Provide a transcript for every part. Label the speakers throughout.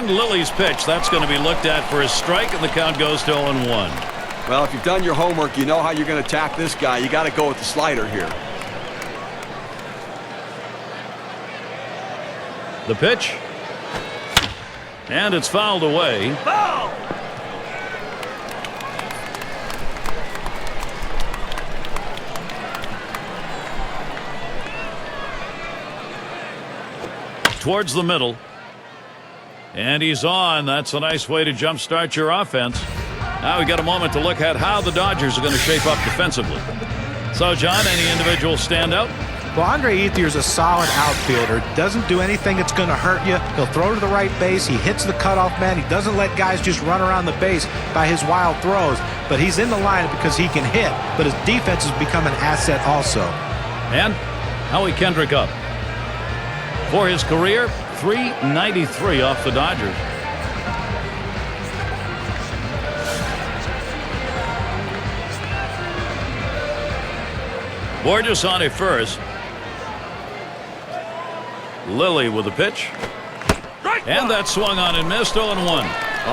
Speaker 1: And Lilly's pitch. That's going to be looked at for a strike, and the count goes to 0-1.
Speaker 2: Well, if you've done your homework, you know how you're going to attack this guy. You got to go with the slider here.
Speaker 1: The pitch. And it's fouled away.
Speaker 3: Foul!
Speaker 1: Towards the middle. And he's on. That's a nice way to jumpstart your offense. Now we got a moment to look at how the Dodgers are going to shape up defensively. So, John, any individual standout?
Speaker 4: Well, Andre Ethier's a solid outfielder. Doesn't do anything that's going to hurt you. He'll throw to the right base. He hits the cutoff man. He doesn't let guys just run around the base by his wild throws. But he's in the lineup because he can hit. But his defense has become an asset also.
Speaker 1: And Howie Kendrick up. For his career, .393 off the Dodgers. Borges on at first. Lilly with a pitch. And that swung on and missed. 0-1.
Speaker 2: Well,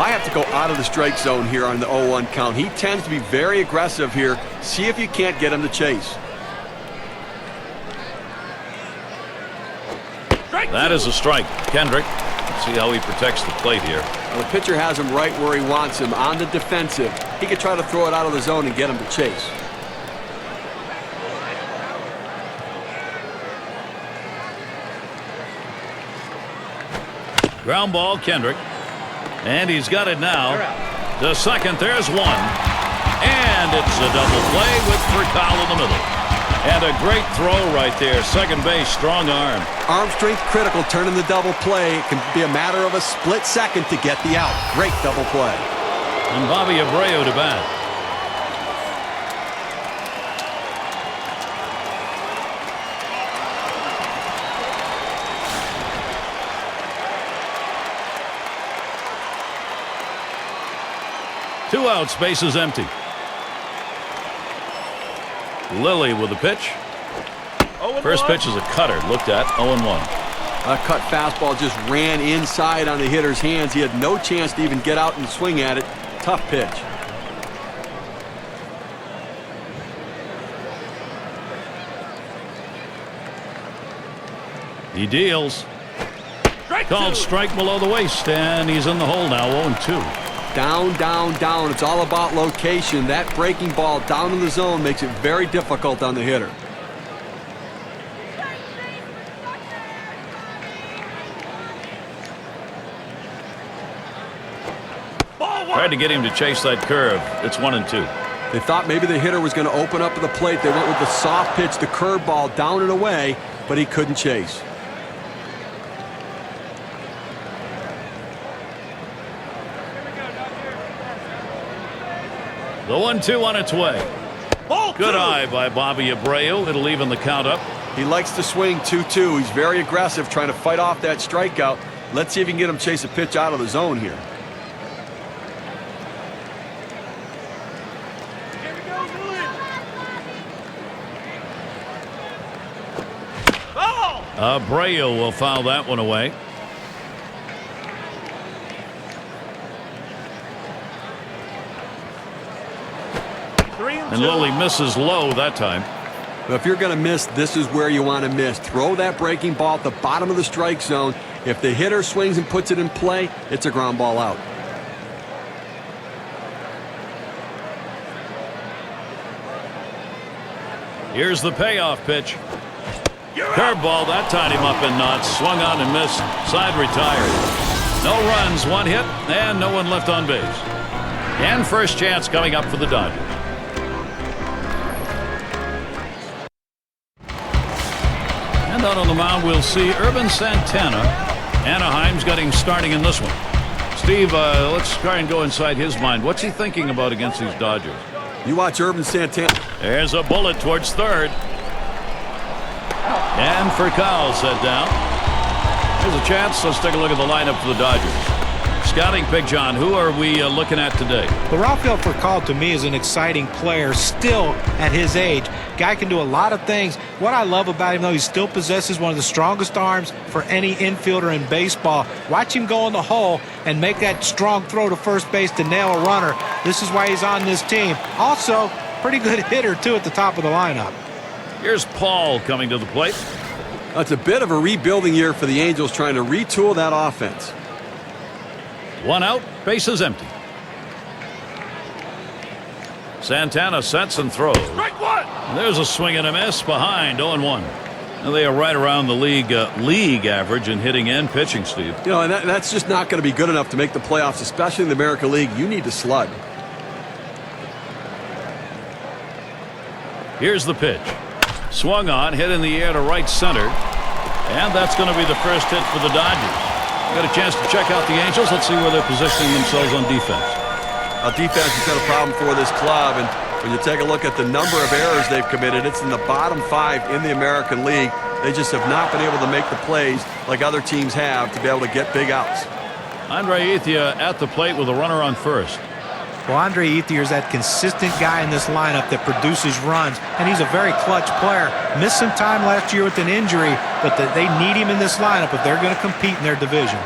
Speaker 2: I have to go out of the strike zone here on the 0-1 count. He tends to be very aggressive here. See if you can't get him to chase.
Speaker 1: That is a strike. Kendrick. Let's see how he protects the plate here.
Speaker 2: Well, the pitcher has him right where he wants him, on the defensive. He could try to throw it out of the zone and get him to chase.
Speaker 1: Ground ball, Kendrick. And he's got it now. To second, there's one. And it's a double play with Furcal in the middle. And a great throw right there. Second base, strong arm.
Speaker 2: Arm strength critical, turning the double play. It can be a matter of a split second to get the out. Great double play.
Speaker 1: And Bobby Abreu to bat. Two outs, base is empty. Lilly with the pitch. First pitch is a cutter, looked at. 0-1.
Speaker 2: A cut fastball just ran inside on the hitter's hands. He had no chance to even get out and swing at it. Tough pitch.
Speaker 1: He deals. Called strike below the waist, and he's in the hole now. 0-2.
Speaker 2: Down, down, down. It's all about location. That breaking ball down in the zone makes it very difficult on the hitter.
Speaker 1: Tried to get him to chase that curve. It's 1-2.
Speaker 2: They thought maybe the hitter was going to open up to the plate. They went with the soft pitch, the curveball down and away, but he couldn't chase.
Speaker 1: The 1-2 on its way. Good eye by Bobby Abreu. It'll even the count up.
Speaker 2: He likes to swing 2-2. He's very aggressive, trying to fight off that strikeout. Let's see if he can get him to chase a pitch out of the zone here.
Speaker 1: Abreu will foul that one away. And Lilly misses low that time.
Speaker 2: But if you're going to miss, this is where you want to miss. Throw that breaking ball at the bottom of the strike zone. If the hitter swings and puts it in play, it's a ground ball out.
Speaker 1: Here's the payoff pitch. Curveball, that tied him up in knots. Swung on and missed. Side retired. No runs, one hit, and no one left on base. And first chance coming up for the Dodgers. And out on the mound, we'll see Urban Santana. Anaheim's got him starting in this one. Steve, let's try and go inside his mind. What's he thinking about against these Dodgers?
Speaker 2: You watch Urban Santana.
Speaker 1: There's a bullet towards third. And Furcal set down. Here's a chance. Let's take a look at the lineup for the Dodgers. Scouting Big John, who are we looking at today?
Speaker 4: Well, Rafael Furcal to me is an exciting player still at his age. Guy can do a lot of things. What I love about him, though, he still possesses one of the strongest arms for any infielder in baseball. Watch him go in the hole and make that strong throw to first base to nail a runner. This is why he's on this team. Also, pretty good hitter, too, at the top of the lineup.
Speaker 1: Here's Paul coming to the plate.
Speaker 2: It's a bit of a rebuilding year for the Angels, trying to retool that offense.
Speaker 1: 1 out, bases empty. Santana sets and throws.
Speaker 2: Strike one.
Speaker 1: There's a swing and a miss behind 0-1. Now they are right around the league average in hitting and pitching, Steve.
Speaker 2: You know, and that's just not going to be good enough to make the playoffs, especially in the American League. You need to slug.
Speaker 1: Here's the pitch. Swung on, hit in the air to right center. And that's going to be the first hit for the Dodgers. Got a chance to check out the Angels. Let's see where they're positioning themselves on defense.
Speaker 2: Defense has been a problem for this club, and when you take a look at the number of errors they've committed, it's in the bottom 5 in the American League. They just have not been able to make the plays like other teams have to be able to get big outs.
Speaker 1: Andre Ethier at the plate with a runner on first.
Speaker 4: Well, Andre Ethier is that consistent guy in this lineup that produces runs, and he's a very clutch player. Missed some time last year with an injury, but they need him in this lineup if they're going to compete in their division.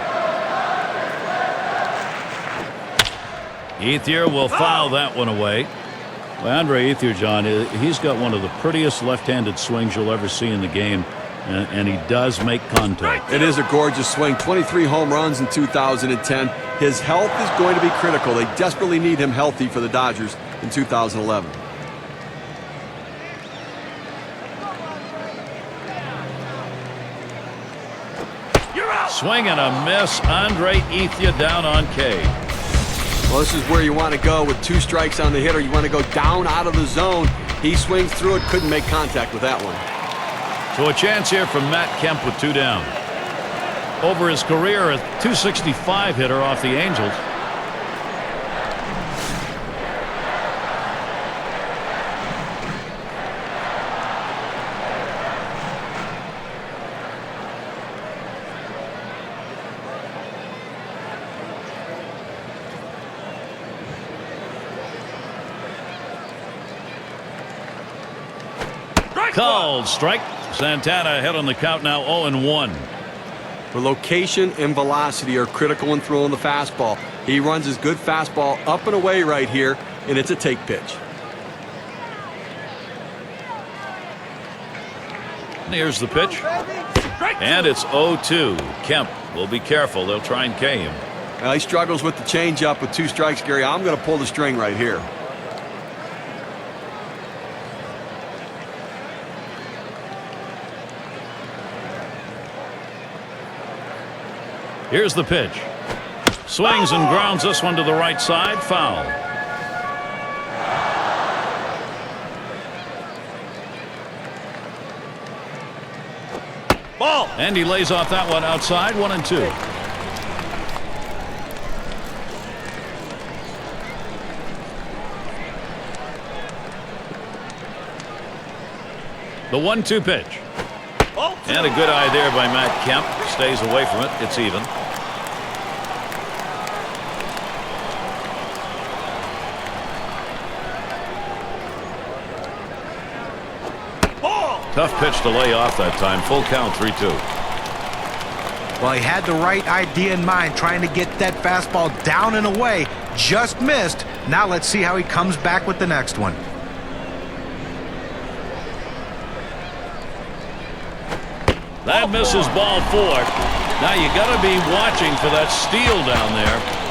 Speaker 1: Ethier will foul that one away. Well, Andre Ethier, John, he's got one of the prettiest left-handed swings you'll ever see in the game, and he does make contact.
Speaker 2: It is a gorgeous swing. 23 home runs in 2010. His health is going to be critical. They desperately need him healthy for the Dodgers in 2011.
Speaker 1: Swing and a miss. Andre Ethier down on K.
Speaker 2: Well, this is where you want to go with 2 strikes on the hitter. You want to go down out of the zone. He swings through it, couldn't make contact with that one.
Speaker 1: So a chance here from Matt Kemp with 2 down. Over his career, a .265 hitter off the Angels. Called strike. Santana ahead on the count now 0-1.
Speaker 2: The location and velocity are critical in throwing the fastball. He runs his good fastball up and away right here, and it's a take pitch.
Speaker 1: And here's the pitch. And it's 0-2. Kemp will be careful. They'll try and K him.
Speaker 2: Well, he struggles with the changeup with 2 strikes, Gary. I'm going to pull the string right here.
Speaker 1: Here's the pitch. Swings and grounds this one to the right side. Foul. Ball. And he lays off that one outside. 1-2. The 1-2 pitch. And a good eye there by Matt Kemp. Stays away from it. It's even. Tough pitch to lay off that time. Full count, 3-2.
Speaker 4: Well, he had the right idea in mind, trying to get that fastball down and away. Just missed. Now let's see how he comes back with the next one.
Speaker 1: That misses ball 4. Now you got to be watching for that steal down there.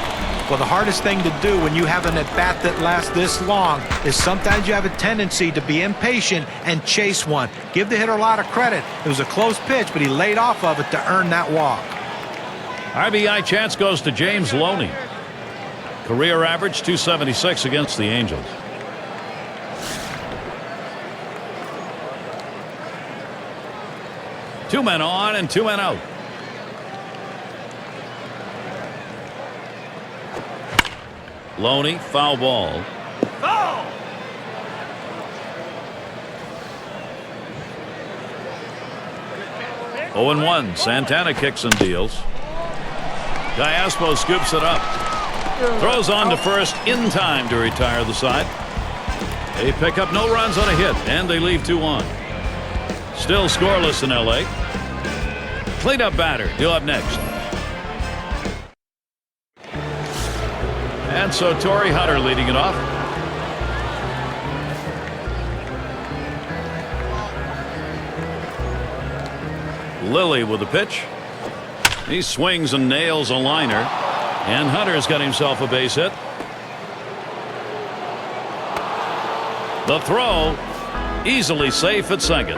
Speaker 4: Well, the hardest thing to do when you have an at-bat that lasts this long is sometimes you have a tendency to be impatient and chase one. Give the hitter a lot of credit. It was a close pitch, but he laid off of it to earn that walk.
Speaker 1: RBI chance goes to James Loney. Career average .276 against the Angels. Two men on and 2 men out. Loney, foul ball.
Speaker 2: Foul!
Speaker 1: 0-1. Santana kicks and deals. Callaspo scoops it up. Throws on to first in time to retire the side. They pick up no runs on a hit, and they leave 2 on. Still scoreless in L.A. Cleanup batter due up next. And so Torrey Hunter leading it off. Lilly with the pitch. He swings and nails a liner. And Hunter's got himself a base hit. The throw easily safe at second.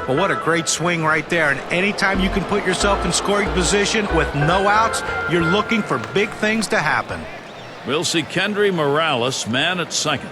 Speaker 4: Well, what a great swing right there. And anytime you can put yourself in scoring position with no outs, you're looking for big things to happen.
Speaker 1: We'll see Kendry Morales man at second.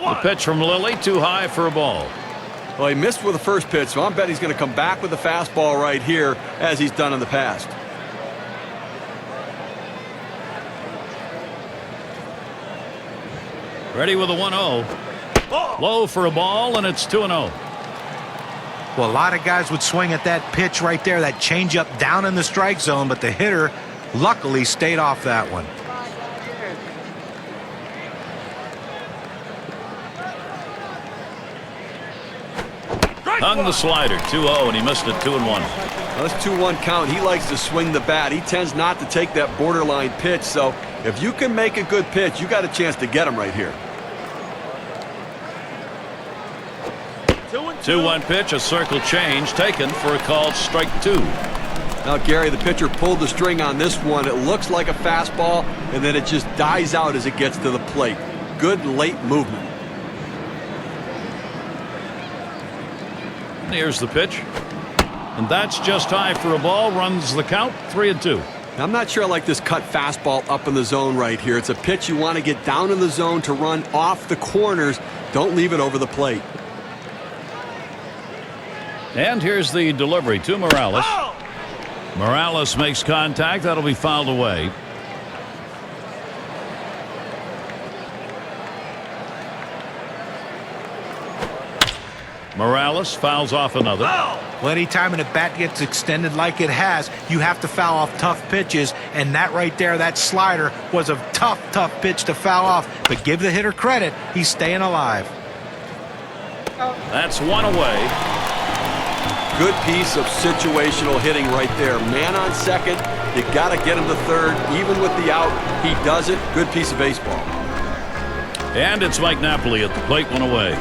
Speaker 1: The pitch from Lilly, too high for a ball.
Speaker 2: Well, he missed with the first pitch, so I bet he's going to come back with the fastball right here, as he's done in the past.
Speaker 1: Ready with a 1-0. Low for a ball, and it's 2-0.
Speaker 4: Well, a lot of guys would swing at that pitch right there, that changeup down in the strike zone, but the hitter luckily stayed off that one.
Speaker 1: Hung the slider, 2-0, and he missed it 2-1.
Speaker 2: Well, this 2-1 count, he likes to swing the bat. He tends not to take that borderline pitch, so if you can make a good pitch, you got a chance to get him right here.
Speaker 1: 2-1 pitch, a circle change taken for a called strike 2.
Speaker 2: Now, Gary, the pitcher pulled the string on this one. It looks like a fastball, and then it just dies out as it gets to the plate. Good late movement.
Speaker 1: Here's the pitch. And that's just high for a ball. Runs the count, 3-2.
Speaker 2: I'm not sure I like this cut fastball up in the zone right here. It's a pitch you want to get down in the zone to run off the corners. Don't leave it over the plate.
Speaker 1: And here's the delivery to Morales. Morales makes contact. That'll be fouled away. Morales fouls off another.
Speaker 4: Well, anytime a bat gets extended like it has, you have to foul off tough pitches, and that right there, that slider, was a tough pitch to foul off. But give the hitter credit, he's staying alive.
Speaker 1: That's one away.
Speaker 2: Good piece of situational hitting right there. Man on second, you got to get him to third. Even with the out, he does it. Good piece of baseball.
Speaker 1: And it's Mike Napoli at the plate, one away.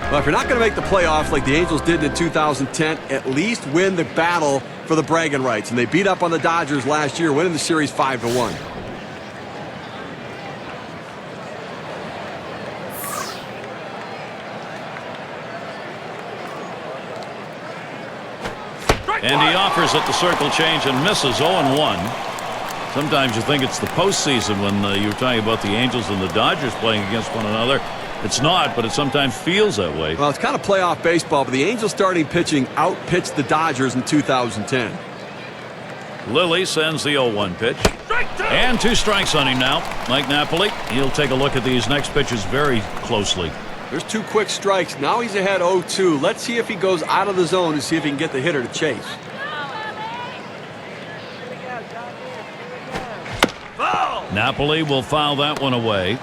Speaker 2: Well, if you're not going to make the playoffs like the Angels did in 2010, at least win the battle for the bragging rights. And they beat up on the Dodgers last year, winning the series 5-1.
Speaker 1: And he offers at the circle change and misses 0-1. Sometimes you think it's the postseason when you're talking about the Angels and the Dodgers playing against one another. It's not, but it sometimes feels that way.
Speaker 2: Well, it's kind of playoff baseball, but the Angels starting pitching outpitched the Dodgers in 2010.
Speaker 1: Lilly sends the 0-1 pitch. And 2 strikes on him now. Mike Napoli, he'll take a look at these next pitches very closely.
Speaker 2: There's 2 quick strikes. Now he's ahead 0-2. Let's see if he goes out of the zone and see if he can get the hitter to chase.
Speaker 1: Napoli will foul that one away.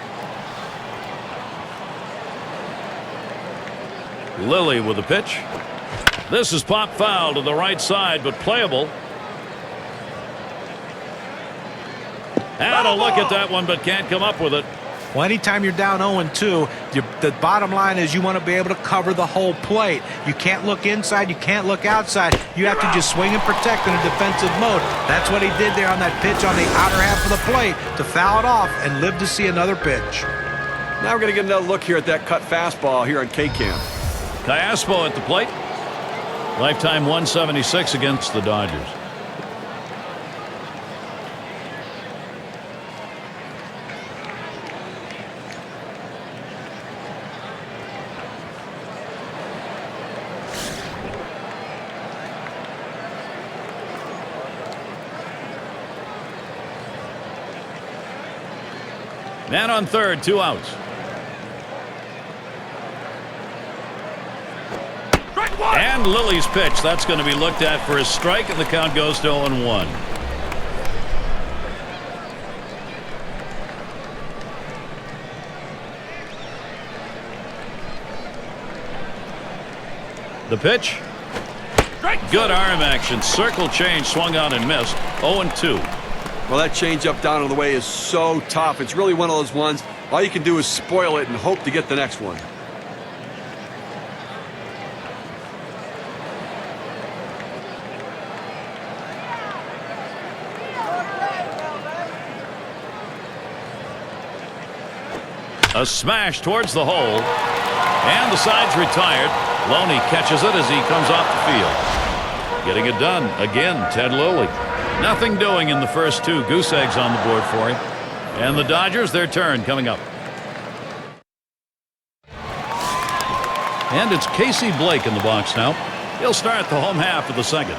Speaker 1: Lilly with the pitch. This is pop foul to the right side, but playable. And a look at that one, but can't come up with it.
Speaker 4: Well, anytime you're down 0-2, the bottom line is you want to be able to cover the whole plate. You can't look inside. You can't look outside. You have to just swing and protect in a defensive mode. That's what he did there on that pitch on the outer half of the plate to foul it off and live to see another pitch.
Speaker 2: Now we're going to get another look here at that cut fastball here on K-Camp.
Speaker 1: Callaspo at the plate. Lifetime 176 against the Dodgers. Man on third, 2 outs. And Lily's pitch. That's going to be looked at for a strike, and the count goes to 0-1. The pitch. Good arm action. Circle change, swung on and missed. 0-2.
Speaker 2: Well, that changeup down on the way is so tough. It's really one of those ones, all you can do is spoil it and hope to get the next one.
Speaker 1: A smash towards the hole. And the side's retired. Loney catches it as he comes off the field. Getting it done again, Ted Lilly. Nothing doing in the first 2. Goose eggs on the board for him. And the Dodgers, their turn coming up. And it's Casey Blake in the box now. He'll start the home half of the second.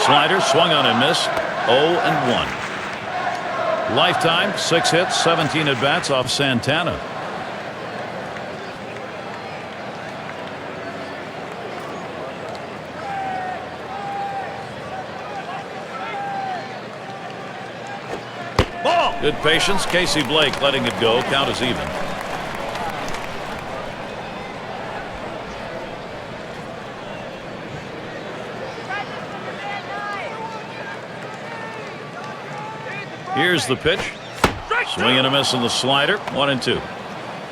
Speaker 1: Slider swung on and missed. 0-1. Lifetime 6 hits, 17 at bats off Santana. Ball. Good patience. Casey Blake letting it go. Count is even. Here's the pitch. Swing and a miss on the slider. 1-2.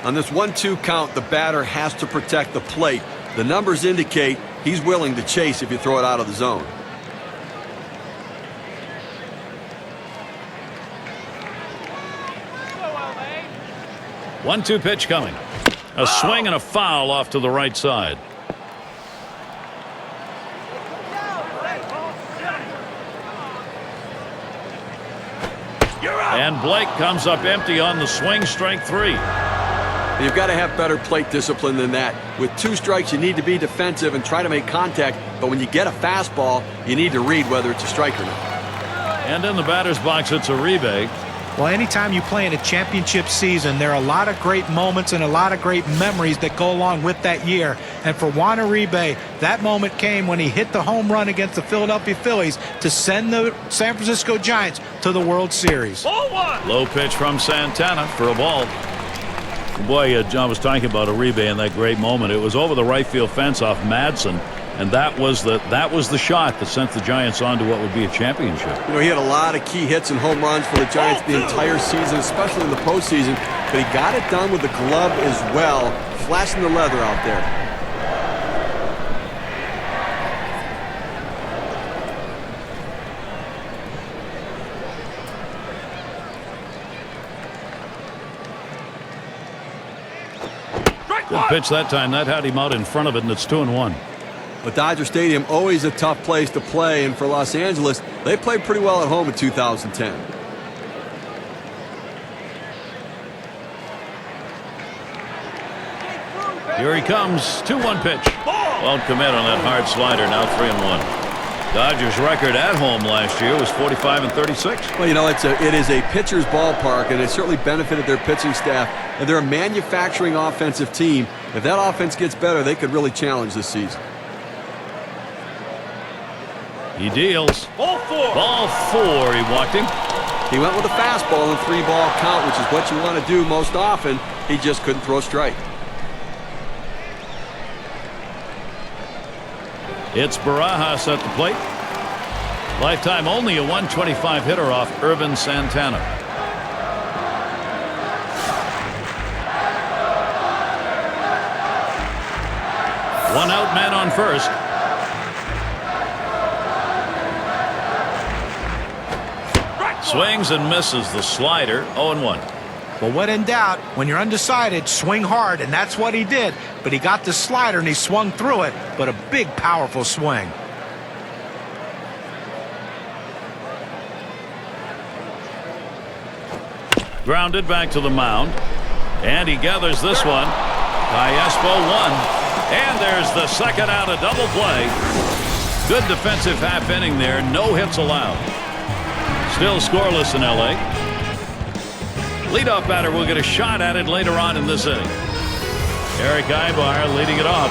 Speaker 2: On this 1-2 count, the batter has to protect the plate. The numbers indicate he's willing to chase if you throw it out of the zone.
Speaker 1: One-two pitch coming. A swing and a foul off to the right side. And Blake comes up empty on the swing, strike 3.
Speaker 2: You've got to have better plate discipline than that. With 2 strikes, you need to be defensive and try to make contact. But when you get a fastball, you need to read whether it's a strike or not.
Speaker 1: And in the batter's box, it's Uribe.
Speaker 4: Well, anytime you play in a championship season, there are a lot of great moments and a lot of great memories that go along with that year. And for Juan Uribe, that moment came when he hit the home run against the Philadelphia Phillies to send the San Francisco Giants to the World Series.
Speaker 1: Low pitch from Santana for a ball. Boy, John was talking about Uribe in that great moment. It was over the right field fence off Madsen. And that was the shot that sent the Giants on to what would be a championship.
Speaker 2: You know, he had a lot of key hits and home runs for the Giants the entire season, especially in the postseason. But he got it done with the glove as well, flashing the leather out there.
Speaker 1: Good pitch that time. That had him out in front of it, and it's 2-1.
Speaker 2: But Dodger Stadium, always a tough place to play, and for Los Angeles, they played pretty well at home in 2010.
Speaker 1: Here he comes. 2-1 pitch. Won't commit on that hard slider. Now 3-1. Dodgers record at home last year was 45-36.
Speaker 2: Well, you know, it is a pitcher's ballpark, and it certainly benefited their pitching staff. And they're a manufacturing offensive team. If that offense gets better, they could really challenge this season.
Speaker 1: He deals. Ball 4. He walked him.
Speaker 2: He went with a fastball and 3-ball count, which is what you want to do most often. He just couldn't throw a strike.
Speaker 1: It's Barajas at the plate. Lifetime only a 125 hitter off Irvin Santana. One out, man on first. Swings and misses the slider. 0-1.
Speaker 4: But when in doubt, when you're undecided, swing hard, and that's what he did. But he got the slider and he swung through it, but a big, powerful swing.
Speaker 1: Grounded back to the mound. And he gathers this one. Cayespo 1. And there's the second out, a double play. Good defensive half inning there. No hits allowed. Still scoreless in L.A. Leadoff batter will get a shot at it later on in this inning. Eric Ibar leading it off.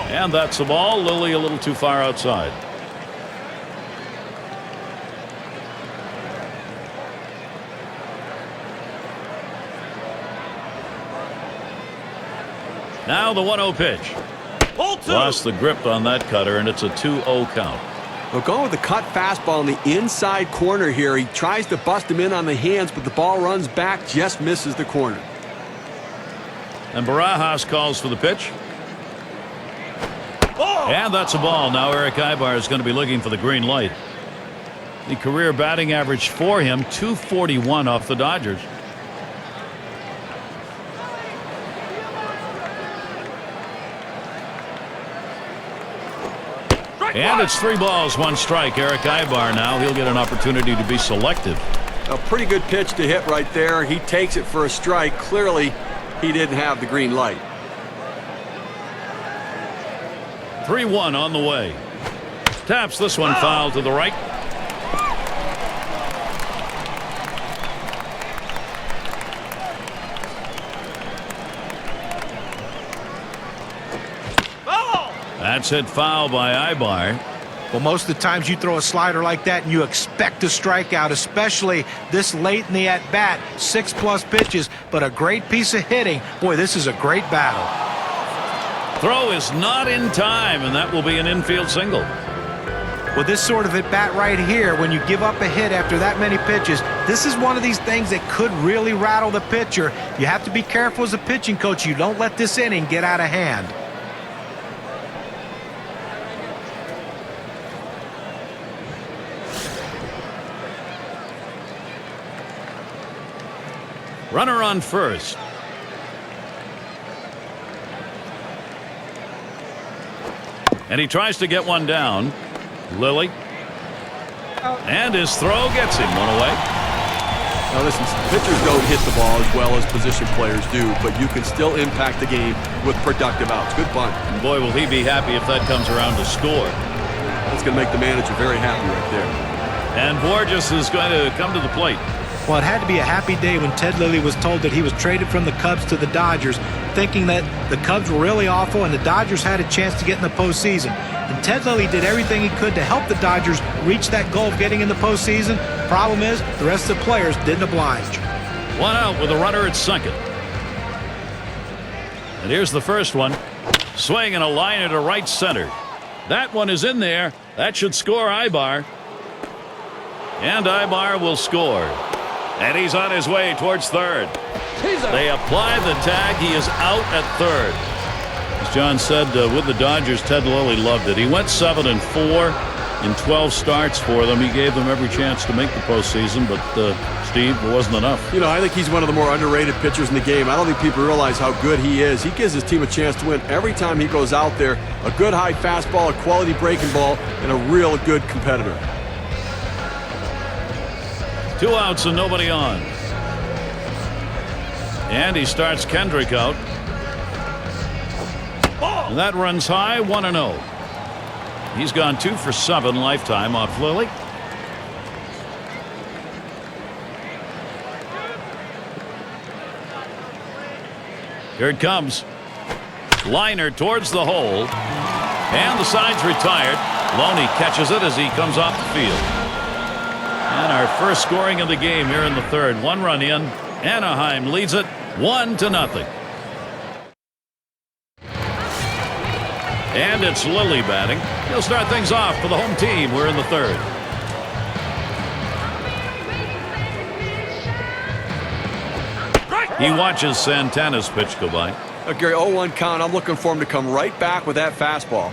Speaker 1: And that's the ball. Lilly a little too far outside. Now the 1-0 pitch. Lost the grip on that cutter, and it's a 2-0 count.
Speaker 2: Well, going with the cut fastball in the inside corner here. He tries to bust him in on the hands, but the ball runs back, just misses the corner.
Speaker 1: And Barajas calls for the pitch. And that's a ball. Now Eric Ibar is going to be looking for the green light. The career batting average for him, .241 off the Dodgers. And it's 3 balls, 1 strike. Eric Ibar now. He'll get an opportunity to be selective.
Speaker 2: A pretty good pitch to hit right there. He takes it for a strike. Clearly, he didn't have the green light.
Speaker 1: 3-1 on the way. Taps this one foul to the right. That's hit foul by Ibar.
Speaker 4: Well, most of the times you throw a slider like that and you expect a strikeout, especially this late in the at-bat. 6+ pitches, but a great piece of hitting. Boy, this is a great battle.
Speaker 1: Throw is not in time, and that will be an infield single.
Speaker 4: Well, this sort of at-bat right here, when you give up a hit after that many pitches, this is one of these things that could really rattle the pitcher. You have to be careful as a pitching coach. You don't let this inning get out of hand.
Speaker 1: Runner on first. And he tries to get one down. Lilly. And his throw gets him one away.
Speaker 2: Now listen, pitchers don't hit the ball as well as position players do, but you can still impact the game with productive outs. Good bunt.
Speaker 1: And boy, will he be happy if that comes around to score.
Speaker 2: That's going to make the manager very happy right there.
Speaker 1: And Borges is going to come to the plate.
Speaker 4: Well, it had to be a happy day when Ted Lilly was told that he was traded from the Cubs to the Dodgers, thinking that the Cubs were really awful and the Dodgers had a chance to get in the postseason. And Ted Lilly did everything he could to help the Dodgers reach that goal of getting in the postseason. Problem is, the rest of the players didn't oblige.
Speaker 1: 1 out with a runner at second. And here's the first one. Swing and a liner to right center. That one is in there. That should score Ibar. And Ibar will score. And he's on his way towards third. They apply the tag. He is out at third. As John said, with the Dodgers, Ted Lilly loved it. He went 7-4 in 12 starts for them. He gave them every chance to make the postseason, but Steve, it wasn't enough.
Speaker 2: You know, I think he's one of the more underrated pitchers in the game. I don't think people realize how good he is. He gives his team a chance to win every time he goes out there. A good high fastball, a quality breaking ball, and a real good competitor.
Speaker 1: 2 outs and nobody on. And he starts Kendrick out. And that runs high, 1-0. He's gone 2 for 7 lifetime off Lilly. Here it comes. Liner towards the hole. And the side's retired. Loney catches it as he comes off the field. And our first scoring of the game here in the third. 1 run in. Anaheim leads it 1-0. And it's Lilly batting. He'll start things off for the home team. We're in the third. He watches Santana's pitch go by.
Speaker 2: Gary, 0-1 count. I'm looking for him to come right back with that fastball.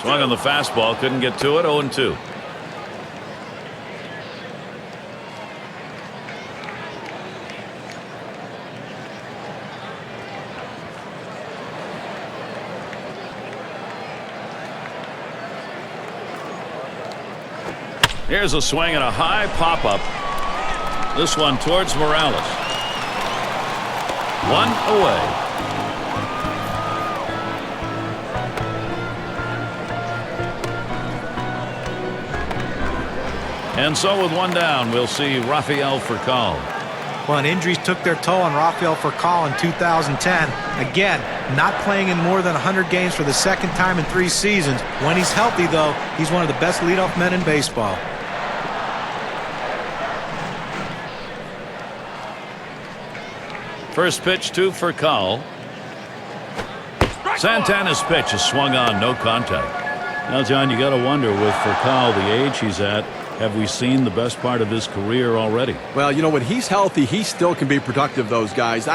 Speaker 1: Swung on the fastball, couldn't get to it. 0-2. Here's a swing and a high pop-up. This one towards Morales. One away. And so with one down, we'll see Rafael Furcal.
Speaker 4: Well, and injuries took their toll on Rafael Furcal in 2010. Again, not playing in more than 100 games for the second time in 3 seasons. When he's healthy, though, he's one of the best leadoff men in baseball.
Speaker 1: First pitch to Furcal. Santana's pitch is swung on, no contact. Now, John, you got to wonder with Furcal, the age he's at, have we seen the best part of his career already?
Speaker 2: Well, you know, when he's healthy, he still can be productive, those guys.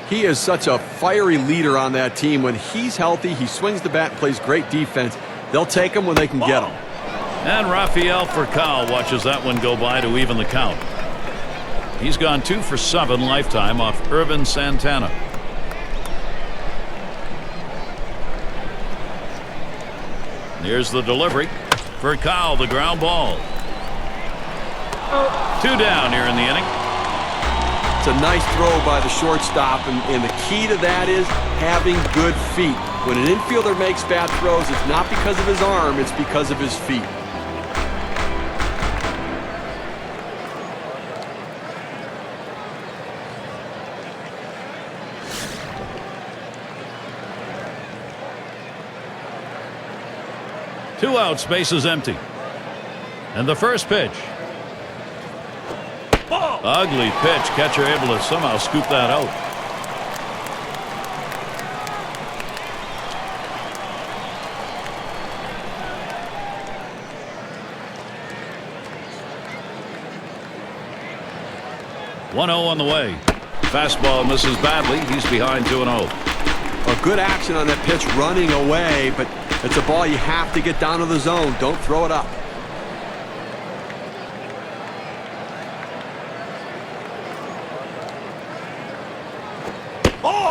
Speaker 2: He is such a fiery leader on that team. When he's healthy, he swings the bat and plays great defense. They'll take him when they can get him.
Speaker 1: And Rafael Furcal watches that one go by to even the count. He's gone 2 for 7 lifetime off Irvin Santana. Here's the delivery. Furcal, the ground ball. 2 down here in the inning.
Speaker 2: It's a nice throw by the shortstop, and the key to that is having good feet. When an infielder makes bad throws, it's not because of his arm, it's because of his feet.
Speaker 1: Two outs, bases empty. And the first pitch. Ugly pitch. Catcher able to somehow scoop that out. One 0 on the way. Fastball misses badly. He's behind 2-0.
Speaker 2: A good action on that pitch, running away, but it's a ball you have to get down to the zone. Don't throw it up.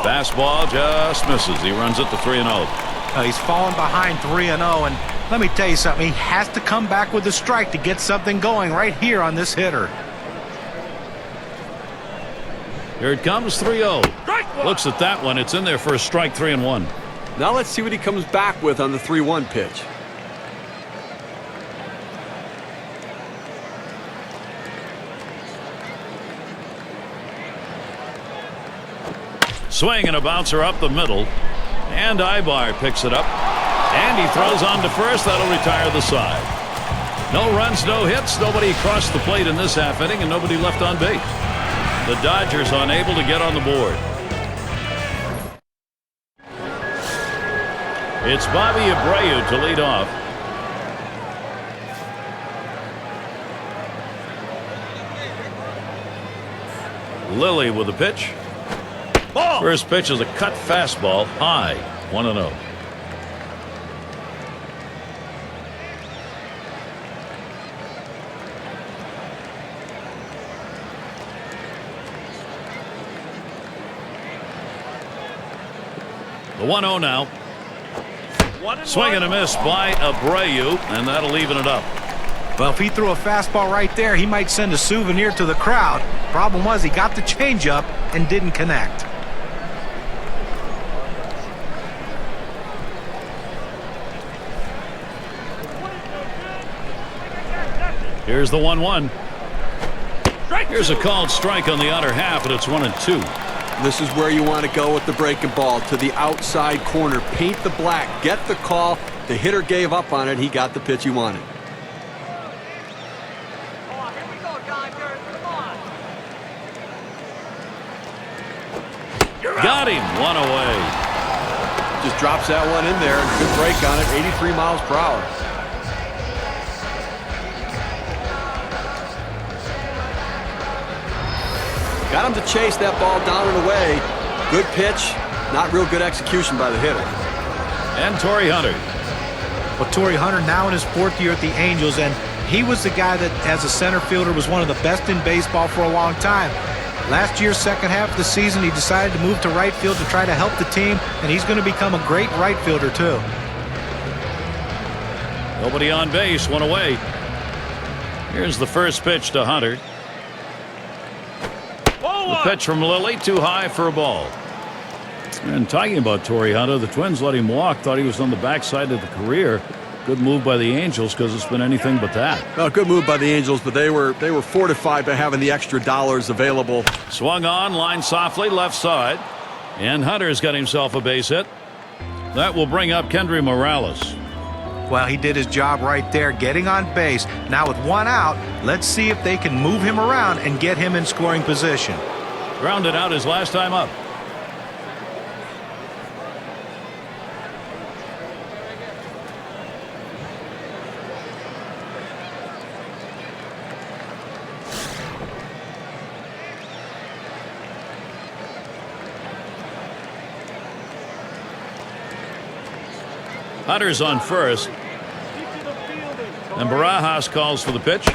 Speaker 1: Fastball just misses. He runs it to 3-0.
Speaker 4: He's fallen behind 3-0, and let me tell you something. He has to come back with a strike to get something going right here on this hitter.
Speaker 1: Here it comes, 3-0. Looks at that one. It's in there for a strike, 3-1.
Speaker 2: Now let's see what he comes back with on the 3-1 pitch.
Speaker 1: Swing and a bouncer up the middle. And Ibar picks it up. And he throws on to first. That'll retire the side. No runs, no hits. Nobody crossed the plate in this half inning, and nobody left on base. The Dodgers unable to get on the board. It's Bobby Abreu to lead off. Lilly with a pitch. First pitch is a cut fastball high. 1-0. The 1-0 now. Swing and a miss by Abreu, and that'll even it up.
Speaker 4: Well, if he threw a fastball right there, he might send a souvenir to the crowd. Problem was he got the changeup and didn't connect.
Speaker 1: Here's the 1-1. Here's a called strike on the outer half, and it's 1-2.
Speaker 2: This is where you want to go with the breaking ball, to the outside corner. Paint the black. Get the call. The hitter gave up on it. He got the pitch he wanted.
Speaker 1: Got him. One away.
Speaker 2: Just drops that one in there. Good break on it. 83 miles per hour. Got him to chase that ball down and away. Good pitch. Not real good execution by the hitter.
Speaker 1: And Torrey Hunter.
Speaker 4: Well, Torrey Hunter now in his 4th year at the Angels, and he was the guy that, as a center fielder, was one of the best in baseball for a long time. Last year's second half of the season, he decided to move to right field to try to help the team, and he's going to become a great right fielder, too.
Speaker 1: Nobody on base, one away. Here's the first pitch to Hunter. The pitch from Lilly, too high for a ball. And talking about Torrey Hunter, the Twins let him walk. Thought he was on the backside of the career. Good move by the Angels because it's been anything but that.
Speaker 2: Well, good move by the Angels, but they were fortified by having the extra dollars available.
Speaker 1: Swung on, line softly, left side. And Hunter's got himself a base hit. That will bring up Kendry Morales.
Speaker 4: Well, he did his job right there, getting on base. Now with one out, let's see if they can move him around and get him in scoring position.
Speaker 1: Grounded out his last time up. Hunter's on first. And Barajas calls for the pitch.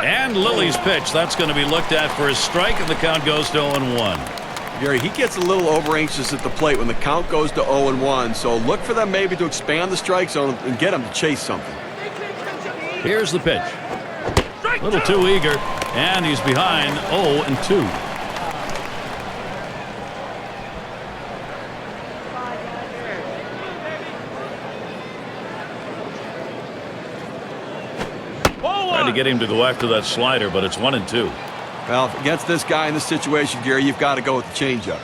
Speaker 1: And Lilly's pitch. That's going to be looked at for a strike, and the count goes to 0-1.
Speaker 2: Gary, he gets a little over anxious at the plate when the count goes to 0-1. So look for them maybe to expand the strike zone and get him to chase something.
Speaker 1: Here's the pitch. A little too eager. And he's behind 0-2. Trying to get him to go after that slider, but it's 1-2.
Speaker 2: Well, against this guy in this situation, Gary, you've got to go with the changeup.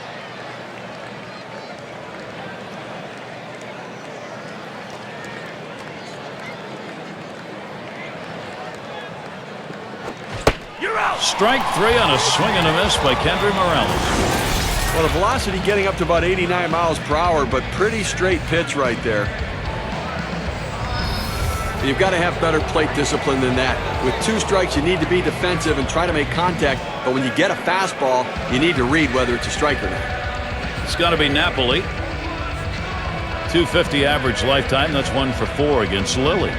Speaker 1: You're out. Strike 3 on a swing and a miss by Kendry Morales.
Speaker 2: Well, the velocity getting up to about 89 miles per hour, but pretty straight pitch right there. You've got to have better plate discipline than that. With 2 strikes, you need to be defensive and try to make contact. But when you get a fastball, you need to read whether it's a strike or not.
Speaker 1: It's got to be Napoli. 250 average lifetime. That's 1 for 4 against Lilly.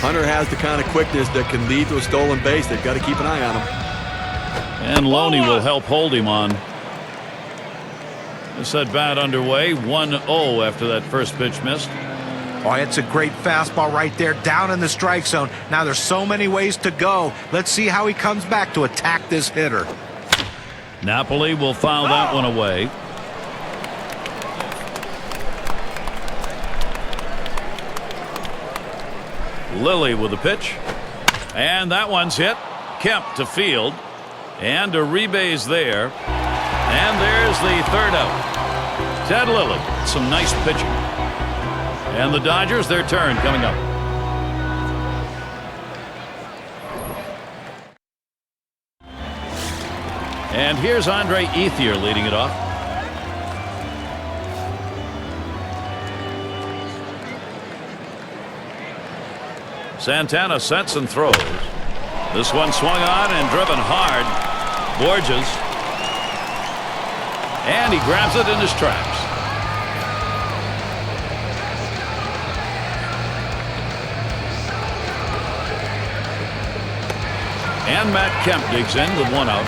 Speaker 2: Hunter has the kind of quickness that can lead to a stolen base. They've got to keep an eye on him.
Speaker 1: And Loney will help hold him on. This at bat underway, 1-0 after that first pitch missed.
Speaker 4: Oh, it's a great fastball right there, down in the strike zone. Now there's so many ways to go. Let's see how he comes back to attack this hitter.
Speaker 1: Napoli will foul that one away. Lilly with the pitch. And that one's hit. Kemp to field. And a rebase there. And there's the third out. Ted Lilly, some nice pitching. And the Dodgers, their turn coming up. And here's Andre Ethier leading it off. Santana sets and throws. This one swung on and driven hard. Borges. And he grabs it in his tracks. And Matt Kemp digs in with 1 out.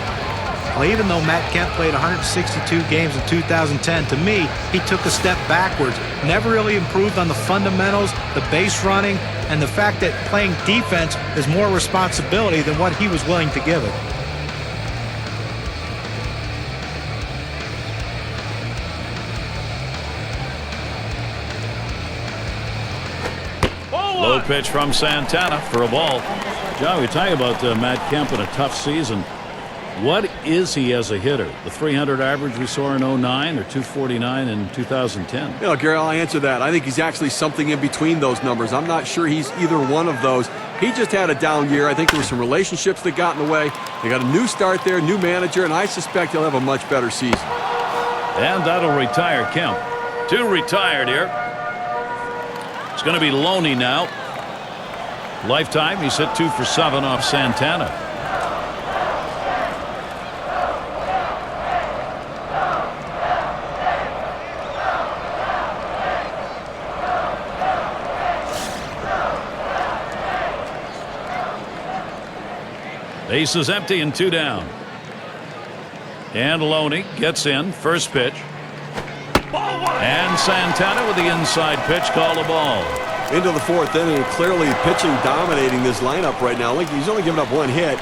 Speaker 4: Well, even though Matt Kemp played 162 games in 2010, to me, he took a step backwards. Never really improved on the fundamentals, the base running, and the fact that playing defense is more responsibility than what he was willing to give it.
Speaker 1: Low pitch from Santana for a ball. John, we talk about Matt Kemp in a tough season. What is he as a hitter? The 300 average we saw in 09 or 249 in 2010?
Speaker 2: You know, Gary, I'll answer that. I think he's actually something in between those numbers. I'm not sure he's either one of those. He just had a down year. I think there were some relationships that got in the way. They got a new start there, new manager, and I suspect he'll have a much better season.
Speaker 1: And that'll retire Kemp. 2 retired here. It's going to be Loney now. Lifetime, he's hit 2 for 7 off Santana. Base is empty and 2 down. And Loney gets in, first pitch. And Santana with the inside pitch, called a ball.
Speaker 2: Into the fourth inning, clearly pitching dominating this lineup right now. He's only given up one hit,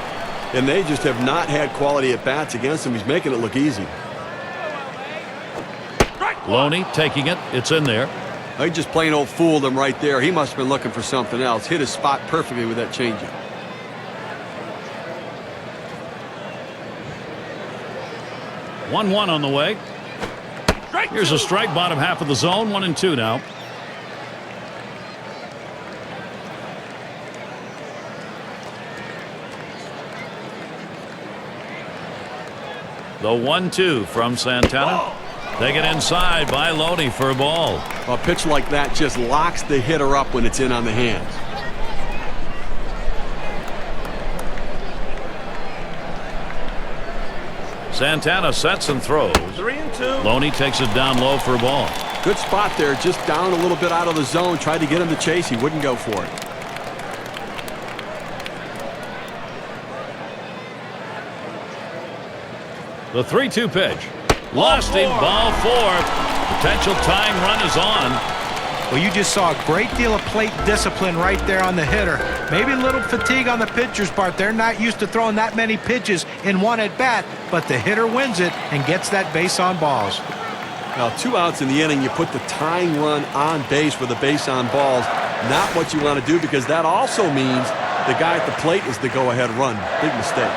Speaker 2: and they just have not had quality at-bats against him. He's making it look easy.
Speaker 1: Loney taking it. It's in there.
Speaker 2: He just plain old fooled him right there. He must have been looking for something else. Hit his spot perfectly with that changeup.
Speaker 1: One on the way. Here's a strike, bottom half of the zone. 1-2 now. The 1-2 from Santana. Taken inside by Loney for a ball.
Speaker 2: A pitch like that just locks the hitter up when it's in on the hands.
Speaker 1: Santana sets and throws.
Speaker 3: 3-2.
Speaker 1: Loney takes it down low for a ball.
Speaker 2: Good spot there, just down a little bit out of the zone. Tried to get him to chase. He wouldn't go for it.
Speaker 1: The 3-2 pitch. Lost him. Ball 4. Potential tying run is on.
Speaker 4: Well, you just saw a great deal of plate discipline right there on the hitter. Maybe a little fatigue on the pitcher's part. They're not used to throwing that many pitches in one at bat, but the hitter wins it and gets that base on balls.
Speaker 2: Now, 2 outs in the inning, you put the tying run on base with the base on balls. Not what you want to do, because that also means the guy at the plate is the go-ahead run. Big mistake.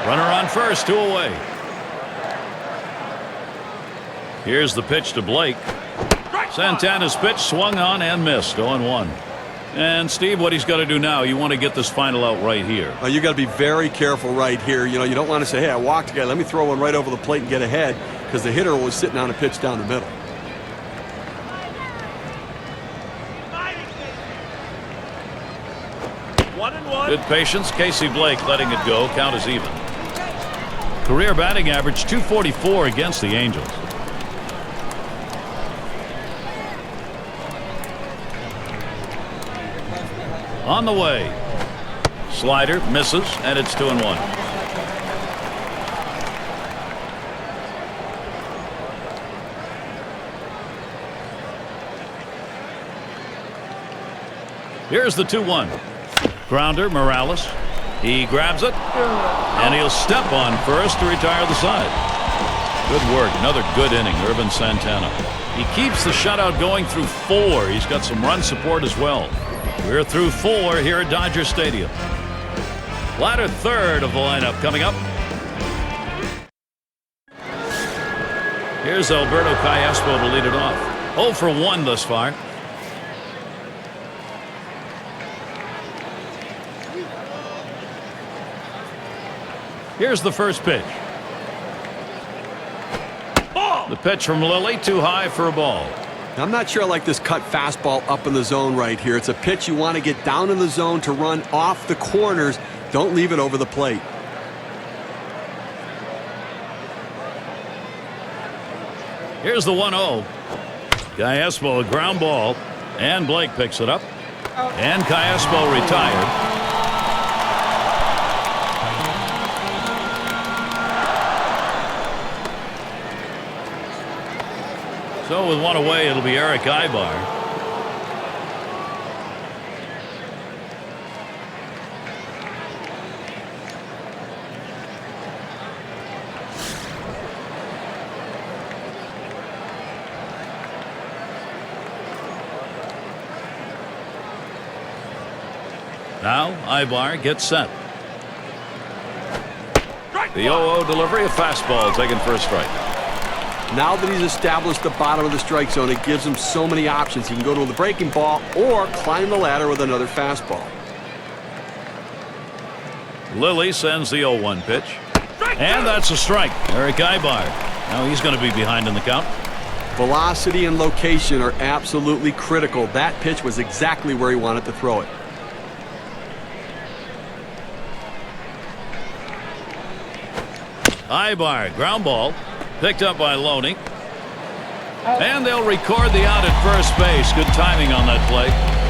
Speaker 1: Runner on first, 2 away. Here's the pitch to Blake. Santana's pitch swung on and missed. 0-1. And Steve, what he's got to do now, you want to get this final out right here.
Speaker 2: You got to be very careful right here. You know, you don't want to say, hey, I walked a guy, let me throw one right over the plate and get ahead, because the hitter was sitting on a pitch down the middle.
Speaker 1: Good patience. Casey Blake letting it go. Count is even. Career batting average .244 against the Angels. On the way. Slider misses, and it's 2-1. Here's the 2-1. Grounder, Morales. He grabs it, and he'll step on first to retire the side. Good work. Another good inning, Irvin Santana. He keeps the shutout going through 4. He's got some run support as well. We're through 4 here at Dodger Stadium. Latter third of the lineup coming up. Here's Alberto Callaspo to lead it off. 0 for 1 thus far. Here's the first pitch. The pitch from Lilly, too high for a ball.
Speaker 2: I'm not sure I like this cut fastball up in the zone right here. It's a pitch you want to get down in the zone to run off the corners. Don't leave it over the plate.
Speaker 1: Here's the 1-0. Callaspo, a ground ball, and Blake picks it up. And Callaspo retired. So with 1 away, it'll be Eric Ibar. Now Ibar gets set. The 0-0 delivery, a fastball taken for a strike.
Speaker 2: Now that he's established the bottom of the strike zone, it gives him so many options. He can go to the breaking ball or climb the ladder with another fastball.
Speaker 1: Lilly sends the 0-1 pitch. And that's a strike. Eric Ibar. Now he's going to be behind in the count.
Speaker 2: Velocity and location are absolutely critical. That pitch was exactly where he wanted to throw it.
Speaker 1: Ibar, ground ball. Picked up by Loney. And they'll record the out at first base. Good timing on that play.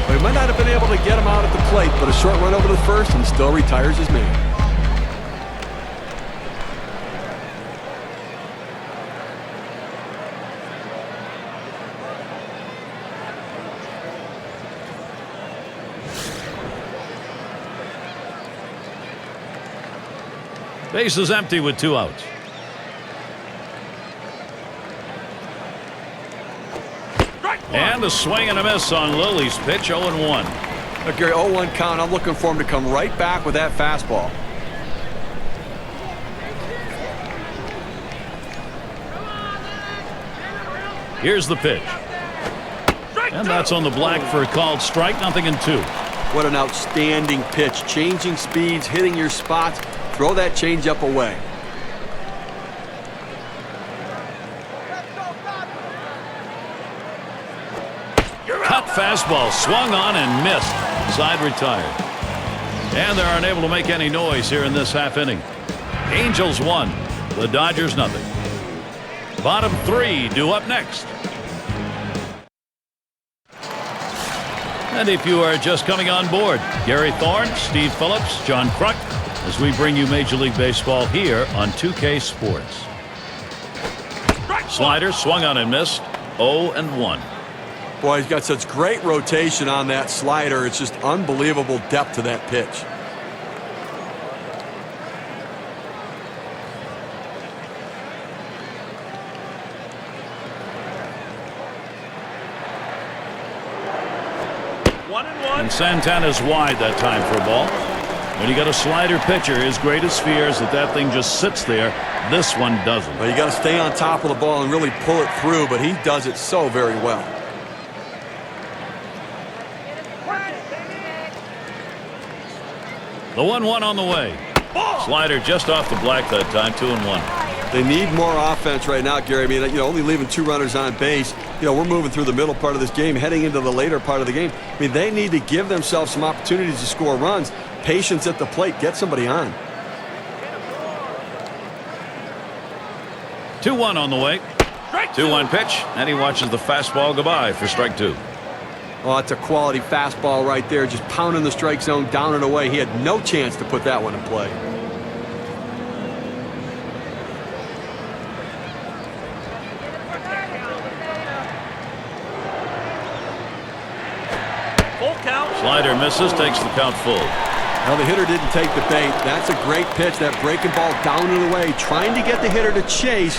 Speaker 2: Well, he might not have been able to get him out at the plate, but a short run over to the first and still retires his man.
Speaker 1: Base is empty with 2 outs. And a swing and a miss on Lily's pitch, 0-1.
Speaker 2: Gary, 0-1 count. I'm looking for him to come right back with that fastball.
Speaker 1: Here's the pitch. And that's on the black for a called strike, 0-2.
Speaker 2: What an outstanding pitch. Changing speeds, hitting your spots. Throw that changeup away.
Speaker 1: Cut fastball, swung on and missed. Side retired. And they aren't able to make any noise here in this half inning. Angels 1, the Dodgers 0. Bottom 3 due up next. And if you are just coming on board, Gary Thorne, Steve Phillips, John Kruk, as we bring you Major League Baseball here on 2K Sports. Slider swung on and missed, 0-1.
Speaker 2: Boy, he's got such great rotation on that slider. It's just unbelievable depth to that pitch.
Speaker 1: And Santana's wide that time for a ball. When you got a slider pitcher, his greatest fear is that thing just sits there. This one doesn't.
Speaker 2: Well, you got to stay on top of the ball and really pull it through, but he does it so very well.
Speaker 1: The 1-1 on the way. Slider just off the black that time, 2-1.
Speaker 2: They need more offense right now, Gary. I mean, only leaving 2 runners on base. We're moving through the middle part of this game, heading into the later part of the game. I mean, they need to give themselves some opportunities to score runs. Patience at the plate. Get somebody on.
Speaker 1: 2-1 on the way. 2-1 pitch, and he watches the fastball go by for strike 2.
Speaker 2: Oh, it's a quality fastball right there, just pounding the strike zone down and away. He had no chance to put that one in play.
Speaker 1: Slider misses, takes the count full.
Speaker 2: Now the hitter didn't take the bait. That's a great pitch. That breaking ball down and away, trying to get the hitter to chase.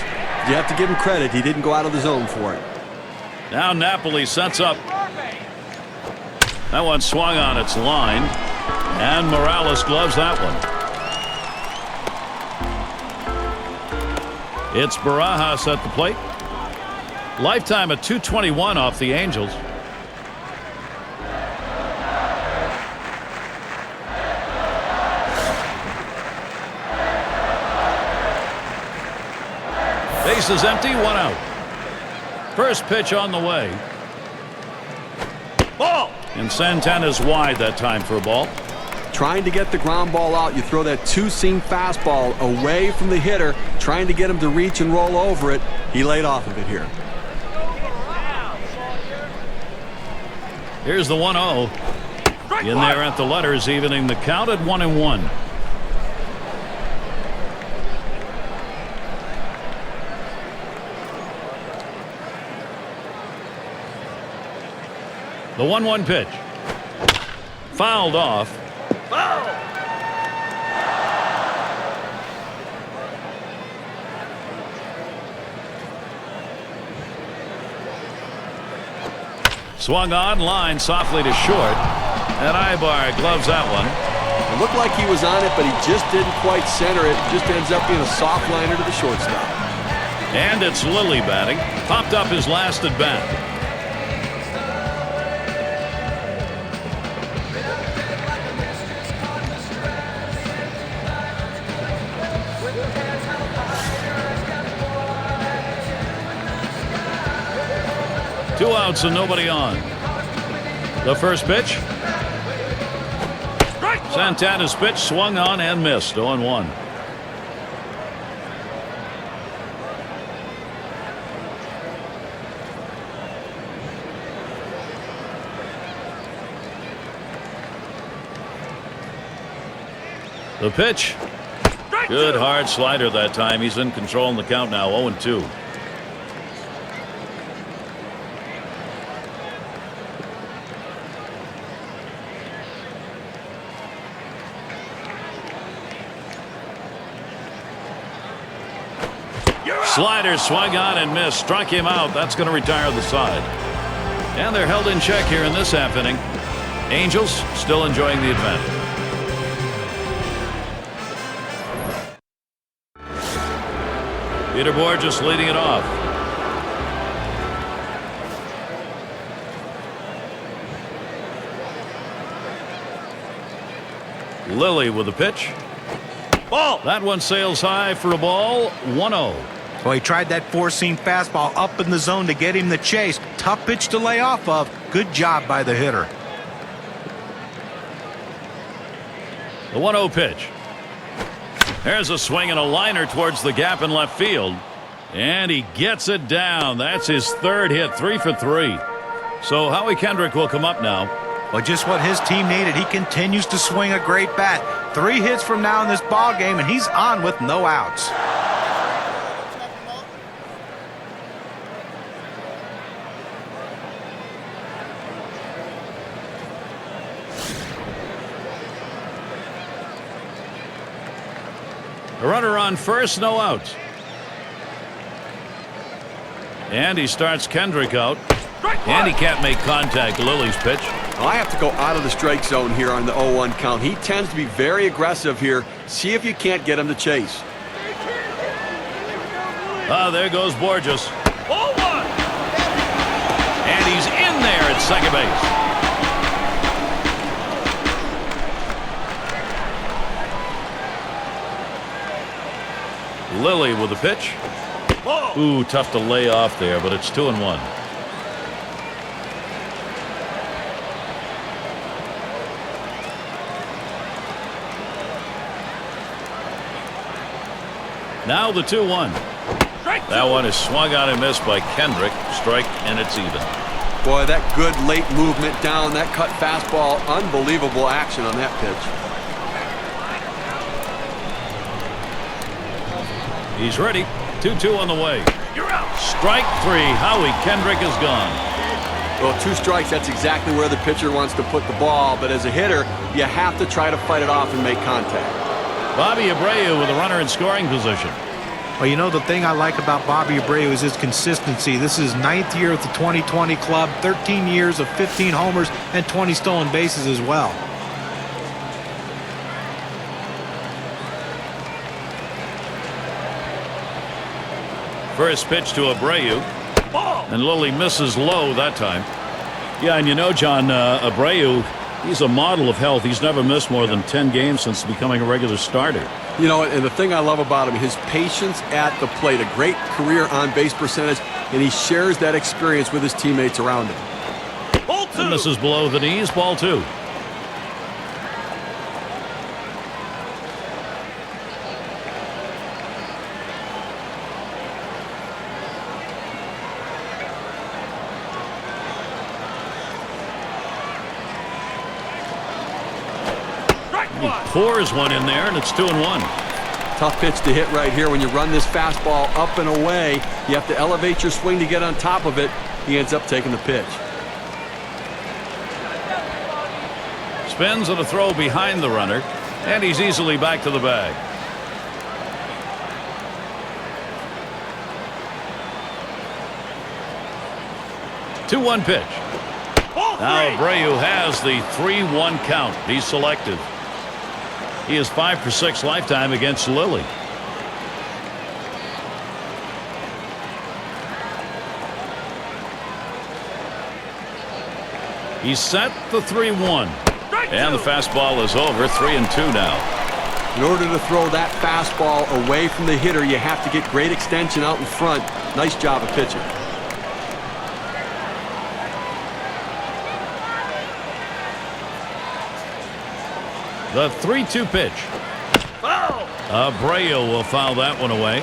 Speaker 2: You have to give him credit. He didn't go out of the zone for it.
Speaker 1: Now Napoli sets up. That one swung on its line, and Morales gloves that one. It's Barajas at the plate. Lifetime at 221 off the Angels. Base is empty, 1 out. First pitch on the way. Ball! And Santana's wide that time for a ball.
Speaker 2: Trying to get the ground ball out. You throw that 2-seam fastball away from the hitter, trying to get him to reach and roll over it. He laid off of it here.
Speaker 1: Here's the 1-0. In there at the letters, evening the count at 1-1. The 1-1 pitch. Fouled off. Foul! Swung on, line softly to short. And Ibar gloves that one.
Speaker 2: It looked like he was on it, but he just didn't quite center it. Just ends up being a soft liner to the shortstop.
Speaker 1: And it's Lilly batting. Popped up his last at bat. Two outs and nobody on. The first pitch. Santana's pitch swung on and missed. 0-1. The pitch. Good hard slider that time. He's in control in the count now. 0-2. Slider swung on and missed. Struck him out. That's going to retire the side. And they're held in check here in this half inning. Angels still enjoying the advantage. Peter Borges leading it off. Lilly with the pitch. Ball. That one sails high for a ball. 1-0.
Speaker 4: Well, he tried that four-seam fastball up in the zone to get him the chase. Tough pitch to lay off of. Good job by the hitter.
Speaker 1: The 1-0 pitch. There's a swing and a liner towards the gap in left field. And he gets it down. That's his third hit, 3 for 3. So Howie Kendrick will come up now.
Speaker 4: Well, just what his team needed. He continues to swing a great bat. 3 hits from now in this ball game, and he's on with no outs.
Speaker 1: A runner on first, no outs. And he starts Kendrick out. And he can't make contact. Lilly's pitch.
Speaker 2: Well, I have to go out of the strike zone here on the 0-1 count. He tends to be very aggressive here. See if you can't get him to chase.
Speaker 1: There goes Borges. 0-1. And he's in there at second base. Lilly with the pitch. Ooh, tough to lay off there, but it's 2-1. Now the 2-1. That one is swung on and missed by Kendrick. Strike, and it's even.
Speaker 2: Boy, that good late movement down, that cut fastball, unbelievable action on that pitch.
Speaker 1: He's ready. 2-2 on the way. You're out. Strike 3. Howie Kendrick is gone.
Speaker 2: Well, 2 strikes, that's exactly where the pitcher wants to put the ball. But as a hitter, you have to try to fight it off and make contact.
Speaker 1: Bobby Abreu with a runner in scoring position.
Speaker 4: Well, you know, the thing I like about Bobby Abreu is his consistency. This is his 9th year at the 2020 club, 13 years of 15 homers and 20 stolen bases as well.
Speaker 1: First pitch to Abreu. And Lilly misses low that time. Yeah, and you know, John, Abreu, he's a model of health. He's never missed more than 10 games since becoming a regular starter.
Speaker 2: You know, and the thing I love about him, his patience at the plate, a great career on-base percentage, and he shares that experience with his teammates around him.
Speaker 1: Ball 2. And this is below the knees, ball 2. He pours one in there, and it's 2-1.
Speaker 2: Tough pitch to hit right here. When you run this fastball up and away, you have to elevate your swing to get on top of it. He ends up taking the pitch.
Speaker 1: Spins on a throw behind the runner, and he's easily back to the bag. Two 1 pitch. Now Abreu has the 3-1 count. He's selected. He is 5 for 6 lifetime against Lilly. He's set the 3-1. And the fastball is over. 3-2 now.
Speaker 2: In order to throw that fastball away from the hitter, you have to get great extension out in front. Nice job of pitching.
Speaker 1: The 3-2 pitch. Foul. Abreu will foul that one away.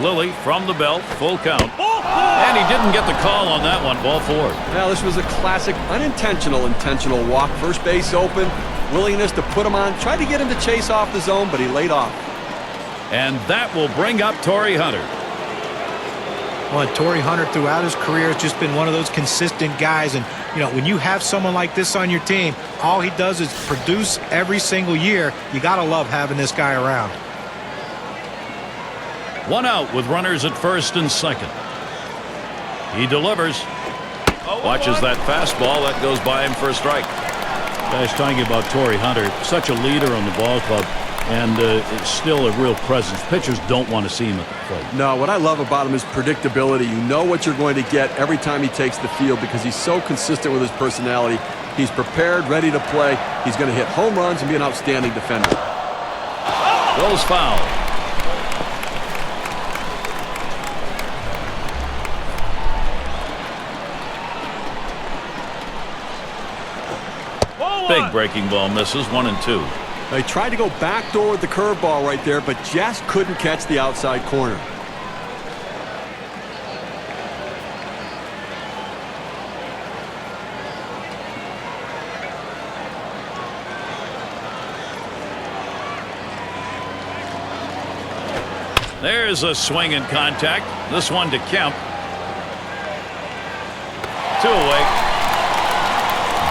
Speaker 1: Lilly from the belt, full count. And he didn't get the call on that one. Ball 4.
Speaker 2: Now this was a classic intentional walk. First base open, willingness to put him on. Tried to get him to chase off the zone, but he laid off.
Speaker 1: And that will bring up Torrey Hunter.
Speaker 4: Well, Torrey Hunter throughout his career has just been one of those consistent guys. And, you know, when you have someone like this on your team, all he does is produce every single year. You got to love having this guy around.
Speaker 1: 1 out with runners at first and second. He delivers. Watches that fastball. That goes by him for a strike.
Speaker 3: Guys, talking about Torrey Hunter, such a leader on the ball club, and it's still a real presence. Pitchers don't want to see him at the plate.
Speaker 2: No, what I love about him is predictability. You know what you're going to get every time he takes the field because he's so consistent with his personality. He's prepared, ready to play. He's going to hit home runs and be an outstanding defender.
Speaker 1: Goes foul. Big breaking ball misses. 1 and 2.
Speaker 2: They tried to go backdoor with the curveball right there, but just couldn't catch the outside corner.
Speaker 1: There's a swing and contact. This one to Kemp. 2 away.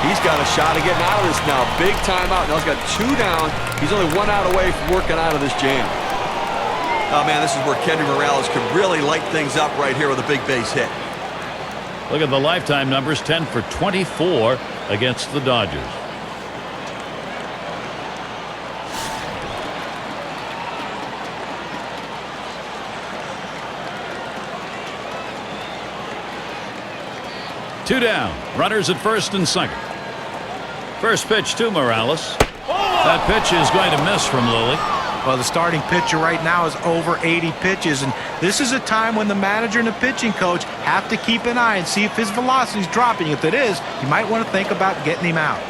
Speaker 2: He's got a shot at getting out of this now. Big timeout. Now he's got 2 down. He's only 1 out away from working out of this jam. Oh, man, this is where Kendry Morales could really light things up right here with a big base hit.
Speaker 1: Look at the lifetime numbers. 10 for 24 against the Dodgers. Two down. Runners at first and second. First pitch to Morales. That pitch is going to miss from Lilly.
Speaker 4: Well, the starting pitcher right now is over 80 pitches, and this is a time when the manager and the pitching coach have to keep an eye and see if his velocity is dropping. If it is, you might want to think about getting him out.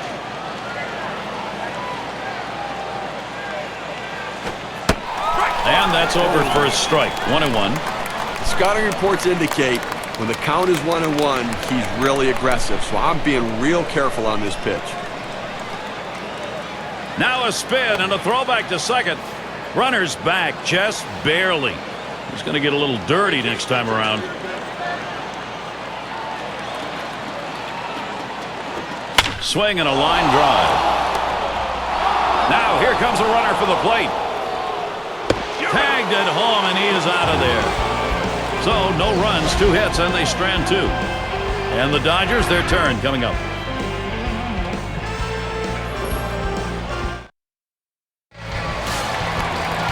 Speaker 1: And that's over for a strike. 1-1.
Speaker 2: The scouting reports indicate when the count is 1-1, he's really aggressive. So I'm being real careful on this pitch.
Speaker 1: Now a spin and a throwback to second. Runner's back, just barely. He's going to get a little dirty next time around. Swing and a line drive. Now here comes a runner for the plate. Tagged at home, and he is out of there. So no runs, 2 hits, and they strand 2. And the Dodgers, their turn coming up.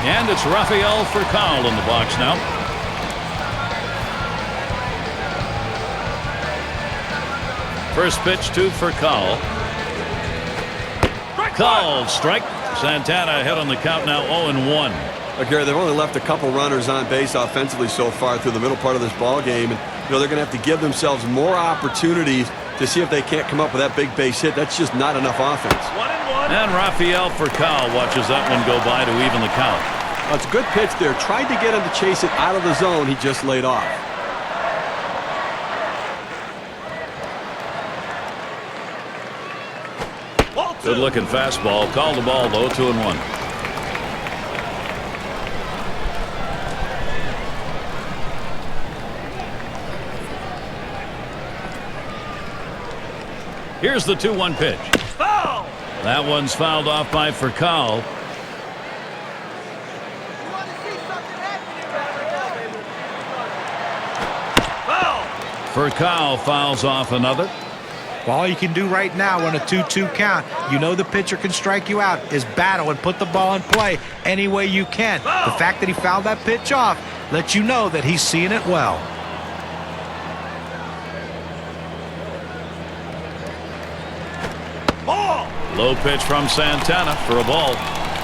Speaker 1: And it's Rafael Furcal in the box now. First pitch to Furcal. Called strike. Santana ahead on the count now 0-1.
Speaker 2: Gary, they've only left a couple runners on base offensively so far through the middle part of this ball game, and they're going to have to give themselves more opportunities to see if they can't come up with that big base hit. That's just not enough offense.
Speaker 1: 1-1. And Rafael Furcal watches that one go by to even the count.
Speaker 2: That's a good pitch there. Tried to get him to chase it out of the zone. He just laid off.
Speaker 1: Good looking fastball. Called the ball though. 2-1. Here's the 2-1 pitch. Foul! That one's fouled off by Furcal. Furcal fouls off another.
Speaker 4: Well, all you can do right now on a 2-2 count, you know the pitcher can strike you out, is battle and put the ball in play any way you can. The fact that he fouled that pitch off lets you know that he's seeing it well.
Speaker 1: Low pitch from Santana for a ball.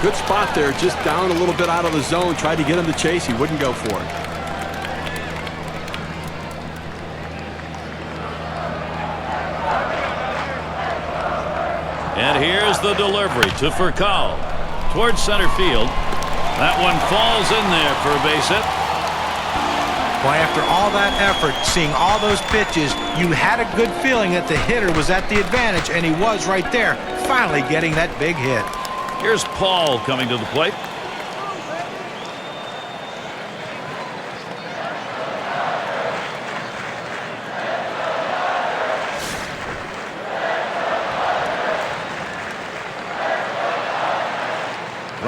Speaker 2: Good spot there, just down a little bit out of the zone. Tried to get him to chase. He wouldn't go for it.
Speaker 1: And here's the delivery to Furcal towards center field. That one falls in there for a base hit.
Speaker 4: Boy, after all that effort, seeing all those pitches, you had a good feeling that the hitter was at the advantage, and he was right there, finally getting that big hit.
Speaker 1: Here's Paul coming to the plate.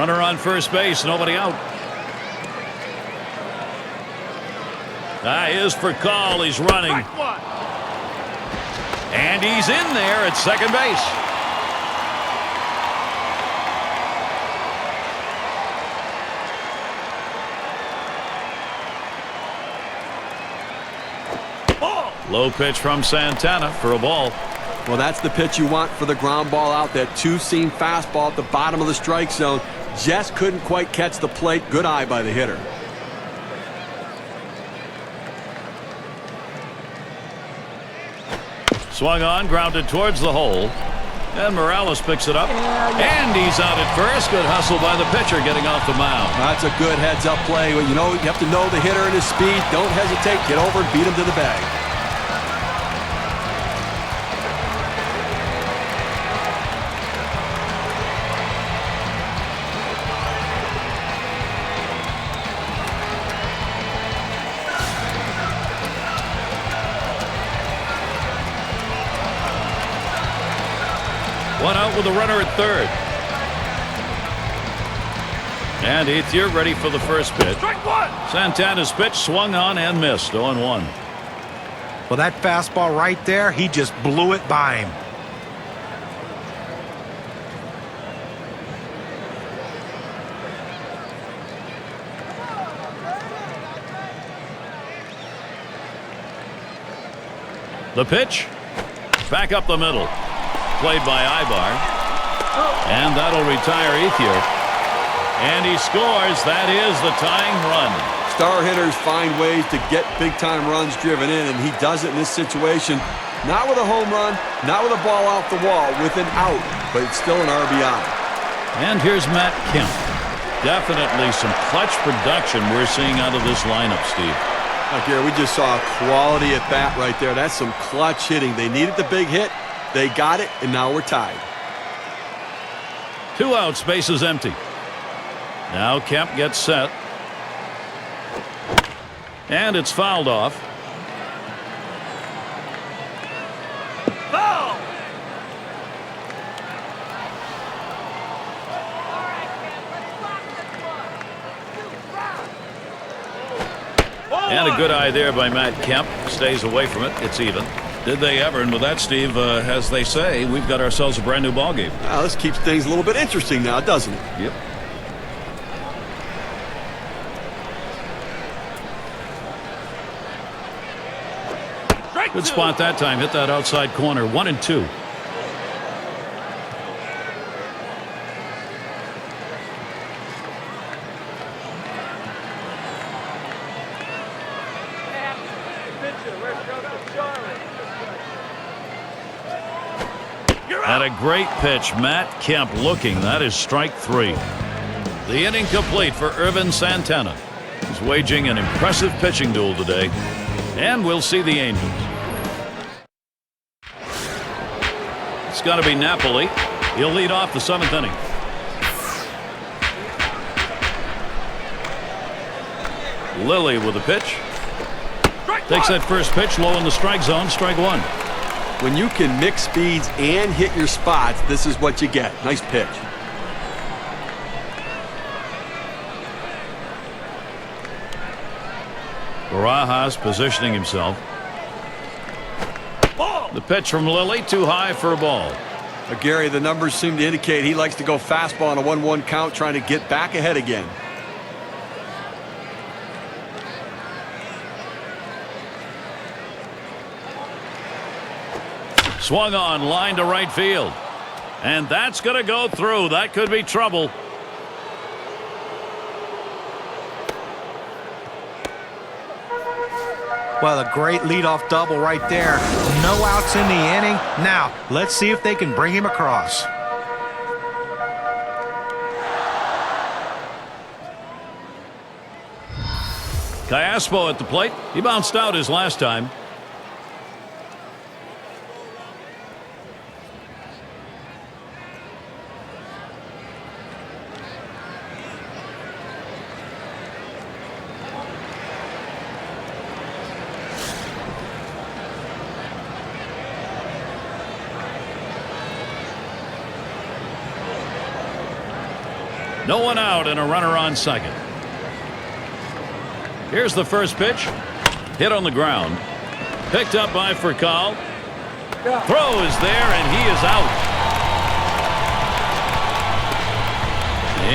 Speaker 1: Runner on first base, nobody out. Is for call. He's running. And he's in there at second base. Low pitch from Santana for a ball.
Speaker 2: Well, that's the pitch you want for the ground ball out. That two-seam fastball at the bottom of the strike zone. Just couldn't quite catch the plate. Good eye by the hitter.
Speaker 1: Swung on, grounded towards the hole. And Morales picks it up. And he's out at first. Good hustle by the pitcher getting off the mound.
Speaker 2: That's a good heads-up play. You know, you have to know the hitter and his speed. Don't hesitate. Get over and beat him to the bag.
Speaker 1: One out with a runner at third. And Ethier ready for the first pitch.
Speaker 5: Strike one.
Speaker 1: Santana's pitch swung on and missed. 0-1.
Speaker 4: Well, that fastball right there, he just blew it by him.
Speaker 1: The pitch. Back up the middle. Played by Ibar. And that'll retire Ethier. And he scores. That is the tying run.
Speaker 2: Star hitters find ways to get big-time runs driven in, and he does it in this situation. Not with a home run, not with a ball off the wall, with an out, but it's still an RBI.
Speaker 1: And here's Matt Kemp. Definitely some clutch production we're seeing out of this lineup, Steve.
Speaker 2: Gary, we just saw a quality at bat right there. That's some clutch hitting. They needed the big hit. They got it, and now we're tied.
Speaker 1: 2 outs, bases empty. Now Kemp gets set. And it's fouled off.
Speaker 5: Foul.
Speaker 1: And a good eye there by Matt Kemp. Stays away from it. It's even. Did they ever? And with that, Steve, as they say, we've got ourselves a brand new ball game.
Speaker 2: Well, this keeps things a little bit interesting now, doesn't it?
Speaker 1: Yep. Good spot that time. Hit that outside corner. 1-2. And a great pitch. Matt Kemp looking. That is strike 3. The inning complete for Irvin Santana. He's waging an impressive pitching duel today. And we'll see the Angels. It's got to be Napoli. He'll lead off the 7th inning. Lilly with a pitch. Takes that first pitch low in the strike zone. Strike 1.
Speaker 2: When you can mix speeds and hit your spots, this is what you get. Nice pitch.
Speaker 1: Barajas positioning himself. The pitch from Lilly, too high for a ball.
Speaker 2: Gary, the numbers seem to indicate he likes to go fastball on a 1-1 count, trying to get back ahead again.
Speaker 1: Swung on, line to right field. And that's going to go through. That could be trouble.
Speaker 4: Well, a great leadoff double right there. No outs in the inning. Now, let's see if they can bring him across.
Speaker 1: Callaspo at the plate. He bounced out his last time. No one out and a runner on second. Here's the first pitch. Hit on the ground. Picked up by Furcal. Throw is there, and he is out.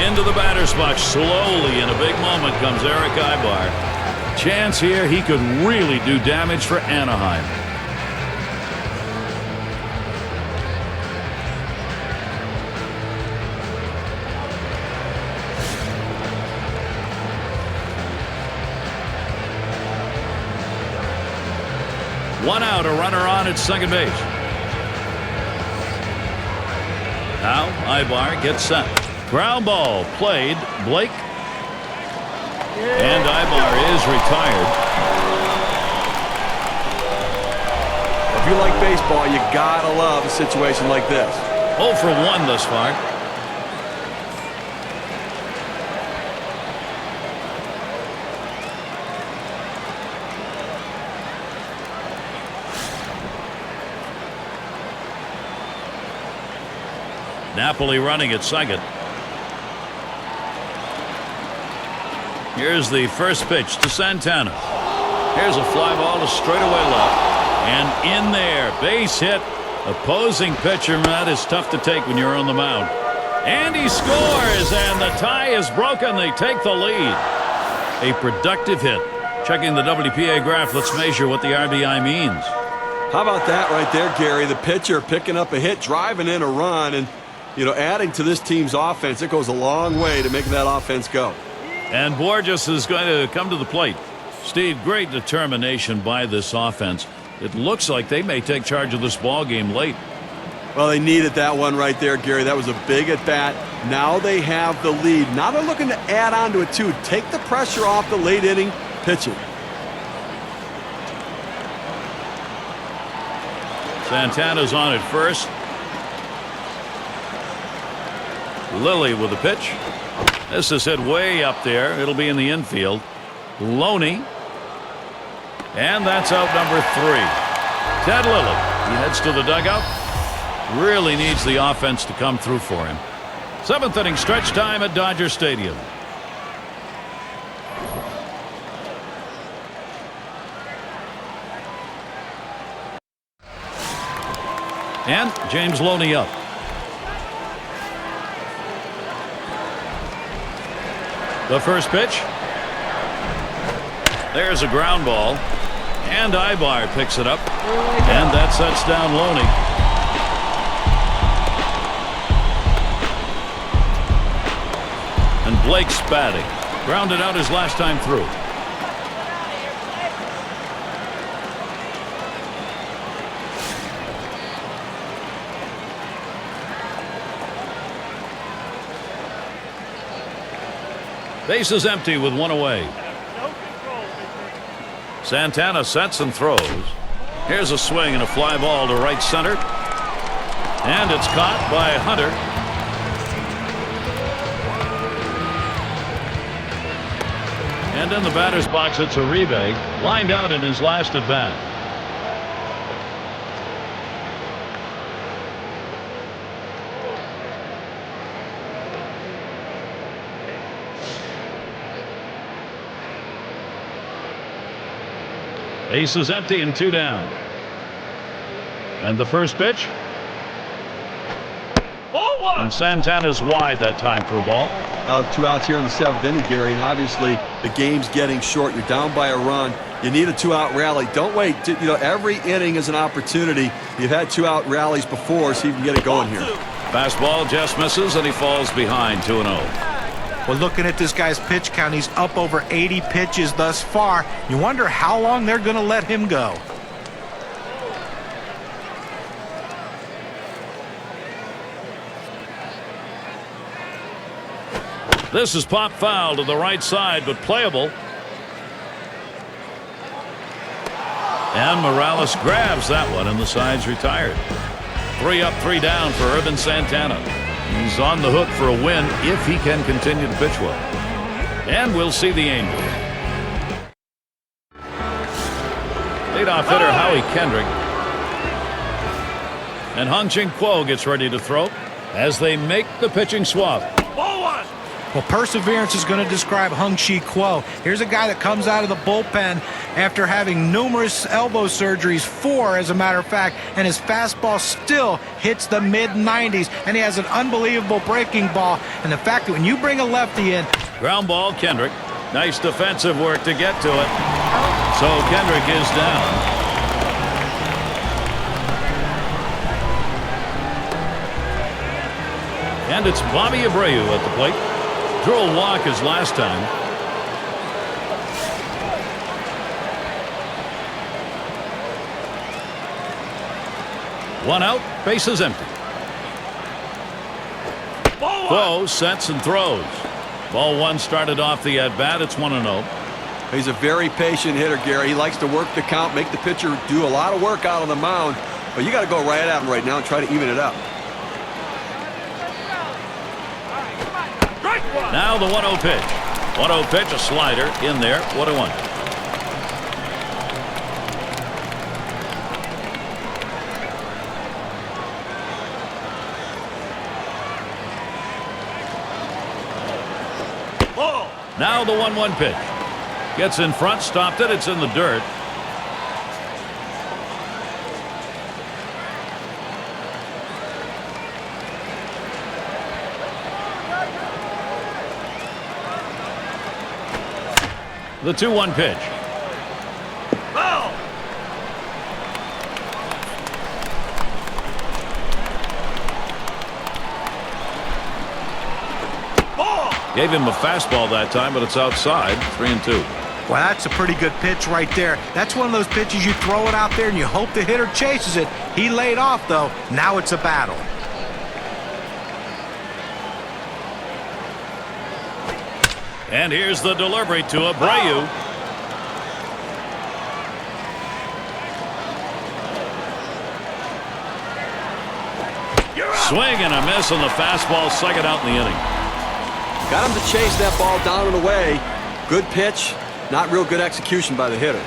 Speaker 1: Into the batter's box slowly. In a big moment comes Eric Ibar. Chance here he could really do damage for Anaheim. One out, a runner on at second base. Now Ibar gets set. Ground ball played. Blake. And Ibar is retired.
Speaker 2: If you like baseball, you gotta love a situation like this.
Speaker 1: 0 for 1 thus far. Napoli running at second. Here's the first pitch to Santana. Here's a fly ball to straightaway left. And in there, base hit. Opposing pitcher, that is tough to take when you're on the mound. And he scores, and the tie is broken. They take the lead. A productive hit. Checking the WPA graph, let's measure what the RBI means.
Speaker 2: How about that right there, Gary? The pitcher picking up a hit, driving in a run, and adding to this team's offense. It goes a long way to making that offense go.
Speaker 1: And Borges is going to come to the plate. Steve, great determination by this offense. It looks like they may take charge of this ball game late.
Speaker 2: Well, they needed that one right there, Gary. That was a big at-bat. Now they have the lead. Now they're looking to add on to it, too. Take the pressure off the late inning pitching.
Speaker 1: Santana's on at first. Lilly with the pitch. This is hit way up there. It'll be in the infield. Loney. And that's out number 3. Ted Lilly. He heads to the dugout. Really needs the offense to come through for him. 7th inning stretch time at Dodger Stadium. And James Loney up. The first pitch. There's a ground ball. And Ibar picks it up. And that sets down Loney. And Blake's batting. Grounded out his last time through. Base is empty with one away. Santana sets and throws. Here's a swing and a fly ball to right center. And it's caught by Hunter. And in the batter's box, it's Uribe, lined out in his last at bat. Base is empty and 2 down. And the first pitch. And Santana's wide that time for a ball.
Speaker 2: 2 outs here in the 7th inning, Gary, and obviously the game's getting short. You're down by a run. You need a 2-out rally. Don't wait. Every inning is an opportunity. You've had 2-out rallies before, so you can get it going here.
Speaker 1: Fastball just misses, and he falls behind 2-0.
Speaker 4: Well, looking at this guy's pitch count, he's up over 80 pitches thus far. You wonder how long they're going to let him go.
Speaker 1: This is pop foul to the right side, but playable. And Morales grabs that one, and the side's retired. 3 up, 3 down for Urban Santana. He's on the hook for a win if he can continue to pitch well. And we'll see the Angels. Leadoff hitter Howie Kendrick. And Hung Ching Kuo gets ready to throw as they make the pitching swap.
Speaker 4: Well, perseverance is going to describe Hung-Chi Kuo. Here's a guy that comes out of the bullpen after having numerous elbow surgeries, 4 as a matter of fact, and his fastball still hits the mid-90s, and he has an unbelievable breaking ball. And the fact that when you bring a lefty in...
Speaker 1: Ground ball, Kendrick. Nice defensive work to get to it. So Kendrick is down. And it's Bobby Abreu at the plate. Drew a walk his last time. One out, bases empty. Kuo sets and throws. Ball 1 started off the at-bat. It's 1-0.
Speaker 2: He's a very patient hitter, Gary. He likes to work the count, make the pitcher do a lot of work out on the mound. But you got to go right at him right now and try to even it up.
Speaker 1: Now the 1-0 pitch. 1-0 pitch, a slider in there. 1-1. Now the 1-1 pitch. Gets in front, stopped it. It's in the dirt. The 2-1 pitch. Gave him a fastball that time, but it's outside. 3-2.
Speaker 4: Well, that's a pretty good pitch right there. That's one of those pitches you throw it out there and you hope the hitter chases it. He laid off, though. Now it's a battle.
Speaker 1: And here's the delivery to Abreu. Swing and a miss on the fastball, second out in the inning.
Speaker 2: Got him to chase that ball down and away. Good pitch, not real good execution by the hitter.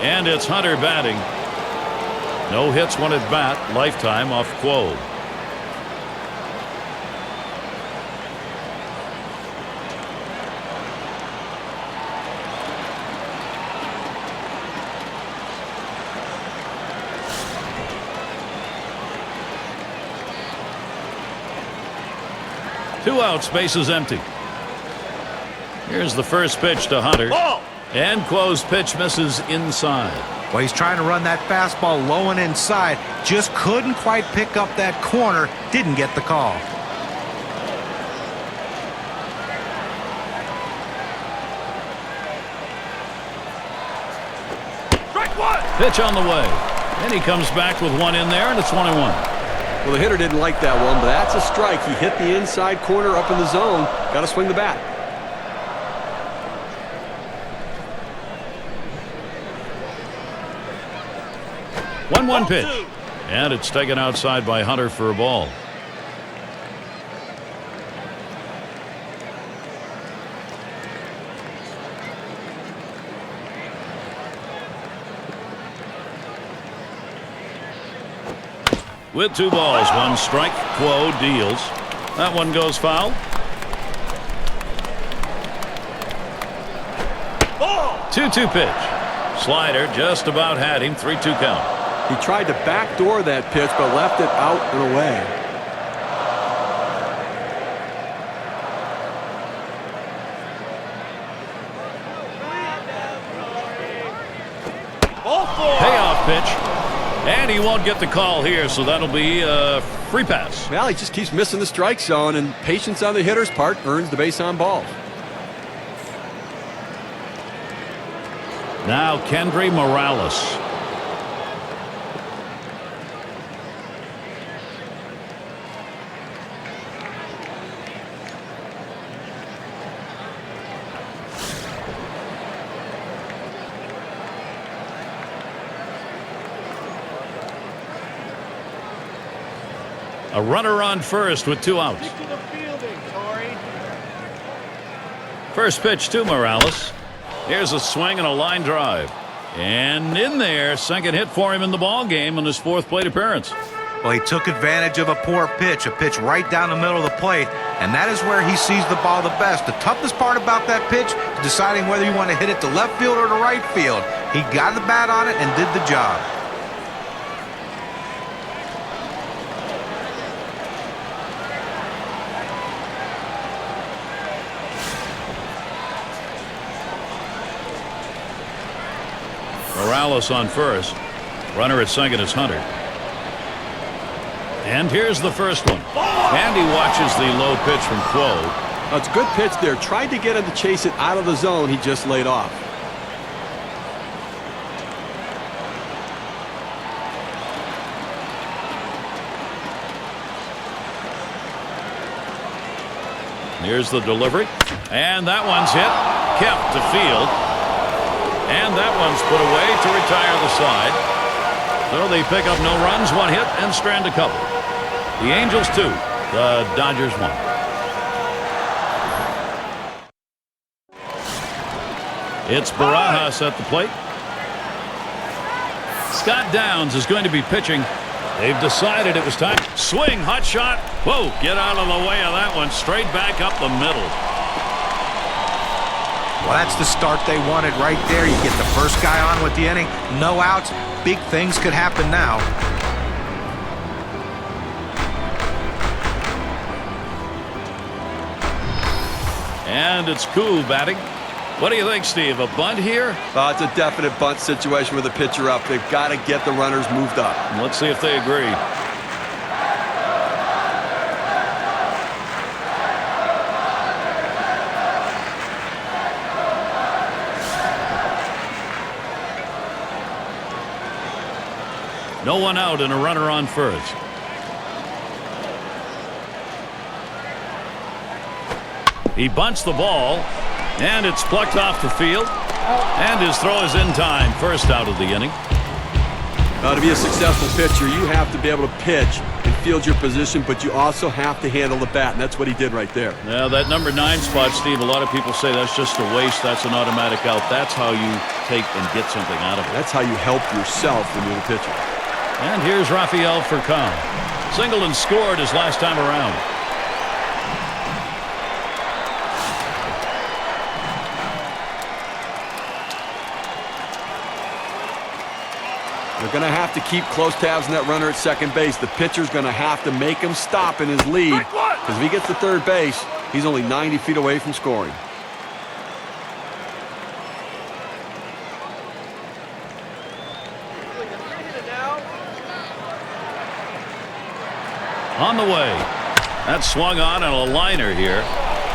Speaker 1: And it's Hunter batting. No hits, 1 at bat, lifetime off Kuo. Two outs, bases empty. Here's the first pitch to Hunter. And Kuo's pitch misses inside.
Speaker 4: Well, he's trying to run that fastball low and inside. Just couldn't quite pick up that corner. Didn't get the call.
Speaker 1: Pitch on the way. And he comes back with 1 in there, and it's 1-1.
Speaker 2: Well, the hitter didn't like that one, but that's a strike. He hit the inside corner up in the zone. Got to swing the bat.
Speaker 1: One pitch. And it's taken outside by Hunter for a ball. With 2 balls, 1 strike, Kuo deals. That one goes foul. 2-2 pitch. Slider just about had him. 3-2 count.
Speaker 2: He tried to backdoor that pitch, but left it out and away.
Speaker 1: Payoff pitch. And he won't get the call here, so that'll be a free pass.
Speaker 2: Well, he just keeps missing the strike zone, and patience on the hitter's part earns the base on ball.
Speaker 1: Now Kendry Morales. A runner on first with 2 outs. First pitch to Morales. Here's a swing and a line drive. And in there, second hit for him in the ball game on his 4th plate appearance.
Speaker 4: Well, he took advantage of a poor pitch, a pitch right down the middle of the plate, and that is where he sees the ball the best. The toughest part about that pitch is deciding whether you want to hit it to left field or to right field. He got the bat on it and did the job.
Speaker 3: Morales on first. Runner at second is Hunter. And here's the first one. And he watches the low pitch from Quo.
Speaker 2: It's a good pitch there. Tried to get him to chase it out of the zone. He just laid off.
Speaker 3: Here's the delivery. And that one's hit. Kept to field. And that one's put away to retire the side. So they pick up no runs, one hit, and strand a couple. The Angels 2, the Dodgers 1. It's Barajas at the plate. Scott Downs is going to be pitching. They've decided it was time. Swing, hot shot. Whoa, get out of the way of that one. Straight back up the middle.
Speaker 4: Well, that's the start they wanted right there. You get the first guy on with the inning. No outs. Big things could happen now.
Speaker 3: And it's Koo batting. What do you think, Steve? A bunt here?
Speaker 2: It's a definite bunt situation with the pitcher up. They've got to get the runners moved up.
Speaker 3: Let's see if they agree. No one out and a runner on first. He bunts the ball, and it's plucked off the field. And his throw is in time. First out of the inning.
Speaker 2: To be a successful pitcher, you have to be able to pitch and field your position, but you also have to handle the bat, and that's what he did right there.
Speaker 3: Now, that number 9 spot, Steve, a lot of people say that's just a waste. That's an automatic out. That's how you take and get something out of it.
Speaker 2: That's how you help yourself when you're the pitcher.
Speaker 3: And here's Rafael Furcan. Singled and scored his last time around.
Speaker 2: They're going to have to keep close tabs on that runner at second base. The pitcher's going to have to make him stop in his lead, because if he gets to third base, he's only 90 feet away from scoring.
Speaker 3: On the way. That's swung on and a liner here.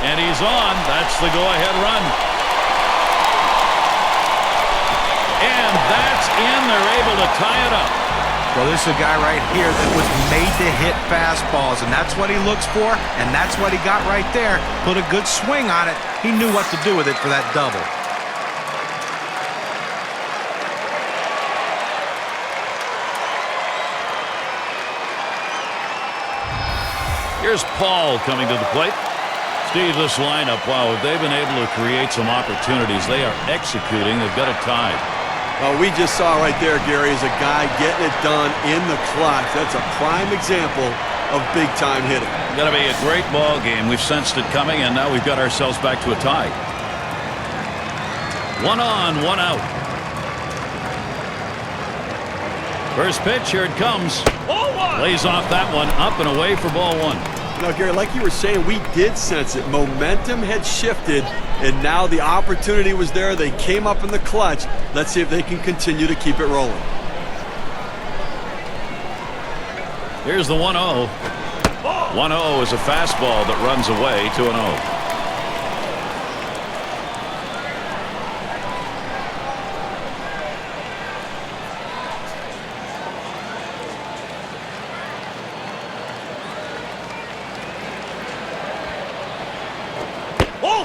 Speaker 3: And he's on. That's the go-ahead run. And that's in. They're able to tie it up.
Speaker 4: Well, this is a guy right here that was made to hit fastballs, and that's what he looks for, and that's what he got right there. Put a good swing on it. He knew what to do with it for that double.
Speaker 3: Here's Paul coming to the plate. Steve, this lineup, wow, if they've been able to create some opportunities, they are executing. They've got it tied.
Speaker 2: Well, we just saw right there, Gary, is a guy getting it done in the clutch. That's a prime example of big-time hitting.
Speaker 3: Got to be a great ball game. We've sensed it coming, and now we've got ourselves back to a tie. 1 on, 1 out. First pitch, here it comes. Lays off that one, up and away for ball 1.
Speaker 2: Now, Gary, like you were saying, we did sense it. Momentum had shifted, and now the opportunity was there. They came up in the clutch. Let's see if they can continue to keep it rolling.
Speaker 3: Here's the 1-0. 1-0 is a fastball that runs away, 2-0.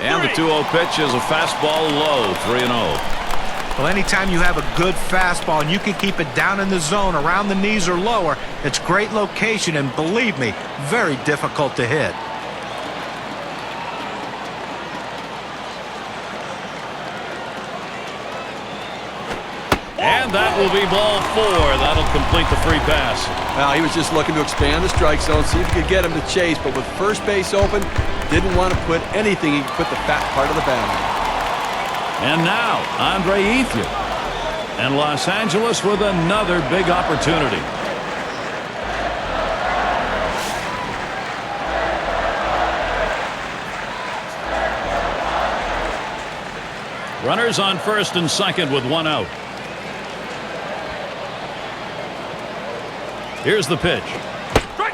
Speaker 3: And the 2-0 pitch is a fastball low, 3-0.
Speaker 4: Well, anytime you have a good fastball and you can keep it down in the zone around the knees or lower, it's great location, and believe me, very difficult to hit.
Speaker 1: And that will be ball 4. That'll complete the free pass.
Speaker 2: Well, he was just looking to expand the strike zone, see if he could get him to chase, but with first base open, didn't want to put anything he could put the fat part of the bat on.
Speaker 1: And now, Andre Ethier. And Los Angeles with another big opportunity. Runners on first and second with 1 out. Here's the pitch.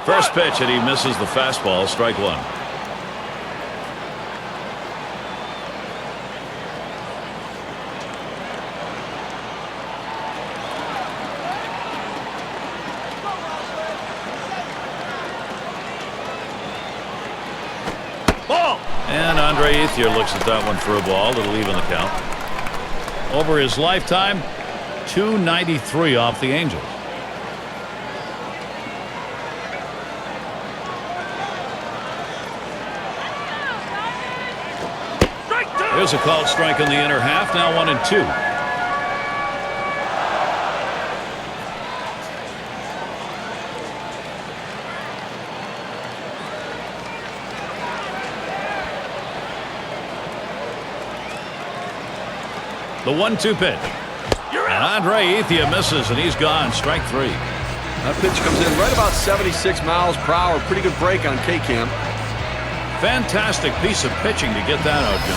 Speaker 1: First pitch, and he misses the fastball. Strike 1. Ball! And Andre Ethier looks at that one for a ball. It'll even the count. Over his lifetime, .293 off the Angels. There's a called strike in the inner half. Now 1-2. The 1-2 pitch. And Andre Ethier misses, and he's gone. Strike 3.
Speaker 2: That pitch comes in right about 76 miles per hour. Pretty good break on K-Camp.
Speaker 1: Fantastic piece of pitching to get that out, Jim.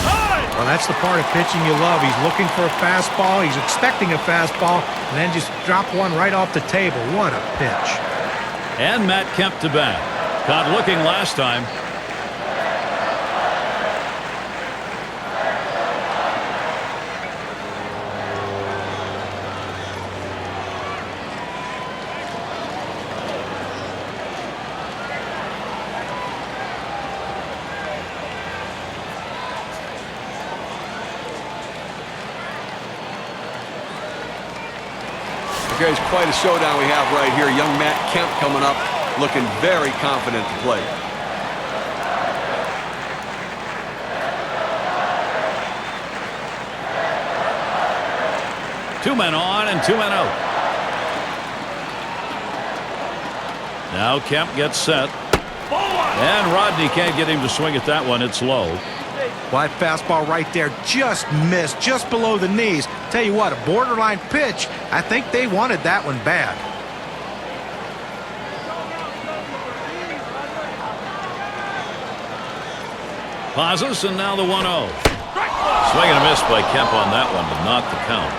Speaker 4: Well, that's the part of pitching you love. He's looking for a fastball. He's expecting a fastball, and then just drop one right off the table. What a pitch.
Speaker 1: And Matt Kemp to bat. Caught looking last time.
Speaker 2: Guys, quite a showdown we have right here. Young Matt Kemp coming up, looking very confident to play.
Speaker 1: Two men on and 2 men out. Now Kemp gets set. And Rodney can't get him to swing at that one. It's low.
Speaker 4: Well, that fastball right there just missed, just below the knees. Tell you what, a borderline pitch. I think they wanted that one bad.
Speaker 1: Pauses, and now the 1-0. Swing and a miss by Kemp on that one, but not the count.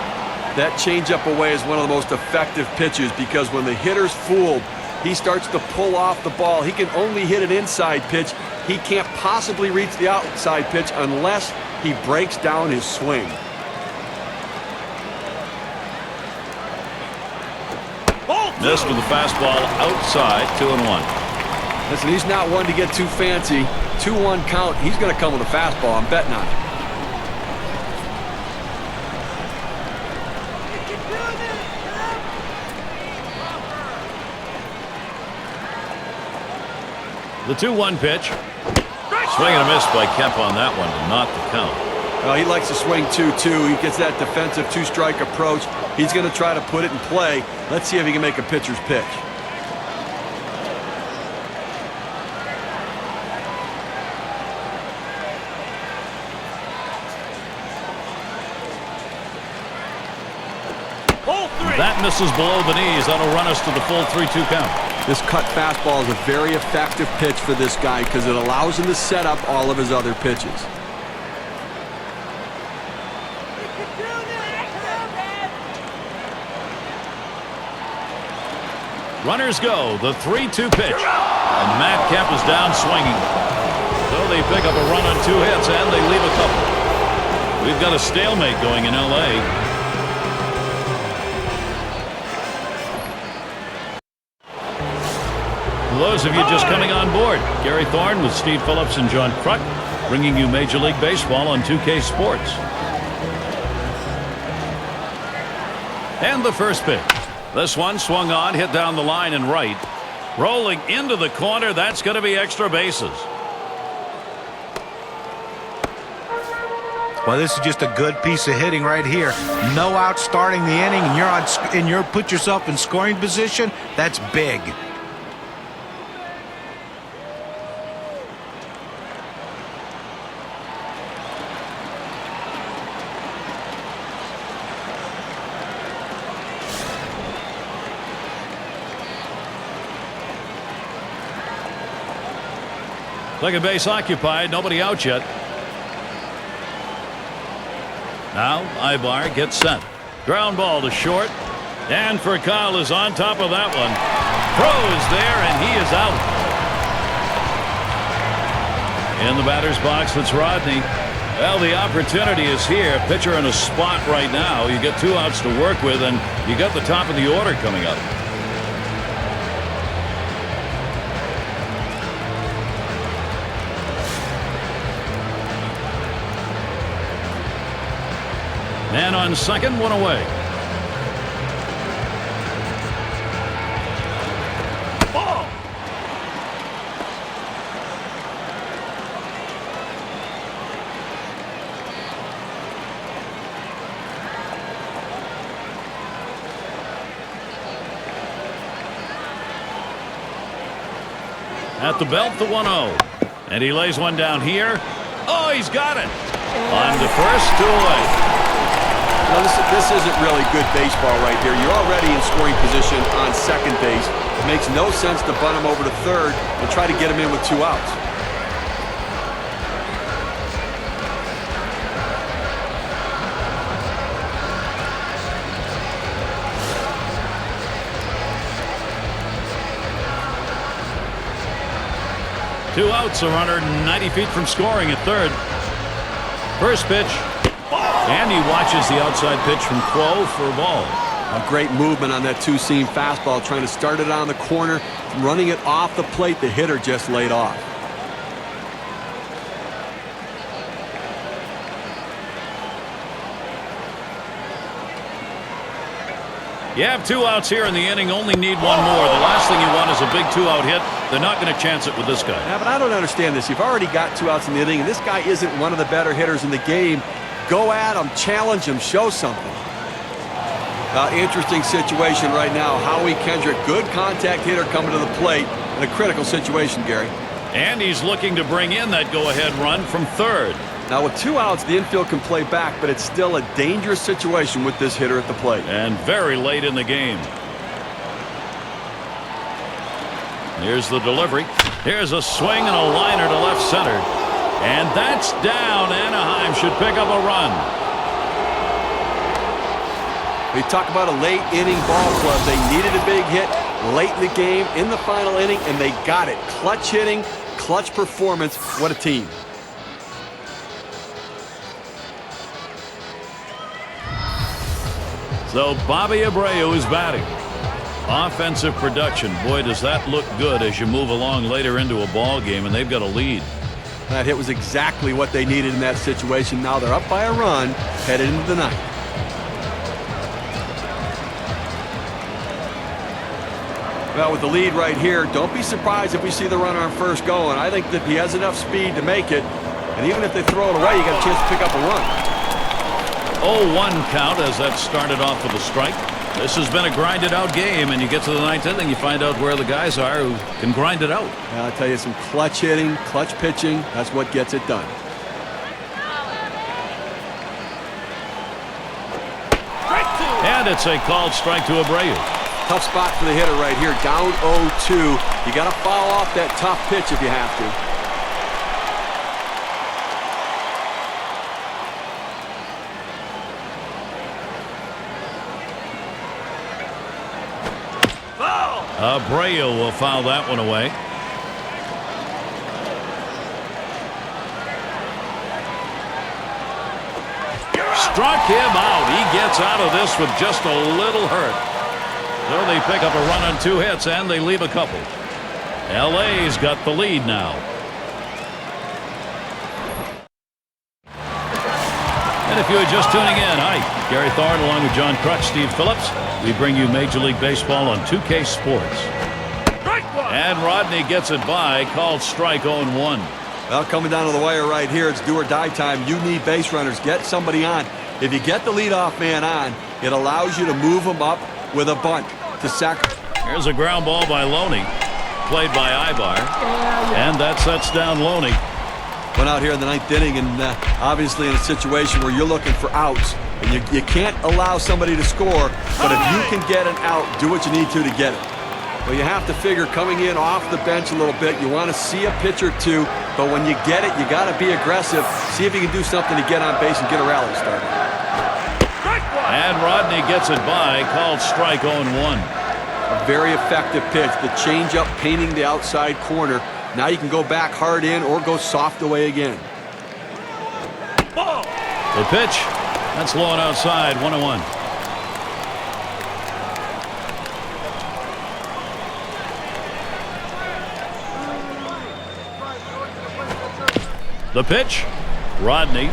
Speaker 2: That changeup away is one of the most effective pitches because when the hitter's fooled, he starts to pull off the ball. He can only hit an inside pitch. He can't possibly reach the outside pitch unless he breaks down his swing.
Speaker 1: Missed with the fastball outside, 2-1.
Speaker 2: Listen, he's not one to get too fancy. 2-1 count. He's going to come with a fastball. I'm betting on it.
Speaker 1: The 2-1 pitch. Swing and a miss by Kemp on that one, but not the count.
Speaker 2: Well, he likes to swing 2-2. He gets that defensive two-strike approach. He's going to try to put it in play. Let's see if he can make a pitcher's pitch.
Speaker 1: That misses below the knees. That'll run us to the full 3-2 count.
Speaker 2: This cut fastball is a very effective pitch for this guy because it allows him to set up all of his other pitches.
Speaker 1: Runners go. The 3-2 pitch. And Matt Kemp is down swinging. So they pick up a run on 2 hits, and they leave a couple. We've got a stalemate going in L.A. For those of you just coming on board, Gary Thorne with Steve Phillips and John Kruk, bringing you Major League Baseball on 2K Sports. And the first pitch. This one swung on, hit down the line and right. Rolling into the corner, that's going to be extra bases.
Speaker 4: Well, this is just a good piece of hitting right here. No out starting the inning, and you're put yourself in scoring position. That's big.
Speaker 1: Second base occupied, nobody out yet. Now Ibar gets set. Ground ball to short. And Furcal is on top of that one. Throws there, and he is out. In the batter's box, it's Rodney. Well, the opportunity is here. Pitcher in a spot right now. You get 2 outs to work with, and you got the top of the order coming up. Man on second, 1 away. Ball. At the belt, the 1-0. And he lays one down here. Oh, he's got it. On to first, 2 away.
Speaker 2: Well, this isn't really good baseball right here. You're already in scoring position on second base. It makes no sense to bunt him over to third and try to get him in with 2 outs.
Speaker 1: Two outs, a runner 90 feet from scoring at third. First pitch. And he watches the outside pitch from Quo for a ball.
Speaker 2: A great movement on that 2-seam fastball, trying to start it on the corner, running it off the plate. The hitter just laid off.
Speaker 1: You have 2 outs here in the inning, only need 1 more. The last thing you want is a big 2-out hit. They're not going to chance it with this guy.
Speaker 2: Yeah, but I don't understand this. You've already got 2 outs in the inning, and this guy isn't one of the better hitters in the game. Go at him, challenge him, show something. Interesting situation right now. Howie Kendrick, good contact hitter coming to the plate in a critical situation, Gary.
Speaker 1: And he's looking to bring in that go-ahead run from third.
Speaker 2: Now with 2 outs, the infield can play back, but it's still a dangerous situation with this hitter at the plate.
Speaker 1: And very late in the game. Here's the delivery. Here's a swing and a liner to left center. And that's down. Anaheim should pick up a run.
Speaker 2: We talk about a late inning ball club. They needed a big hit late in the game, in the final inning, and they got it. Clutch hitting, clutch performance. What a team.
Speaker 1: So Bobby Abreu is batting. Offensive production. Boy, does that look good as you move along later into a ball game, and they've got a lead.
Speaker 2: That hit was exactly what they needed in that situation. Now they're up by a run, headed into the ninth. Well, with the lead right here, don't be surprised if we see the runner on first going. I think that he has enough speed to make it. And even if they throw it away, you got a chance to pick up a run.
Speaker 1: 0-1 count as that started off with a strike. This has been a grinded-out game, and you get to the ninth inning, you find out where the guys are who can grind it out.
Speaker 2: I'll tell you, some clutch hitting, clutch pitching, that's what gets it done.
Speaker 1: And it's a called strike to Abreu.
Speaker 2: Tough spot for the hitter right here, down 0-2. You got to foul off that tough pitch if you have to.
Speaker 1: Abreu will foul that one away. Struck him out. He gets out of this with just a little hurt. So they pick up a run on 2 hits, and they leave a couple. LA's got the lead now. And if you are just tuning in, hi, Gary Thorne along with John Crutch, Steve Phillips. We bring you Major League Baseball on 2K Sports. And Rodney gets it by, called strike 0-1.
Speaker 2: Well, coming down to the wire right here, it's do or die time. You need base runners. Get somebody on. If you get the leadoff man on, it allows you to move him up with a bunt to sacrifice.
Speaker 1: Here's a ground ball by Loney, played by Ibar, and that sets down Loney.
Speaker 2: Went out here in the 9th inning, and obviously in a situation where you're looking for outs, and you can't allow somebody to score, but if you can get an out, do what you need to get it. Well, you have to figure coming in off the bench a little bit, you want to see a pitch or two, but when you get it, you got to be aggressive. See if you can do something to get on base and get a rally started.
Speaker 1: And Rodney gets it by, called strike 0-1.
Speaker 2: A very effective pitch. The changeup painting the outside corner. Now you can go back hard in or go soft away again.
Speaker 1: The pitch, that's low and outside, 1-1. The pitch, Rodney.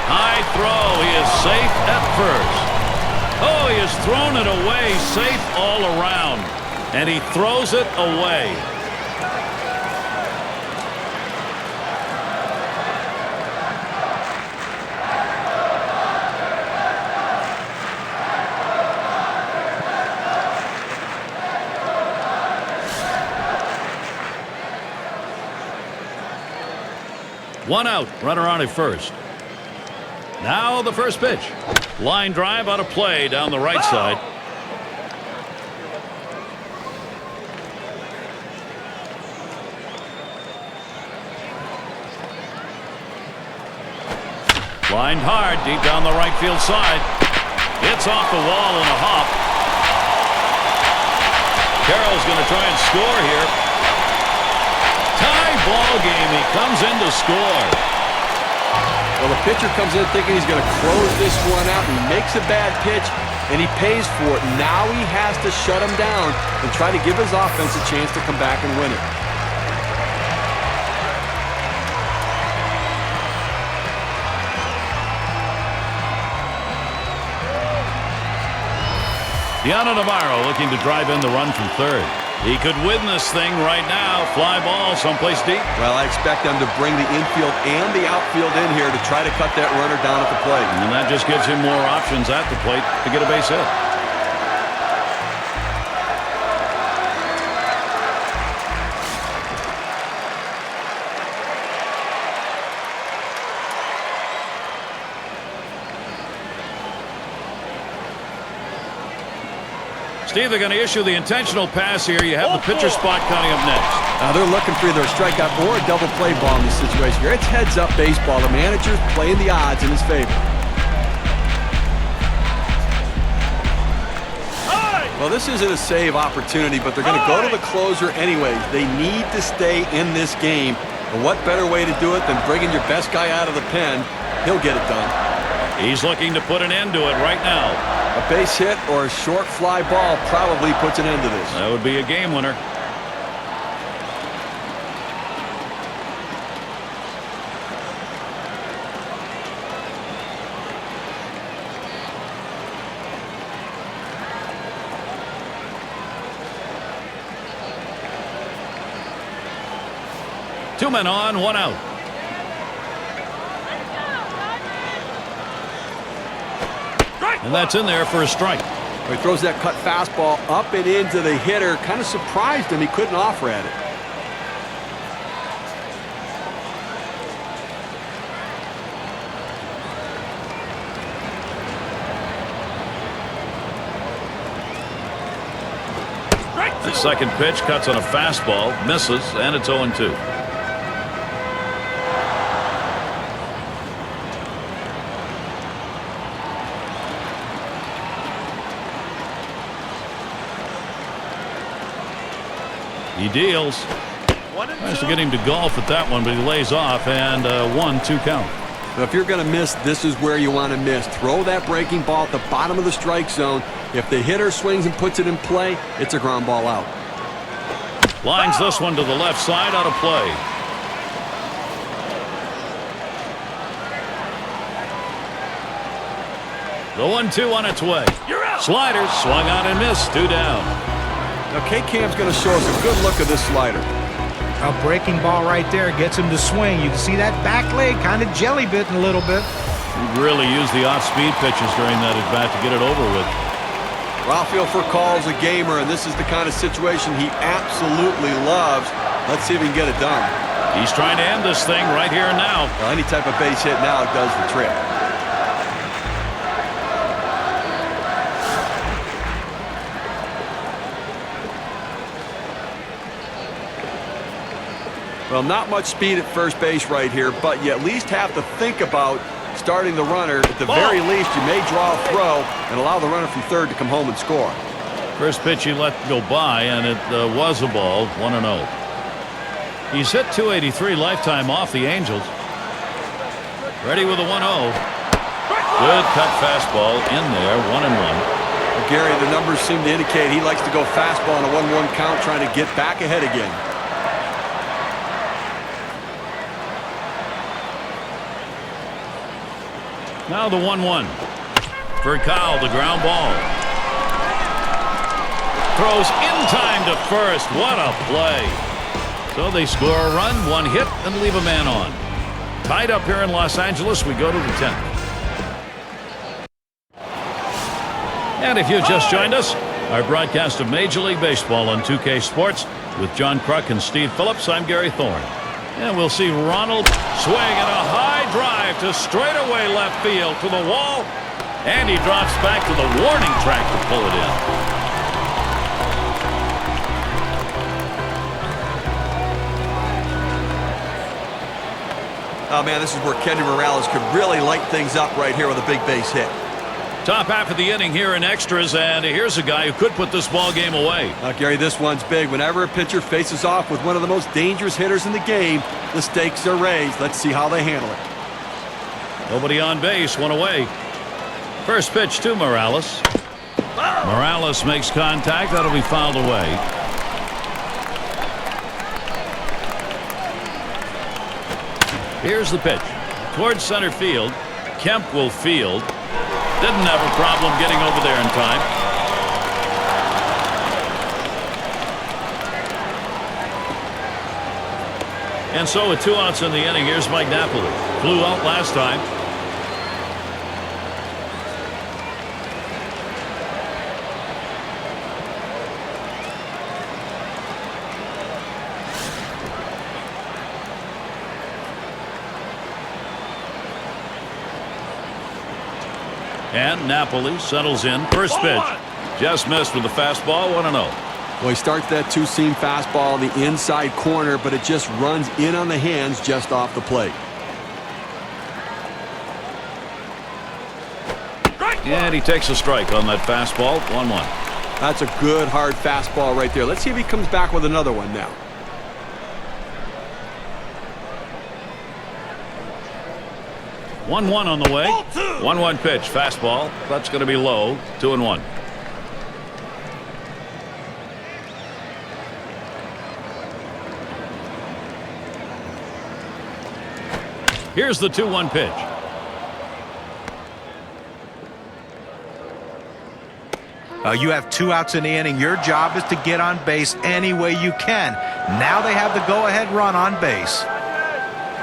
Speaker 1: High throw, he is safe at first. Oh, he has thrown it away, safe all around. And he throws it away. One out, runner on at first. Now the first pitch. Line drive out of play down the right side. Lined hard deep down the right field side. It's off the wall in a hop. Carroll's going to try and score here. Tie ball game. He comes in to score.
Speaker 2: Well, the pitcher comes in thinking he's going to close this one out and makes a bad pitch, and he pays for it. Now he has to shut him down and try to give his offense a chance to come back and win it.
Speaker 1: Deanna Navarro looking to drive in the run from third. He could win this thing right now. Fly ball someplace deep.
Speaker 2: Well, I expect them to bring the infield and the outfield in here to try to cut that runner down at the plate.
Speaker 1: And that just gives him more options at the plate to get a base hit. Steve, they're going to issue the intentional pass here. You have the pitcher spot coming up next.
Speaker 2: Now they're looking for either a strikeout or a double play ball in this situation here. It's heads-up baseball. The manager's playing the odds in his favor. Well, this isn't a save opportunity, but they're going to go to the closer anyways. They need to stay in this game. And what better way to do it than bringing your best guy out of the pen? He'll get it done.
Speaker 1: He's looking to put an end to it right now.
Speaker 2: A base hit or a short fly ball probably puts an end to this.
Speaker 1: That would be a game winner. Two men on, one out. And that's in there for a strike.
Speaker 2: He throws that cut fastball up and into the hitter. Kind of surprised him. He couldn't offer at it.
Speaker 1: The second pitch cuts on a fastball, misses, and it's 0-2. He deals. Tries to get him to golf at that one, but he lays off, and 1-2 count.
Speaker 2: So if you're going to miss, this is where you want to miss. Throw that breaking ball at the bottom of the strike zone. If the hitter swings and puts it in play, it's a ground ball out.
Speaker 1: Lines this one to the left side, out of play. The 1-2 on its way. Sliders swung on and missed. 2 down.
Speaker 2: Now, Clipchamp's going to show us a good look at this slider.
Speaker 4: A breaking ball right there gets him to swing. You can see that back leg kind of jelly bitten a little bit.
Speaker 1: He really used the off-speed pitches during that at-bat to get it over with.
Speaker 2: Rafael Furcal's a gamer, and this is the kind of situation he absolutely loves. Let's see if he can get it done.
Speaker 1: He's trying to end this thing right here and now.
Speaker 2: Well, any type of base hit now does the trick. Well, not much speed at first base right here, but you at least have to think about starting the runner. At the very least, you may draw a throw and allow the runner from third to come home and score.
Speaker 1: First pitch he let go by, and it was a ball, 1-0. He's hit .283 lifetime off the Angels. Ready with a 1-0. Good cut fastball in there, 1-1.
Speaker 2: Well, Gary, the numbers seem to indicate he likes to go fastball on a 1-1 count, trying to get back ahead again.
Speaker 1: Now the 1-1. Furcal, the ground ball. Throws in time to first. What a play. So they score a run, one hit, and leave a man on. Tied up here in Los Angeles, we go to the 10th. And if you just joined us, our broadcast of Major League Baseball on 2K Sports with John Kruk and Steve Phillips, I'm Gary Thorne. And we'll see Ronald swing at a high drive to straightaway left field to the wall. And he drops back to the warning track to pull it in.
Speaker 2: Oh, man, this is where Kenny Morales could really light things up right here with a big base hit.
Speaker 1: Top half of the inning here in extras, and here's a guy who could put this ball game away.
Speaker 2: Gary, this one's big. Whenever a pitcher faces off with one of the most dangerous hitters in the game, the stakes are raised. Let's see how they handle it.
Speaker 1: Nobody on base, one away. First pitch to Morales. Morales makes contact. That'll be fouled away. Here's the pitch. Towards center field. Kemp will field. Didn't have a problem getting over there in time. And so with 2 outs in the inning, here's Mike Napoli. Flew out last time. And Napoli settles in. First pitch. Just missed with the fastball, 1-0.
Speaker 2: Well, he starts that two-seam fastball in the inside corner, but it just runs in on the hands just off the plate.
Speaker 1: And he takes a strike on that fastball, 1-1.
Speaker 2: That's a good, hard fastball right there. Let's see if he comes back with another one now.
Speaker 1: One on the way. 1-1 pitch. Fastball. That's going to be low. 2-1. Here's the 2-1 pitch.
Speaker 4: You have 2 outs in the inning. Your job is to get on base any way you can. Now they have the go-ahead run on base.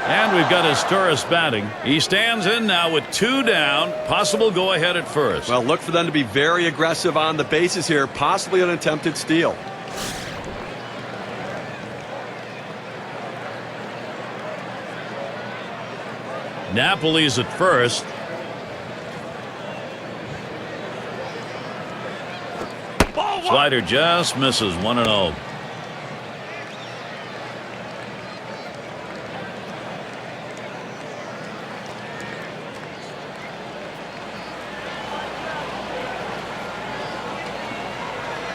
Speaker 1: And we've got his tourist batting. He stands in now with 2 down. Possible go-ahead at first.
Speaker 2: Well, look for them to be very aggressive on the bases here. Possibly an attempted steal.
Speaker 1: Napoli's at first. Slider just misses, 1-0.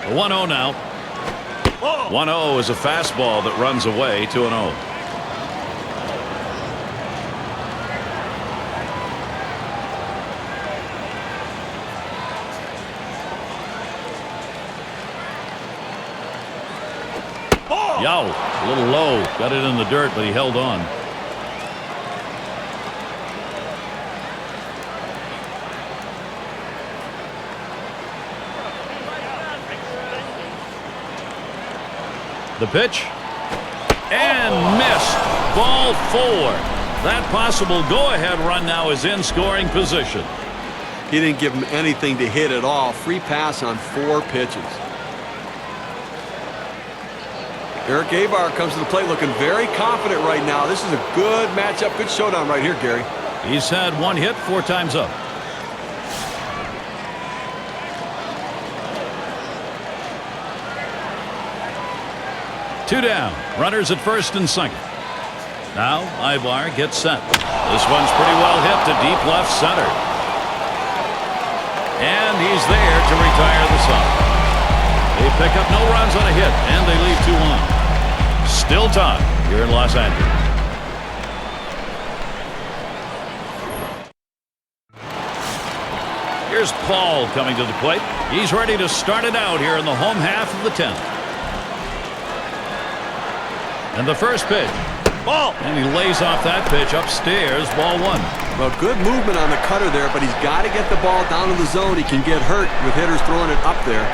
Speaker 1: A 1-0 now. 1-0 is a fastball that runs away, 2-0. Yow, a little low. Got it in the dirt, but he held on. The pitch. And missed. Ball 4. That possible go-ahead run now is in scoring position.
Speaker 2: He didn't give him anything to hit at all. Free pass on 4 pitches. Eric Abar comes to the plate looking very confident right now. This is a good matchup, good showdown right here, Gary.
Speaker 1: He's had 1 hit 4 times up. Two down. Runners at first and second. Now Ibar gets set. This one's pretty well hit to deep left center. And he's there to retire the side. They pick up no runs on a hit, and they leave 2 on. Still time here in Los Angeles. Here's Paul coming to the plate. He's ready to start it out here in the home half of the 10th. And the first pitch. Ball. And he lays off that pitch upstairs. Ball 1.
Speaker 2: Well, good movement on the cutter there, but he's got to get the ball down in the zone. He can get hurt with hitters throwing it up there.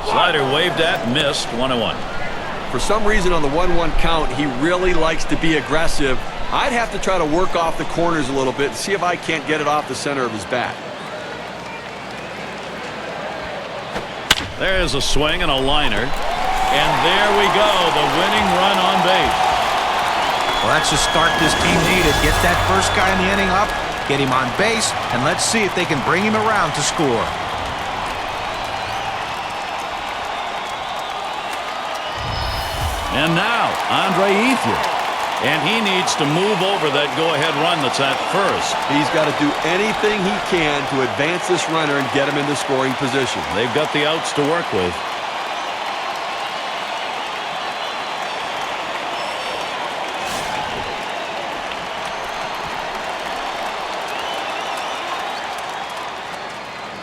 Speaker 1: Slider waved at, missed. 1-1.
Speaker 2: For some reason on the 1-1 count, he really likes to be aggressive. I'd have to try to work off the corners a little bit and see if I can't get it off the center of his bat.
Speaker 1: There's a swing and a liner. And there we go, the winning run on base.
Speaker 4: Well, that's the start this team needed. Get that first guy in the inning up, get him on base, and let's see if they can bring him around to score.
Speaker 1: And now, Andre Ethier. And he needs to move over that go-ahead run that's at first.
Speaker 2: He's got to do anything he can to advance this runner and get him into scoring position.
Speaker 1: They've got the outs to work with.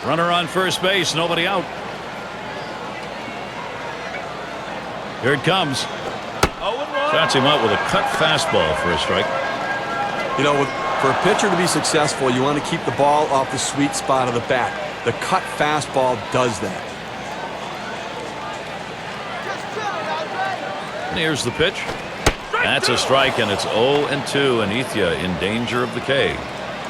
Speaker 1: Runner on first base, nobody out. Here it comes. Shots him out with a cut fastball for a strike.
Speaker 2: You know, for a pitcher to be successful, you want to keep the ball off the sweet spot of the bat. The cut fastball does that.
Speaker 1: And here's the pitch. That's a strike, and it's 0-2, and Ethier in danger of the K.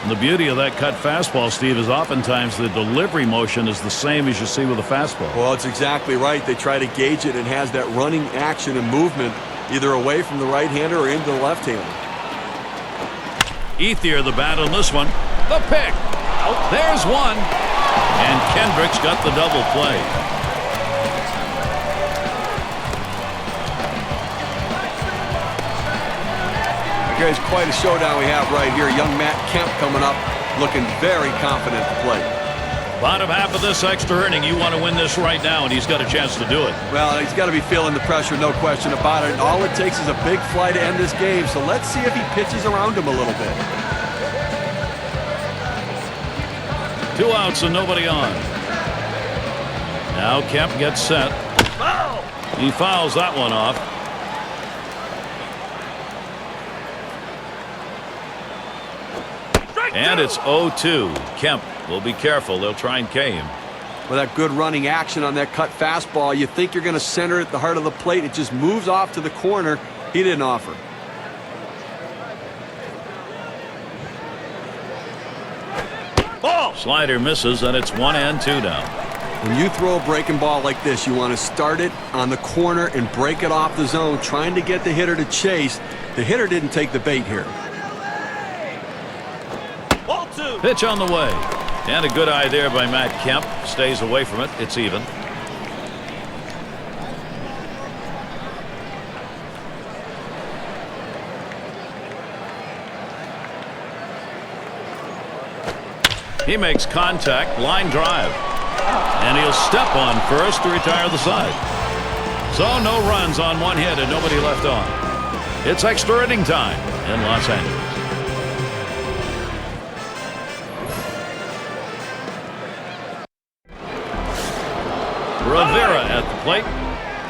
Speaker 1: And the beauty of that cut fastball, Steve, is oftentimes the delivery motion is the same as you see with a fastball.
Speaker 2: Well, it's exactly right. They try to gauge it and has that running action and movement either away from the right-hander or into the left-hander.
Speaker 1: Ethier the bat on this one. The pick. Oh, there's one. And Kendrick's got the double play.
Speaker 2: Okay, it's quite a showdown we have right here. Young Matt Kemp coming up, looking very confident to play.
Speaker 1: Bottom half of this extra inning, you want to win this right now, and he's got a chance to do it.
Speaker 2: Well, he's got to be feeling the pressure, no question about it. And all it takes is a big fly to end this game. So let's see if he pitches around him a little bit.
Speaker 1: 2 outs and nobody on. Now Kemp gets set. He fouls that one off. And it's 0-2. Kemp will be careful. They'll try and K him.
Speaker 2: With that good running action on that cut fastball, you think you're going to center it at the heart of the plate. It just moves off to the corner. He didn't offer.
Speaker 1: Ball. Slider misses, and it's 1-2 now.
Speaker 2: When you throw a breaking ball like this, you want to start it on the corner and break it off the zone, trying to get the hitter to chase. The hitter didn't take the bait here.
Speaker 1: Pitch on the way. And a good eye there by Matt Kemp. Stays away from it. It's even. He makes contact. Line drive. And he'll step on first to retire the side. So no runs on 1 hit and nobody left on. It's extra inning time in Los Angeles. Rivera at the plate.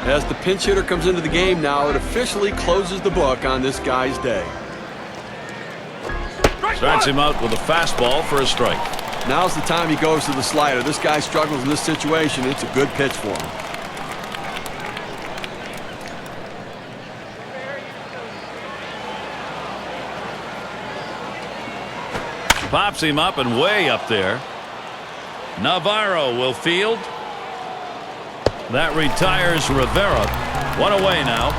Speaker 2: As the pinch hitter comes into the game now, it officially closes the book on this guy's day.
Speaker 1: Starts him out with a fastball for a strike.
Speaker 2: Now's the time he goes to the slider. This guy struggles in this situation. It's a good pitch for him.
Speaker 1: Pops him up and way up there. Navarro will field. That retires Rivera. One away now.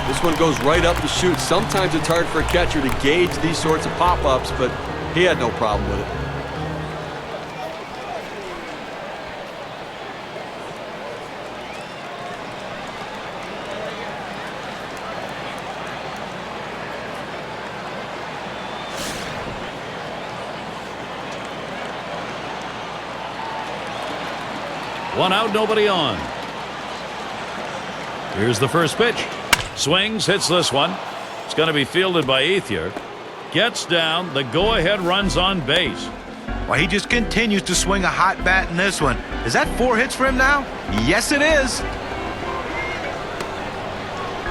Speaker 2: This one goes right up the chute. Sometimes it's hard for a catcher to gauge these sorts of pop-ups, but he had no problem with it.
Speaker 1: One out, nobody on. Here's the first pitch. Swings, hits this one. It's going to be fielded by Ethier. Gets down. The go-ahead runs on base.
Speaker 4: Well, he just continues to swing a hot bat in this one. Is that 4 hits for him now? Yes, it is.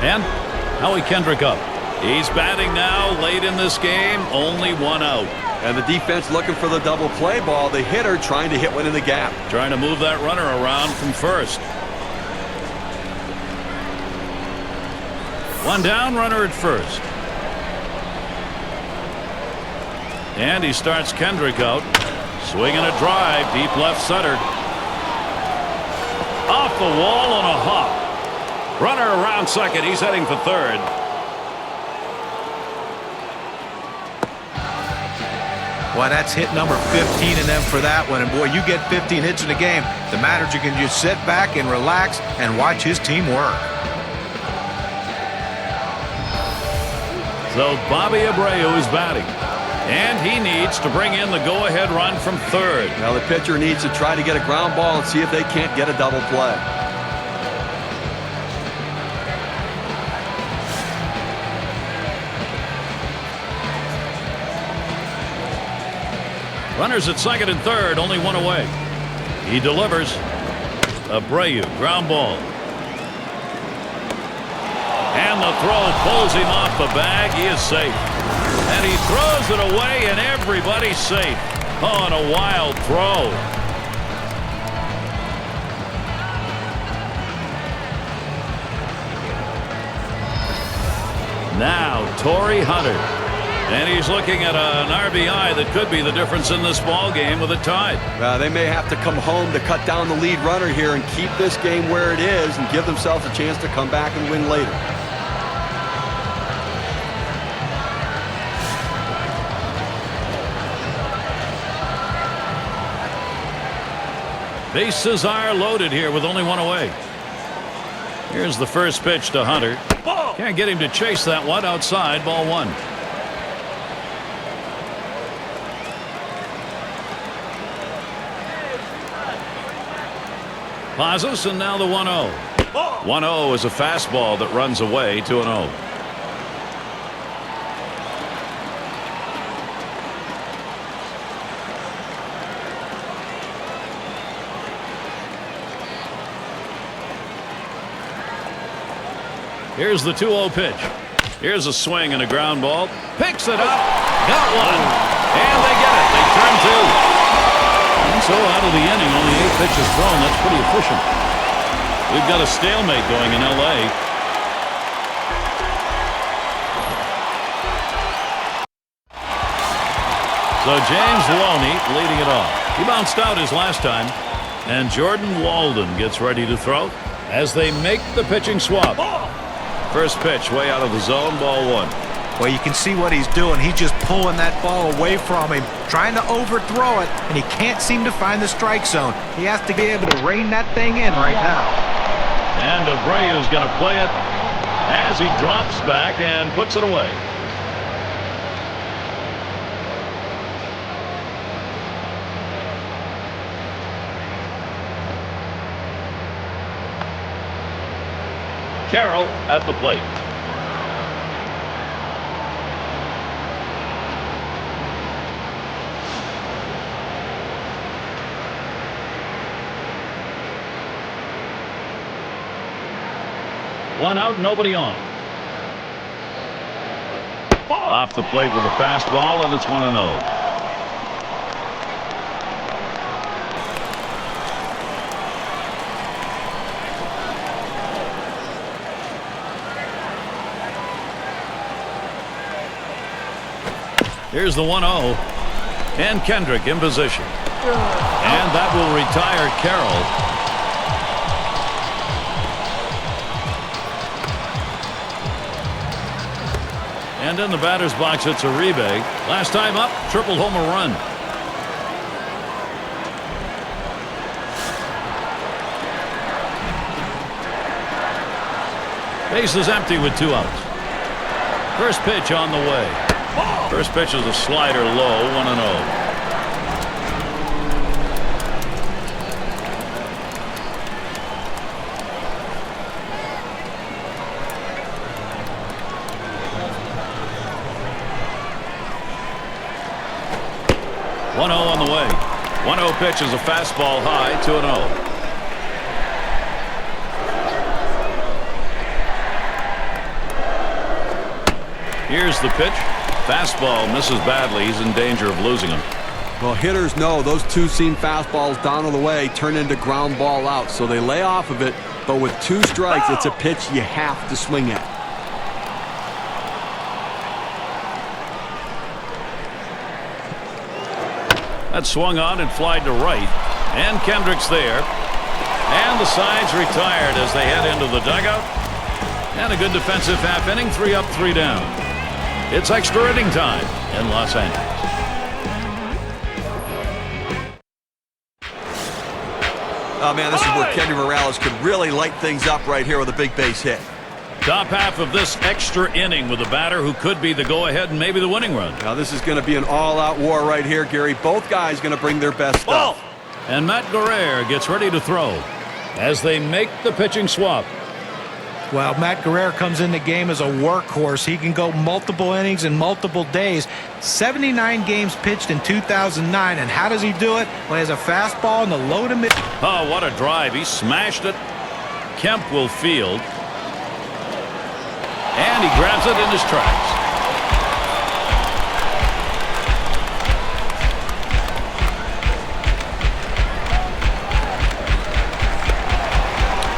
Speaker 1: And Howie Kendrick up. He's batting now late in this game. Only 1 out.
Speaker 2: And the defense looking for the double play ball. The hitter trying to hit one in the gap.
Speaker 1: Trying to move that runner around from first. One down, runner at first. And he starts Kendrick out. Swinging a drive, deep left center. Off the wall on a hop. Runner around second. He's heading for third.
Speaker 4: Well, that's hit number 15 in them for that one. And, boy, you get 15 hits in a game, the manager can just sit back and relax and watch his team work.
Speaker 1: So Bobby Abreu is batting. And he needs to bring in the go-ahead run from third.
Speaker 2: Now the pitcher needs to try to get a ground ball and see if they can't get a double play.
Speaker 1: Runners at second and third, only 1 away. He delivers. Abreu, ground ball. And the throw pulls him off the bag. He is safe. And he throws it away, and everybody's safe. Oh, and a wild throw. Now, Torrey Hunter. And he's looking at an RBI that could be the difference in this ball game with a tie.
Speaker 2: They may have to come home to cut down the lead runner here and keep this game where it is and give themselves a chance to come back and win later.
Speaker 1: Bases are loaded here with only 1 away. Here's the first pitch to Hunter. Can't get him to chase that one outside. Ball 1. Pauses, and now the 1-0. 1-0 is a fastball that runs away. 2-0. Here's the 2-0 pitch. Here's a swing and a ground ball. Picks it up. Got one. And they get it. They turn 2. And so out of the inning, only 8 pitches thrown. That's pretty efficient. We've got a stalemate going in L.A. So James Loney leading it off. He bounced out his last time. And Jordan Walden gets ready to throw as they make the pitching swap. First pitch way out of the zone. Ball 1.
Speaker 4: Well, you can see what he's doing. He's just pulling that ball away from him, trying to overthrow it, and he can't seem to find the strike zone. He has to be able to rein that thing in right now.
Speaker 1: And Abreu's going to play it as he drops back and puts it away. Carroll at the plate. One out, nobody on. Off the plate with a fastball, and it's 1-0. Here's the 1-0. And Kendrick in position. And that will retire Carroll. And in the batter's box, it's Uribe. Last time up, triple homer run. Base is empty with 2 outs. First pitch on the way. First pitch is a slider low, 1-0. On the way. 1-0 pitch is a fastball high, 2-0. Here's the pitch. Fastball misses badly. He's in danger of losing him.
Speaker 2: Well, hitters know those two-seam fastballs down on the way turn into ground ball out, so they lay off of it. But with 2 strikes, it's a pitch you have to swing at.
Speaker 1: That swung on and flied to right. And Kendrick's there. And the side's retired as they head into the dugout. And a good defensive half inning. 3 up, 3 down. It's extra inning time in Los Angeles.
Speaker 2: Oh, man, this is where Kenny Morales could really light things up right here with a big base hit.
Speaker 1: Top half of this extra inning with a batter who could be the go-ahead and maybe the winning run.
Speaker 2: Now, this is going to be an all-out war right here, Gary. Both guys going to bring their best stuff.
Speaker 1: And Matt Guerrero gets ready to throw as they make the pitching swap.
Speaker 4: Well, Matt Guerrero comes in the game as a workhorse. He can go multiple innings in multiple days. 79 games pitched in 2009. And how does he do it? Well, he has a fastball in the low to mid.
Speaker 1: Oh, what a drive. He smashed it. Kemp will field. And he grabs it in his tracks.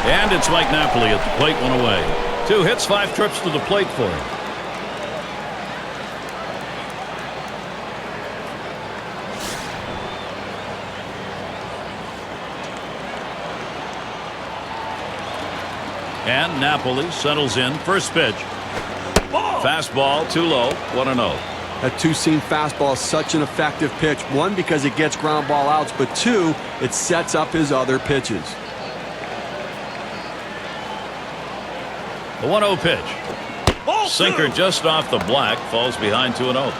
Speaker 1: And it's Mike Napoli at the plate, 1 away. 2 hits, 5 trips to the plate for him. And Napoli settles in. First pitch. Fastball too low. 1-0.
Speaker 2: That two-seam fastball is such an effective pitch. 1, because it gets ground ball outs, but 2, it sets up his other pitches.
Speaker 1: The 1-0 pitch. Sinker just off the black. Falls behind 2-0.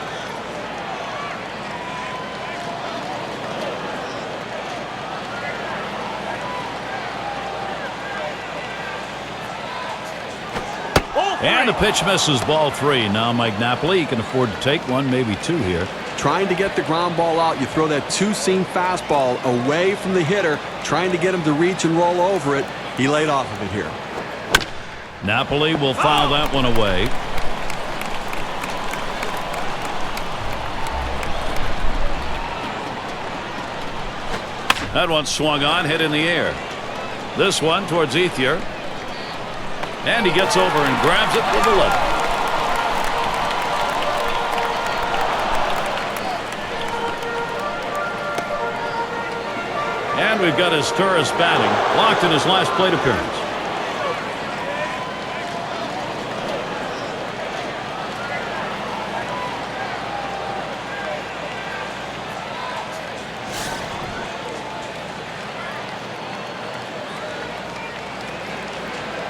Speaker 1: And the pitch misses, ball 3. Now Mike Napoli, he can afford to take 1, maybe 2 here.
Speaker 2: Trying to get the ground ball out, you throw that two-seam fastball away from the hitter, trying to get him to reach and roll over it. He laid off of it here.
Speaker 1: Napoli will foul that one away. That one swung on, hit in the air. This one towards Ethier. And he gets over and grabs it with the left. And we've got his tourist batting, locked in his last plate appearance.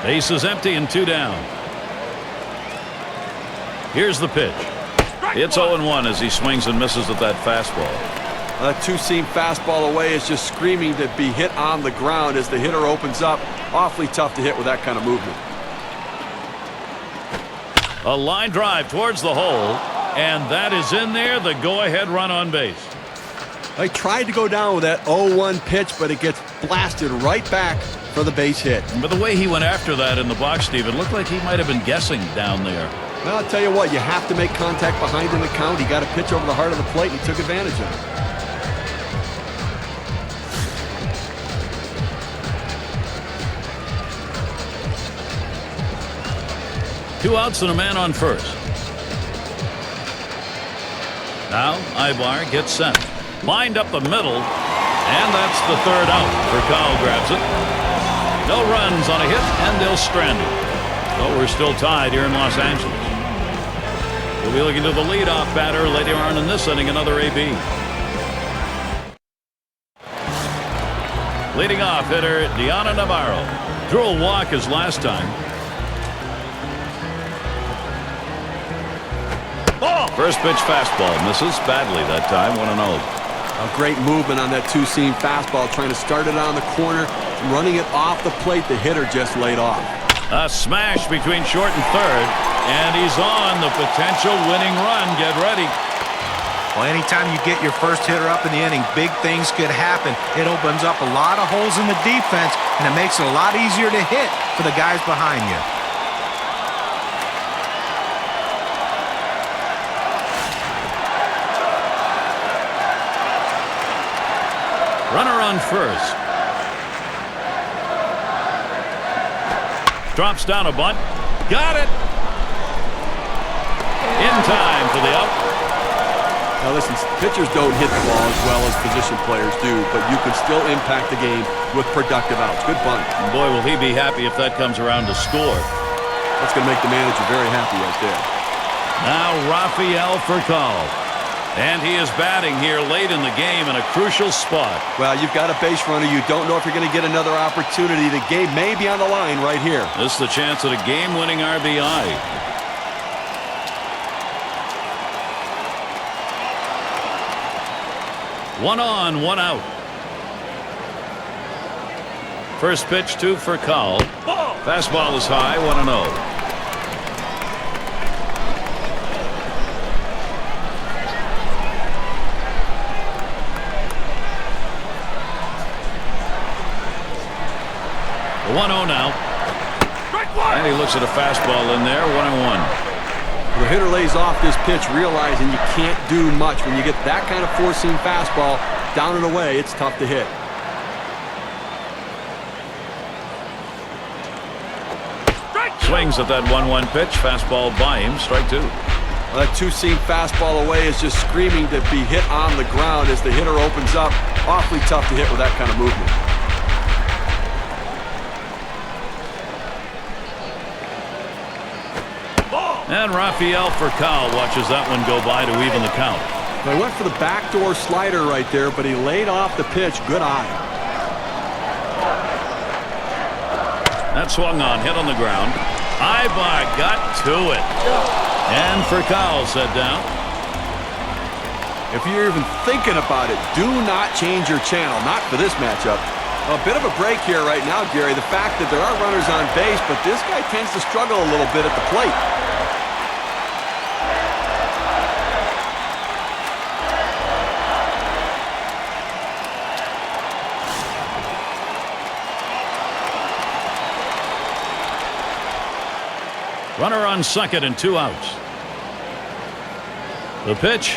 Speaker 1: Base is empty and 2 down. Here's the pitch. It's 0-1 as he swings and misses at that fastball.
Speaker 2: That two-seam fastball away is just screaming to be hit on the ground as the hitter opens up. Awfully tough to hit with that kind of movement.
Speaker 1: A line drive towards the hole, and that is in there, the go-ahead run on base.
Speaker 2: They tried to go down with that 0-1 pitch, but it gets blasted right back for the base hit.
Speaker 1: But the way he went after that in the box, Steve, it looked like he might have been guessing down there.
Speaker 2: Well, I'll tell you what, you have to make contact behind in the count. He got a pitch over the heart of the plate, and he took advantage of it.
Speaker 1: 2 outs and a man on first. Now Ibar gets sent. Lined up the middle. And that's the third out. Furcal grabs it. No runs on a hit, and they'll strand it. So we're still tied here in Los Angeles. We'll be looking to the leadoff batter later on in this inning, another AB. Leading off hitter, Diana Navarro. Drew a walk his last time. Ball. First pitch fastball. Misses badly that time, 1-0.
Speaker 2: A great movement on that two-seam fastball, trying to start it on the corner, running it off the plate. The hitter just laid off.
Speaker 1: A smash between short and third, and he's on the potential winning run. Get ready.
Speaker 4: Well, anytime you get your first hitter up in the inning, big things could happen. It opens up a lot of holes in the defense, and it makes it a lot easier to hit for the guys behind you.
Speaker 1: Runner on first. Drops down a bunt. Got it. In time for the out.
Speaker 2: Now listen, pitchers don't hit the ball as well as position players do, but you can still impact the game with productive outs. Good bunt.
Speaker 1: And boy, will he be happy if that comes around to score.
Speaker 2: That's going to make the manager very happy right there.
Speaker 1: Now Rafael Furcal. And he is batting here late in the game in a crucial spot.
Speaker 2: Well, you've got a base runner. You don't know if you're going to get another opportunity. The game may be on the line right here.
Speaker 1: This is the chance at a game-winning RBI. One on, one out. First pitch to Furcal. Fastball is high, 1-0. The 1-0 now. And he looks at a fastball in there, 1-1.
Speaker 2: The hitter lays off this pitch, realizing you can't do much. When you get that kind of four-seam fastball down and away, it's tough to hit.
Speaker 1: Swings at that 1-1 pitch. Fastball by him. Strike two.
Speaker 2: Well, that two-seam fastball away is just screaming to be hit on the ground as the hitter opens up. Awfully tough to hit with that kind of movement.
Speaker 1: And Rafael Furcal watches that one go by to even the count.
Speaker 2: They went for the backdoor slider right there, but he laid off the pitch. Good eye.
Speaker 1: That swung on, hit on the ground. Ibar got to it. And Furcal set down.
Speaker 2: If you're even thinking about it, do not change your channel. Not for this matchup. A bit of a break here right now, Gary. The fact that there are runners on base, but this guy tends to struggle a little bit at the plate.
Speaker 1: Runner on second and 2 outs. The pitch.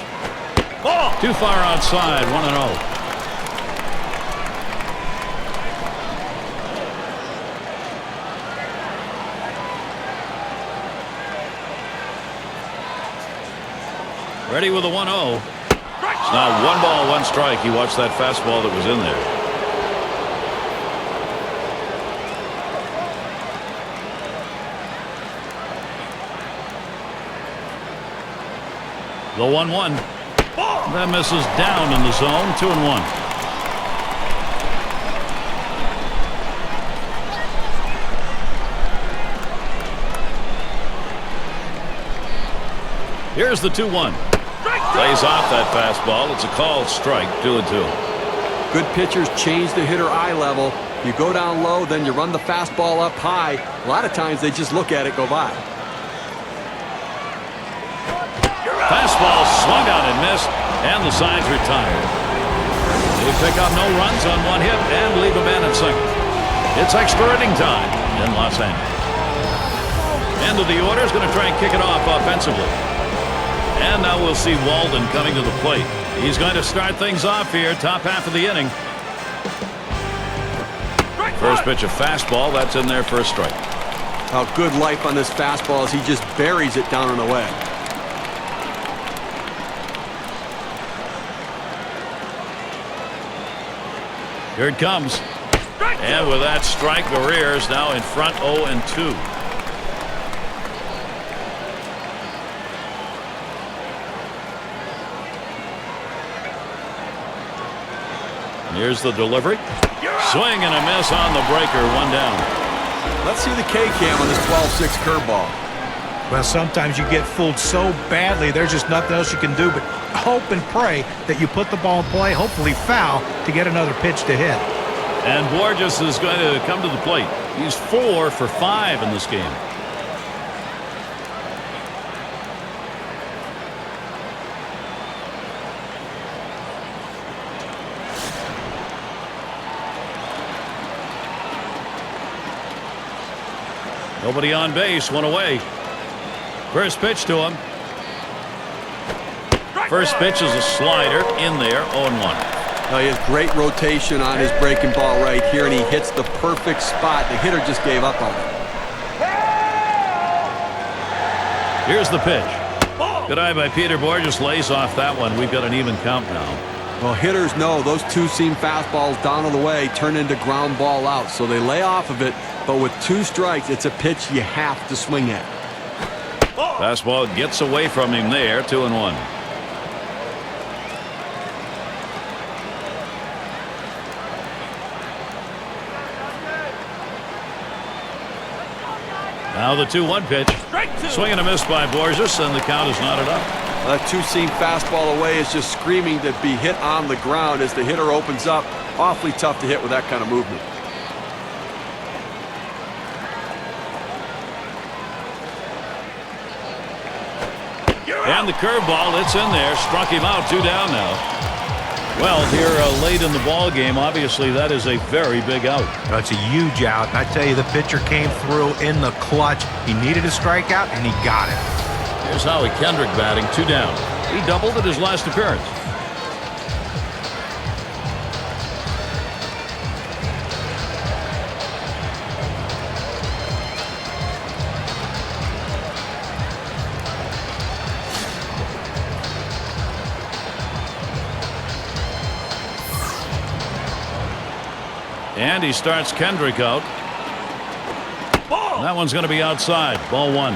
Speaker 1: Ball. Too far outside, 1-0. Ready with a 1-0. It's now 1 ball, 1 strike. He watched that fastball that was in there. The 1-1. That misses down in the zone. 2-1. Here's the 2-1. Lays off that fastball. It's a called strike. 2-2.
Speaker 2: Good pitchers change the hitter eye level. You go down low, then you run the fastball up high. A lot of times they just look at it go by.
Speaker 1: Fastball swung on and missed, and the side's retired. They pick up no runs on 1 hit and leave a man at second. It's extra inning time in Los Angeles. End of the order is going to try and kick it off offensively. And now we'll see Walden coming to the plate. He's going to start things off here, top half of the inning. First pitch, a fastball. That's in there for a strike.
Speaker 2: How good life on this fastball as he just buries it down and away.
Speaker 1: Here it comes. And with that strike, Barriers now in front 0-2. Here's the delivery. Swing and a miss on the breaker. One down.
Speaker 2: Let's see the K-cam on this 12-6 curveball.
Speaker 4: Well, sometimes you get fooled so badly, there's just nothing else you can do but hope and pray that you put the ball in play, hopefully foul, to get another pitch to hit.
Speaker 1: And Borges is going to come to the plate. He's 4 for 5 in this game. Nobody on base, one away. First pitch to him. First pitch is a slider in there, 0-1.
Speaker 2: He has great rotation on his breaking ball right here, and he hits the perfect spot. The hitter just gave up on it.
Speaker 1: Here's the pitch. Good eye by Peter Borges, lays off that one. We've got an even count now.
Speaker 2: Well, hitters know those two-seam fastballs down on the way turn into ground ball out, so they lay off of it. But with 2 strikes, it's a pitch you have to swing at.
Speaker 1: Fastball gets away from him there, 2-1. Now the 2-1 pitch. Swing and a miss by Borges, and the count is knotted up.
Speaker 2: That two-seam fastball away is just screaming to be hit on the ground as the hitter opens up. Awfully tough to hit with that kind of movement.
Speaker 1: And the curveball, it's in there. Struck him out, 2 down now. Well, here late in the ball game, obviously that is a very big out.
Speaker 4: It's a huge out. And I tell you, the pitcher came through in the clutch. He needed a strikeout, and he got it.
Speaker 1: Here's Howie Kendrick batting, 2 down. He doubled at his last appearance. And he starts Kendrick out. That one's going to be outside. Ball 1.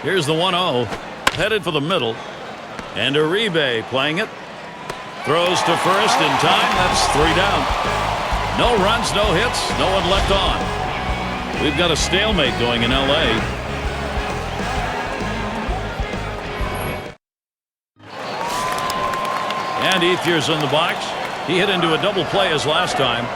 Speaker 1: Here's the 1-0. Headed for the middle. And Uribe playing it. Throws to first in time. That's 3 down. No runs, no hits, no one left on. We've got a stalemate going in L.A. And Ethier's in the box. He hit into a double play as last time.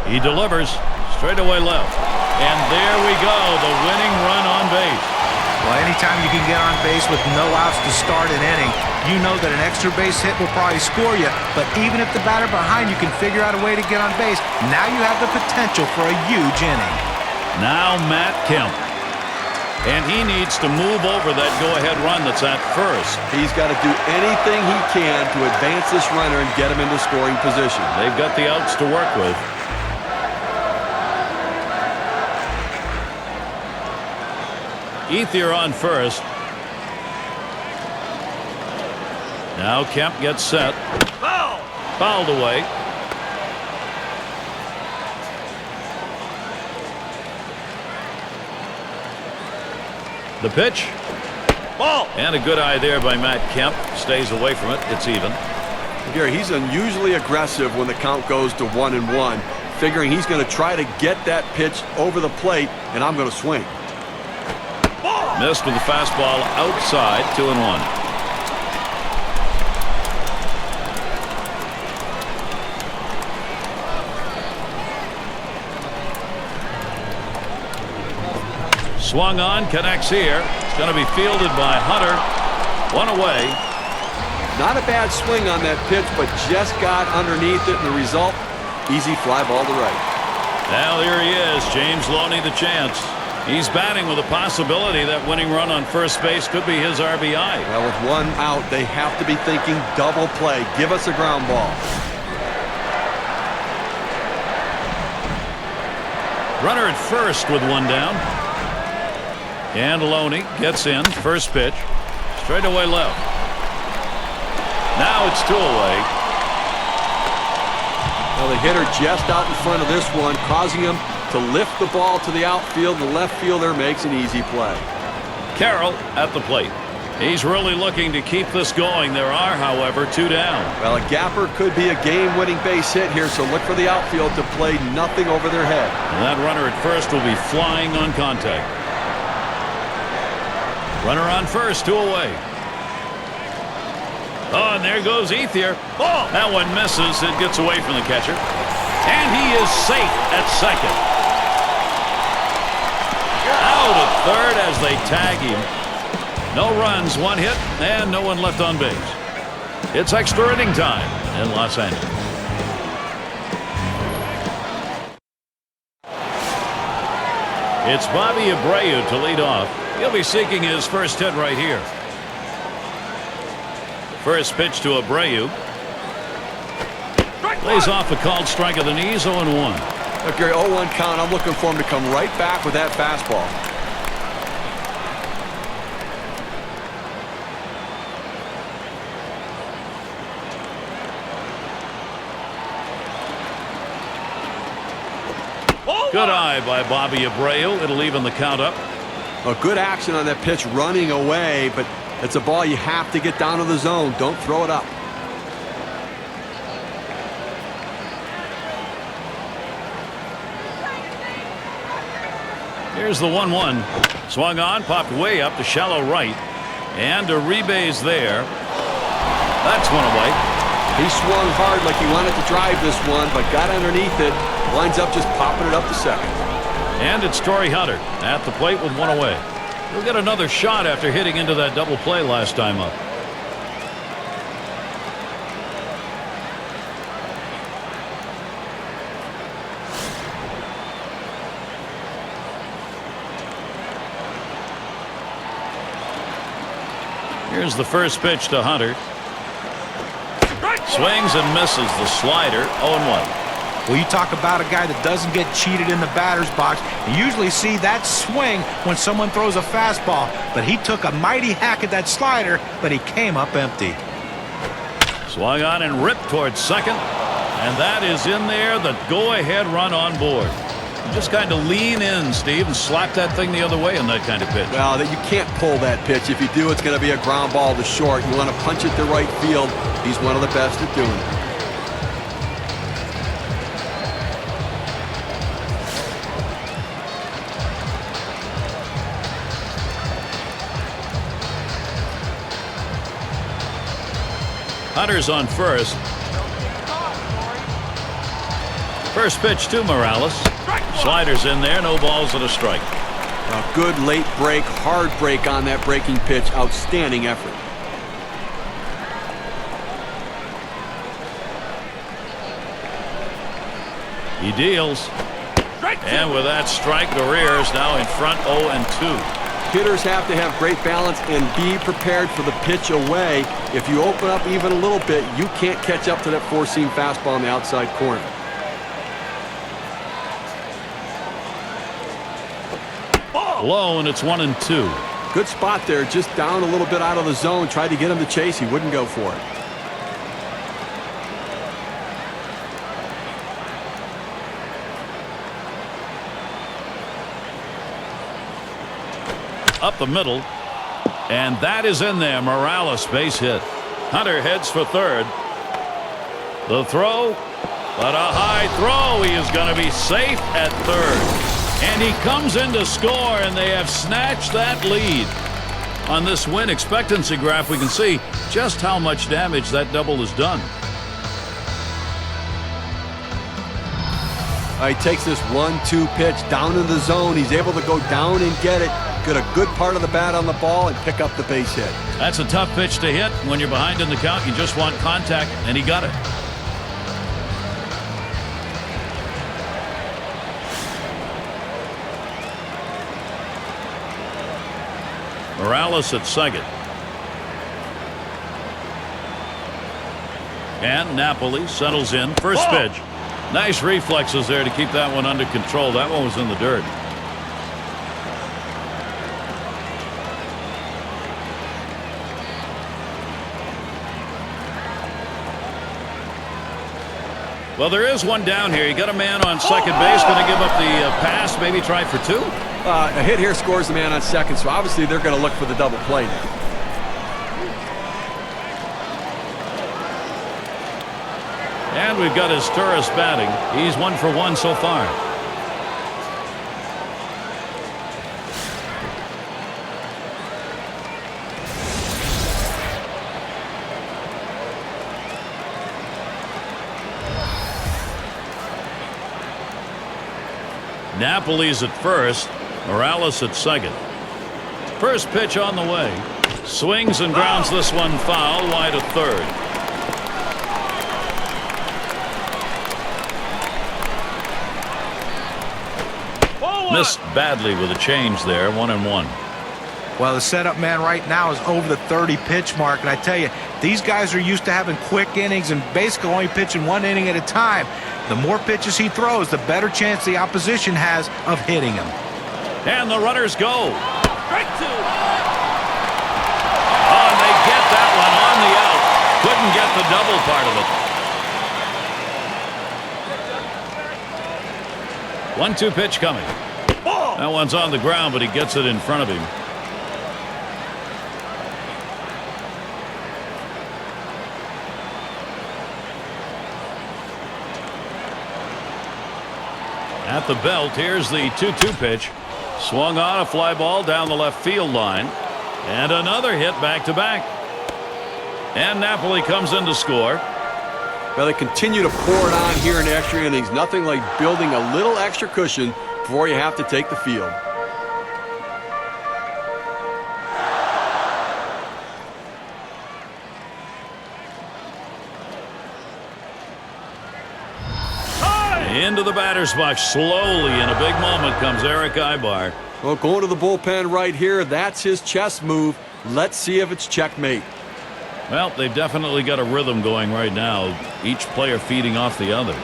Speaker 1: He delivers straight away left. And there we go, the winning run on base.
Speaker 4: Well, anytime you can get on base with no outs to start an inning, you know that an extra base hit will probably score you. But even if the batter behind you can figure out a way to get on base, now you have the potential for a huge inning.
Speaker 1: Now Matt Kemp. And he needs to move over that go-ahead run that's at first.
Speaker 2: He's got to do anything he can to advance this runner and get him into scoring position.
Speaker 1: They've got the outs to work with. Ethier on first. Now Kemp gets set. Fouled away. The pitch. Ball. And a good eye there by Matt Kemp. Stays away from it. It's even.
Speaker 2: Gary, he's unusually aggressive when the count goes to 1-1, figuring he's going to try to get that pitch over the plate, and I'm going to swing.
Speaker 1: Missed with the fastball outside, 2-1. Swung on, connects here. It's going to be fielded by Hunter. 1 away.
Speaker 2: Not a bad swing on that pitch, but just got underneath it, and the result, easy fly ball to right.
Speaker 1: Now here he is, James Loney, the chance. He's batting with a possibility that winning run on first base could be his RBI.
Speaker 2: Well, with one out, they have to be thinking double play. Give us a ground ball.
Speaker 1: Runner at first with one down. And Loney gets in. First pitch. Straight away left. Now it's 2 away.
Speaker 2: Well, the hitter just out in front of this one, causing him to lift the ball to the outfield. The left fielder makes an easy play.
Speaker 1: Carroll at the plate. He's really looking to keep this going. There are, however, 2 down.
Speaker 2: Well, a gapper could be a game-winning base hit here, so look for the outfield to play nothing over their head.
Speaker 1: And that runner at first will be flying on contact. Runner on first, 2 away. Oh, and there goes Ethier. Oh, that one misses. It gets away from the catcher. And he is safe at second. Out at third as they tag him. No runs, 1 hit, and no one left on base. It's extra inning time in Los Angeles. It's Bobby Abreu to lead off. He'll be seeking his first hit right here. First pitch to Abreu. Lays off a called strike of the knees, 0-1.
Speaker 2: Look, Gary, 0-1 count. I'm looking for him to come right back with that fastball.
Speaker 1: Good eye by Bobby Abreu. It'll even the count up.
Speaker 2: A good action on that pitch, running away, but it's a ball you have to get down to the zone. Don't throw it up.
Speaker 1: Here's the 1-1. Swung on, popped way up to shallow right. And Uribe's there. That's one away.
Speaker 2: He swung hard like he wanted to drive this one, but got underneath it. Winds up just popping it up to second.
Speaker 1: And it's Torrey Hunter at the plate with 1 away. He'll get another shot after hitting into that double play last time up. Here's the first pitch to Hunter. Swings and misses the slider. 0-1.
Speaker 4: Well, you talk about a guy that doesn't get cheated in the batter's box. You usually see that swing when someone throws a fastball, but he took a mighty hack at that slider, but he came up empty.
Speaker 1: Swung on and ripped towards second, and that is in there. The go-ahead run on board. You just kind of lean in, Steve, and slap that thing the other way in that kind of pitch.
Speaker 2: Well, you can't pull that pitch. If you do, it's going to be a ground ball to short. You want to punch it to right field. He's one of the best at doing it.
Speaker 1: Hunter's on first. First pitch to Morales. Sliders in there, no balls and a strike.
Speaker 2: A good late break, hard break on that breaking pitch. Outstanding effort.
Speaker 1: He deals. And with that strike, Guerrero's now in front 0-2.
Speaker 2: Hitters have to have great balance and be prepared for the pitch away. If you open up even a little bit, you can't catch up to that four-seam fastball on the outside corner.
Speaker 1: Low, and it's 1-2.
Speaker 2: Good spot there, just down a little bit out of the zone. Tried to get him to chase. He wouldn't go for it.
Speaker 1: Up the middle, and that is in there. Morales base hit. Hunter heads for third. The throw, but a high throw. He is going to be safe at third. And he comes in to score, and they have snatched that lead. On this win expectancy graph, we can see just how much damage that double has done.
Speaker 2: He takes this 1-2 pitch down in the zone. He's able to go down and get it. Get a good part of the bat on the ball and pick up the base hit.
Speaker 1: That's a tough pitch to hit. When you're behind in the count, you just want contact, and he got it. Morales at second. And Napoli settles in. First pitch. Nice reflexes there to keep that one under control. That one was in the dirt. Well, there is one down here. You got a man on second base. Going to give up the pass. Maybe try for two.
Speaker 2: A hit here scores the man on second, so obviously they're going to look for the double play now.
Speaker 1: And we've got his tourist batting. He's 1 for 1 so far. Napoli's at first. Morales at second. First pitch on the way. Swings and grounds this one foul wide of third. Missed badly with a change there. 1-1.
Speaker 4: Well, the setup man right now is over the 30 pitch mark, and I tell you, these guys are used to having quick innings and basically only pitching 1 inning at a time. The more pitches he throws, the better chance the opposition has of hitting him.
Speaker 1: And the runners go. Strike two. Oh, and they get that one on the out. Couldn't get the double part of it. 1-2 pitch coming. That one's on the ground, but he gets it in front of him. At the belt, here's the 2-2 pitch. Swung on, a fly ball down the left field line. And another hit back-to-back. And Napoli comes in to score.
Speaker 2: Well, they continue to pour it on here in extra innings. Nothing like building a little extra cushion before you have to take the field.
Speaker 1: Into the batter's box slowly. In a big moment comes Eric Ibar.
Speaker 2: Well, going to the bullpen right here, that's his chess move. Let's see if it's checkmate.
Speaker 1: Well, they've definitely got a rhythm going right now. Each player feeding off the other.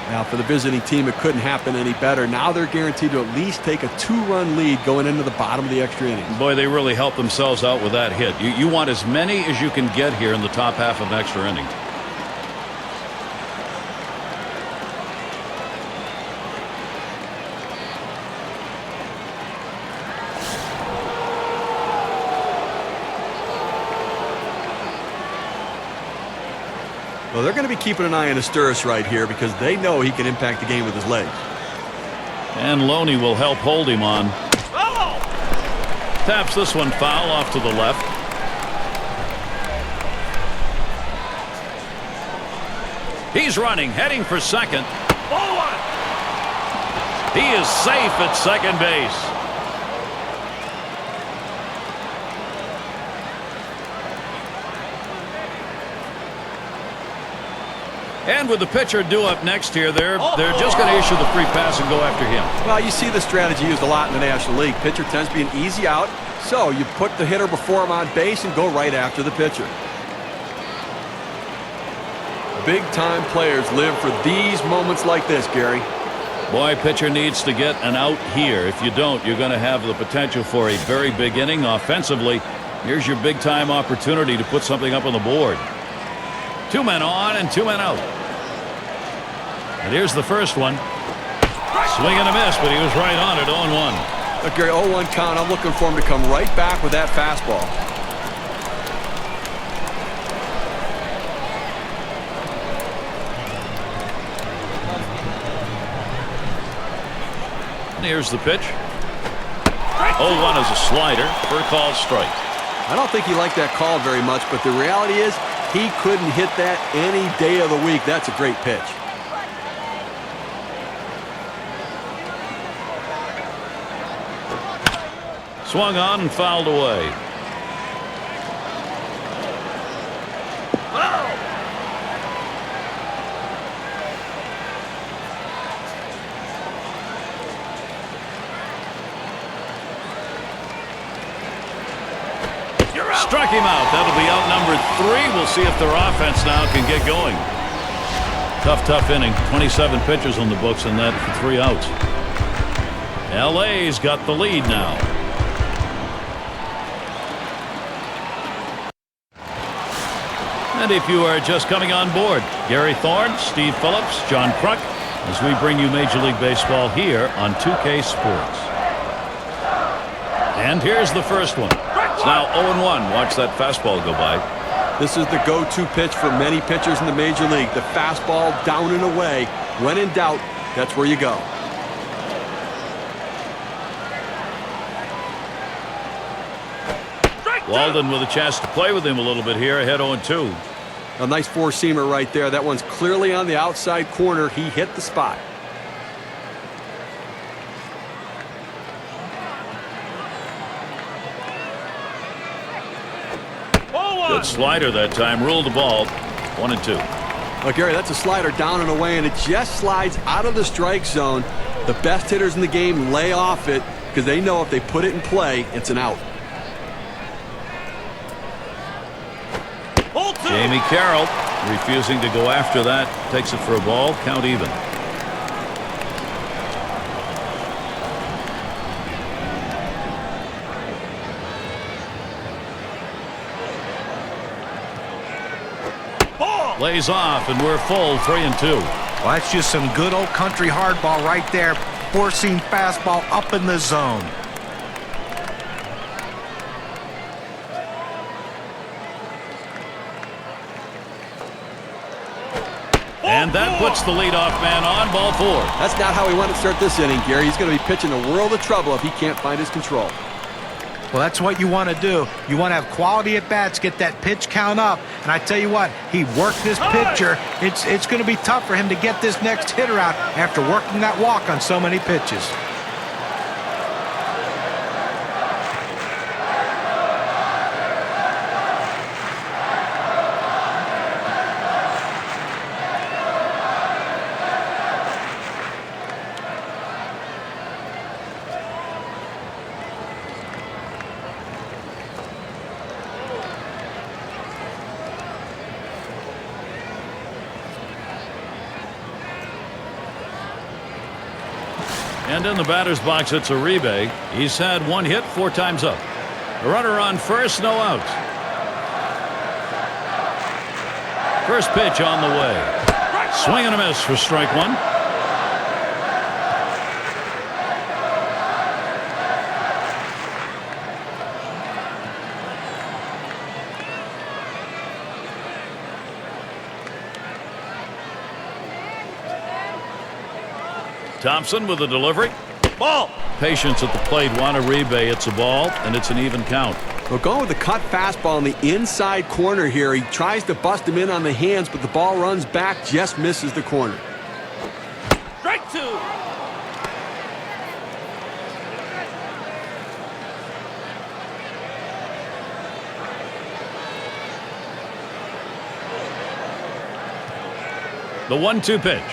Speaker 2: Now, for the visiting team, it couldn't happen any better. Now they're guaranteed to at least take a 2-run lead going into the bottom of the extra innings.
Speaker 1: Boy, they really helped themselves out with that hit. You want as many as you can get here in the top half of an extra inning.
Speaker 2: Well, they're going to be keeping an eye on Asturis right here because they know he can impact the game with his legs.
Speaker 1: And Loney will help hold him on. Oh! Taps this one foul off to the left. He's running, heading for second. He is safe at second base. And with the pitcher due up next here, they're just going to issue the free pass and go after him.
Speaker 2: Well, you see this strategy used a lot in the National League. Pitcher tends to be an easy out, so you put the hitter before him on base and go right after the pitcher. Big-time players live for these moments like this, Gary.
Speaker 1: Boy, pitcher needs to get an out here. If you don't, you're going to have the potential for a very big inning. Offensively, here's your big-time opportunity to put something up on the board. 2 men on and 2 men out. And here's the first one. Swing and a miss, but he was right on it. 0-1.
Speaker 2: Look, Gary, 0-1 count. I'm looking for him to come right back with that fastball.
Speaker 1: And here's the pitch. 0-1 is a slider for a called strike.
Speaker 2: I don't think he liked that call very much, but the reality is he couldn't hit that any day of the week. That's a great pitch.
Speaker 1: Swung on and fouled away. Struck him out. That'll be out number 3. We'll see if their offense now can get going. Tough inning. 27 pitchers on the books and that for 3 outs. LA's got the lead now. And if you are just coming on board, Gary Thorne, Steve Phillips, John Kruk, as we bring you Major League Baseball here on 2K Sports. And here's the first one. It's now 0-1. Watch that fastball go by.
Speaker 2: This is the go-to pitch for many pitchers in the Major League. The fastball down and away. When in doubt, that's where you go.
Speaker 1: Walden with a chance to play with him a little bit here, ahead 0-2.
Speaker 2: A nice four-seamer right there. That one's clearly on the outside corner. He hit the spot.
Speaker 1: Good slider that time. Ruled the ball. 1-2.
Speaker 2: Well, Gary, that's a slider down and away, and it just slides out of the strike zone. The best hitters in the game lay off it because they know if they put it in play, it's an out.
Speaker 1: Jamie Carroll refusing to go after that. Takes it for a ball. Count even. Lays off, and we're full. 3-2.
Speaker 4: Well, that's just some good old country hardball right there. Four-seam fastball up in the zone.
Speaker 1: And that puts the leadoff man on. Ball 4.
Speaker 2: That's not how he wanted to start this inning, Gary. He's going to be pitching a world of trouble if he can't find his control.
Speaker 4: Well, that's what you want to do. You want to have quality at bats, get that pitch count up. And I tell you what, he worked this pitcher. It's going to be tough for him to get this next hitter out after working that walk on so many pitches.
Speaker 1: And in the batter's box, it's Uribe. He's had 1 hit 4 times up. A runner on first, no outs. First pitch on the way. Swing and a miss for strike 1. Thompson with the delivery. Ball. Patience at the plate. Juan Uribe. It's a ball, and it's an even count.
Speaker 2: Well, going with the cut fastball in the inside corner here. He tries to bust him in on the hands, but the ball runs back, just misses the corner.
Speaker 1: Strike 2. The 1-2 pitch.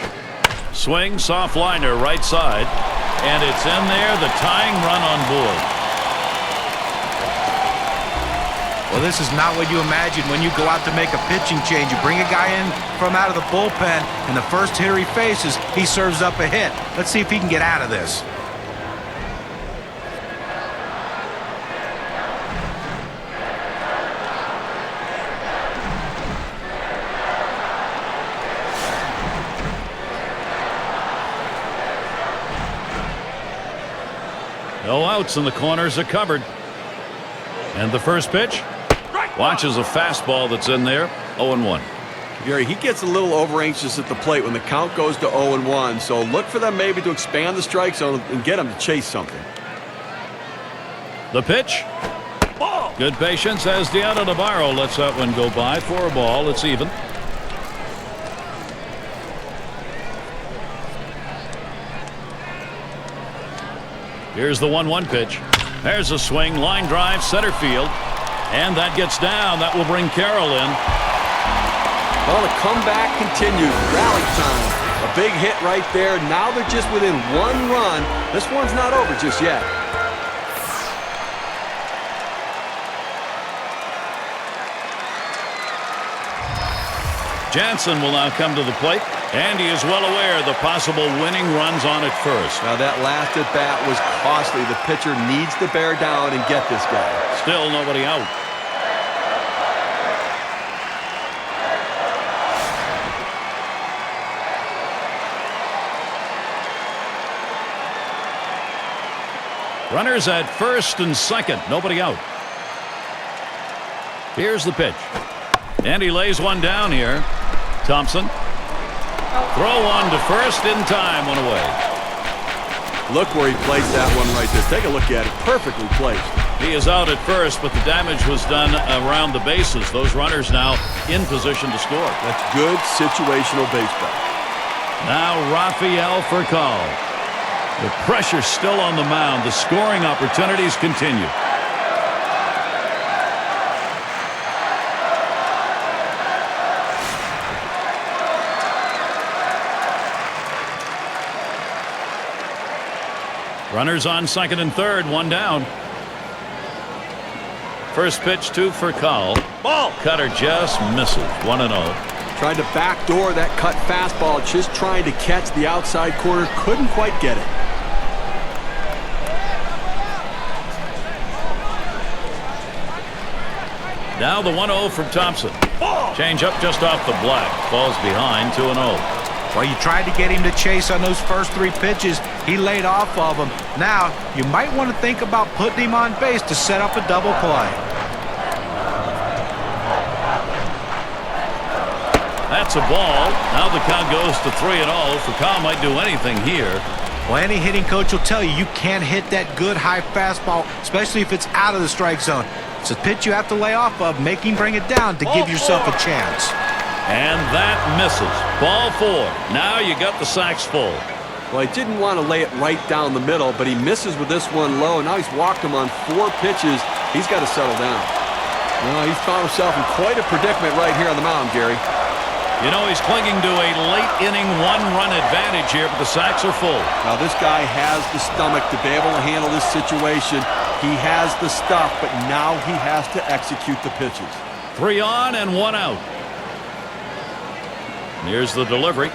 Speaker 1: Swing, soft liner, right side. And it's in there, the tying run on board.
Speaker 4: Well, this is not what you imagine when you go out to make a pitching change. You bring a guy in from out of the bullpen, and the first hitter he faces, he serves up a hit. Let's see if he can get out of this.
Speaker 1: No outs, and the corners are covered. And the first pitch. Watches a fastball that's in there. 0-1.
Speaker 2: Gary, he gets a little over anxious at the plate when the count goes to 0-1. So look for them maybe to expand the strike zone and get him to chase something.
Speaker 1: The pitch. Ball. Good patience as Deanna Navarro lets that one go by for a ball. It's even. Here's the 1-1 pitch. There's a swing, line drive, center field. And that gets down. That will bring Carroll in.
Speaker 2: Well, the comeback continues. Rally time. A big hit right there. Now they're just within 1 run. This one's not over just yet.
Speaker 1: Jansen will now come to the plate, and he is well aware of the possible winning runs on at first.
Speaker 2: Now that last at bat was costly. The pitcher needs to bear down and get this guy.
Speaker 1: Still nobody out. Runners at first and second. Nobody out. Here's the pitch. And he lays one down here. Thompson. Throw one to first in time. One away.
Speaker 2: Look where he placed that one right there. Take a look at it. Perfectly placed.
Speaker 1: He is out at first, but the damage was done around the bases. Those runners now in position to score.
Speaker 2: That's good situational baseball.
Speaker 1: Now Rafael Furcal. The pressure still on the mound. The scoring opportunities continue. Runners on second and third, one down. First pitch to Furcal. Ball. Cutter just misses. 1-0.
Speaker 2: Tried to backdoor that cut fastball, just trying to catch the outside corner. Couldn't quite get it.
Speaker 1: Now the 1-0 from Thompson. Change up just off the black. Falls behind 2-0.
Speaker 4: Well, you tried to get him to chase on those first three pitches. He laid off of them. Now, you might want to think about putting him on base to set up a double play.
Speaker 1: That's a ball. Now the count goes to 3-0. Furcal might do anything here.
Speaker 4: Well, any hitting coach will tell you you can't hit that good high fastball, especially if it's out of the strike zone. It's a pitch you have to lay off of, make him bring it down to give yourself a chance.
Speaker 1: And that misses. Ball 4. Now you got the sacks full.
Speaker 2: Well, he didn't want to lay it right down the middle, but he misses with this one low. Now he's walked him on 4 pitches. He's got to settle down. Well, he's found himself in quite a predicament right here on the mound, Gary.
Speaker 1: You know, he's clinging to a late inning 1-run advantage here, but the sacks are full.
Speaker 2: Now this guy has the stomach to be able to handle this situation. He has the stuff, but now he has to execute the pitches.
Speaker 1: 3 on and 1 out. Here's the delivery.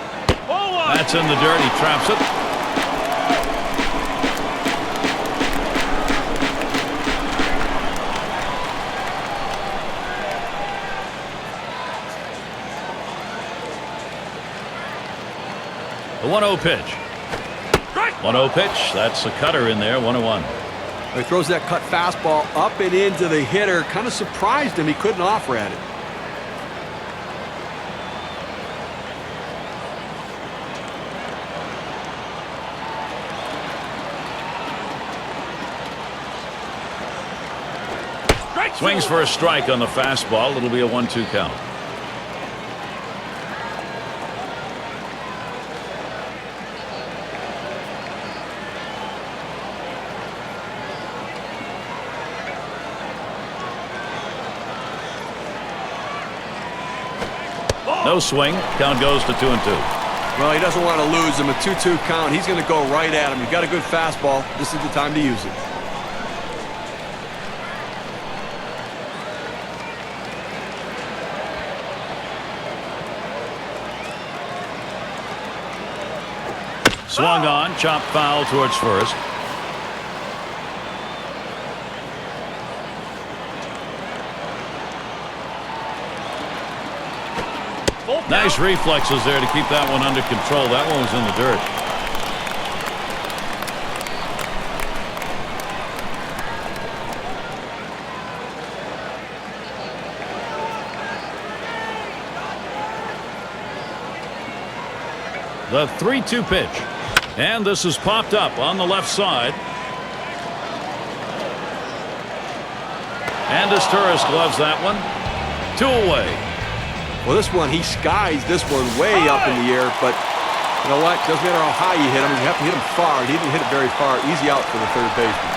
Speaker 1: That's in the dirt. He traps it. The 1-0 pitch. 1-0 pitch. That's a cutter in there. 1-1.
Speaker 2: He throws that cut fastball up and into the hitter. Kind of surprised him. He couldn't offer at it.
Speaker 1: Swings for a strike on the fastball. It'll be a 1-2 count. No swing. Count goes to 2-2.
Speaker 2: Well, he doesn't want to lose him. A 2-2 count. He's going to go right at him. You've got a good fastball. This is the time to use it.
Speaker 1: Swung on, chopped foul towards first. Nice reflexes there to keep that one under control. That one was in the dirt. The 3-2 pitch. And this is popped up on the left side. And Asturis gloves that one. 2 away.
Speaker 2: Well, this one, he skies this one way up in the air, but you know what? Doesn't matter how high you hit him. You have to hit him far. He didn't hit it very far. Easy out for the third baseman.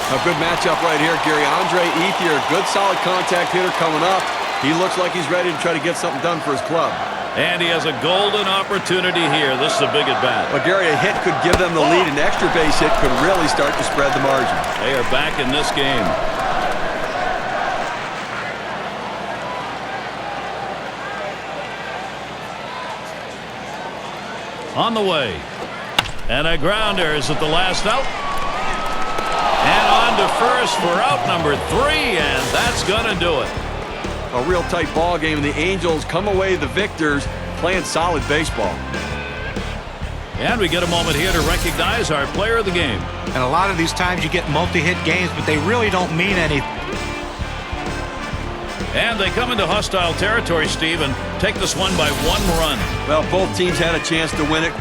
Speaker 2: A good matchup right here, Gary. Andre Ethier, good solid contact hitter coming up. He looks like he's ready to try to get something done for his club.
Speaker 1: And he has a golden opportunity here. This is a big at bat.
Speaker 2: But Gary, a hit could give them the lead. An extra base hit could really start to spread the margin.
Speaker 1: They are back in this game. On the way. And a grounder is at the last out. And on to first for out number 3, and that's going to do it.
Speaker 2: A real tight ball game, and the Angels come away the victors playing solid baseball.
Speaker 1: And we get a moment here to recognize our player of the game.
Speaker 4: And a lot of these times you get multi-hit games, but they really don't mean anything.
Speaker 1: And they come into hostile territory, Steve, and take this one by 1 run.
Speaker 2: Well, both teams had a chance to win it.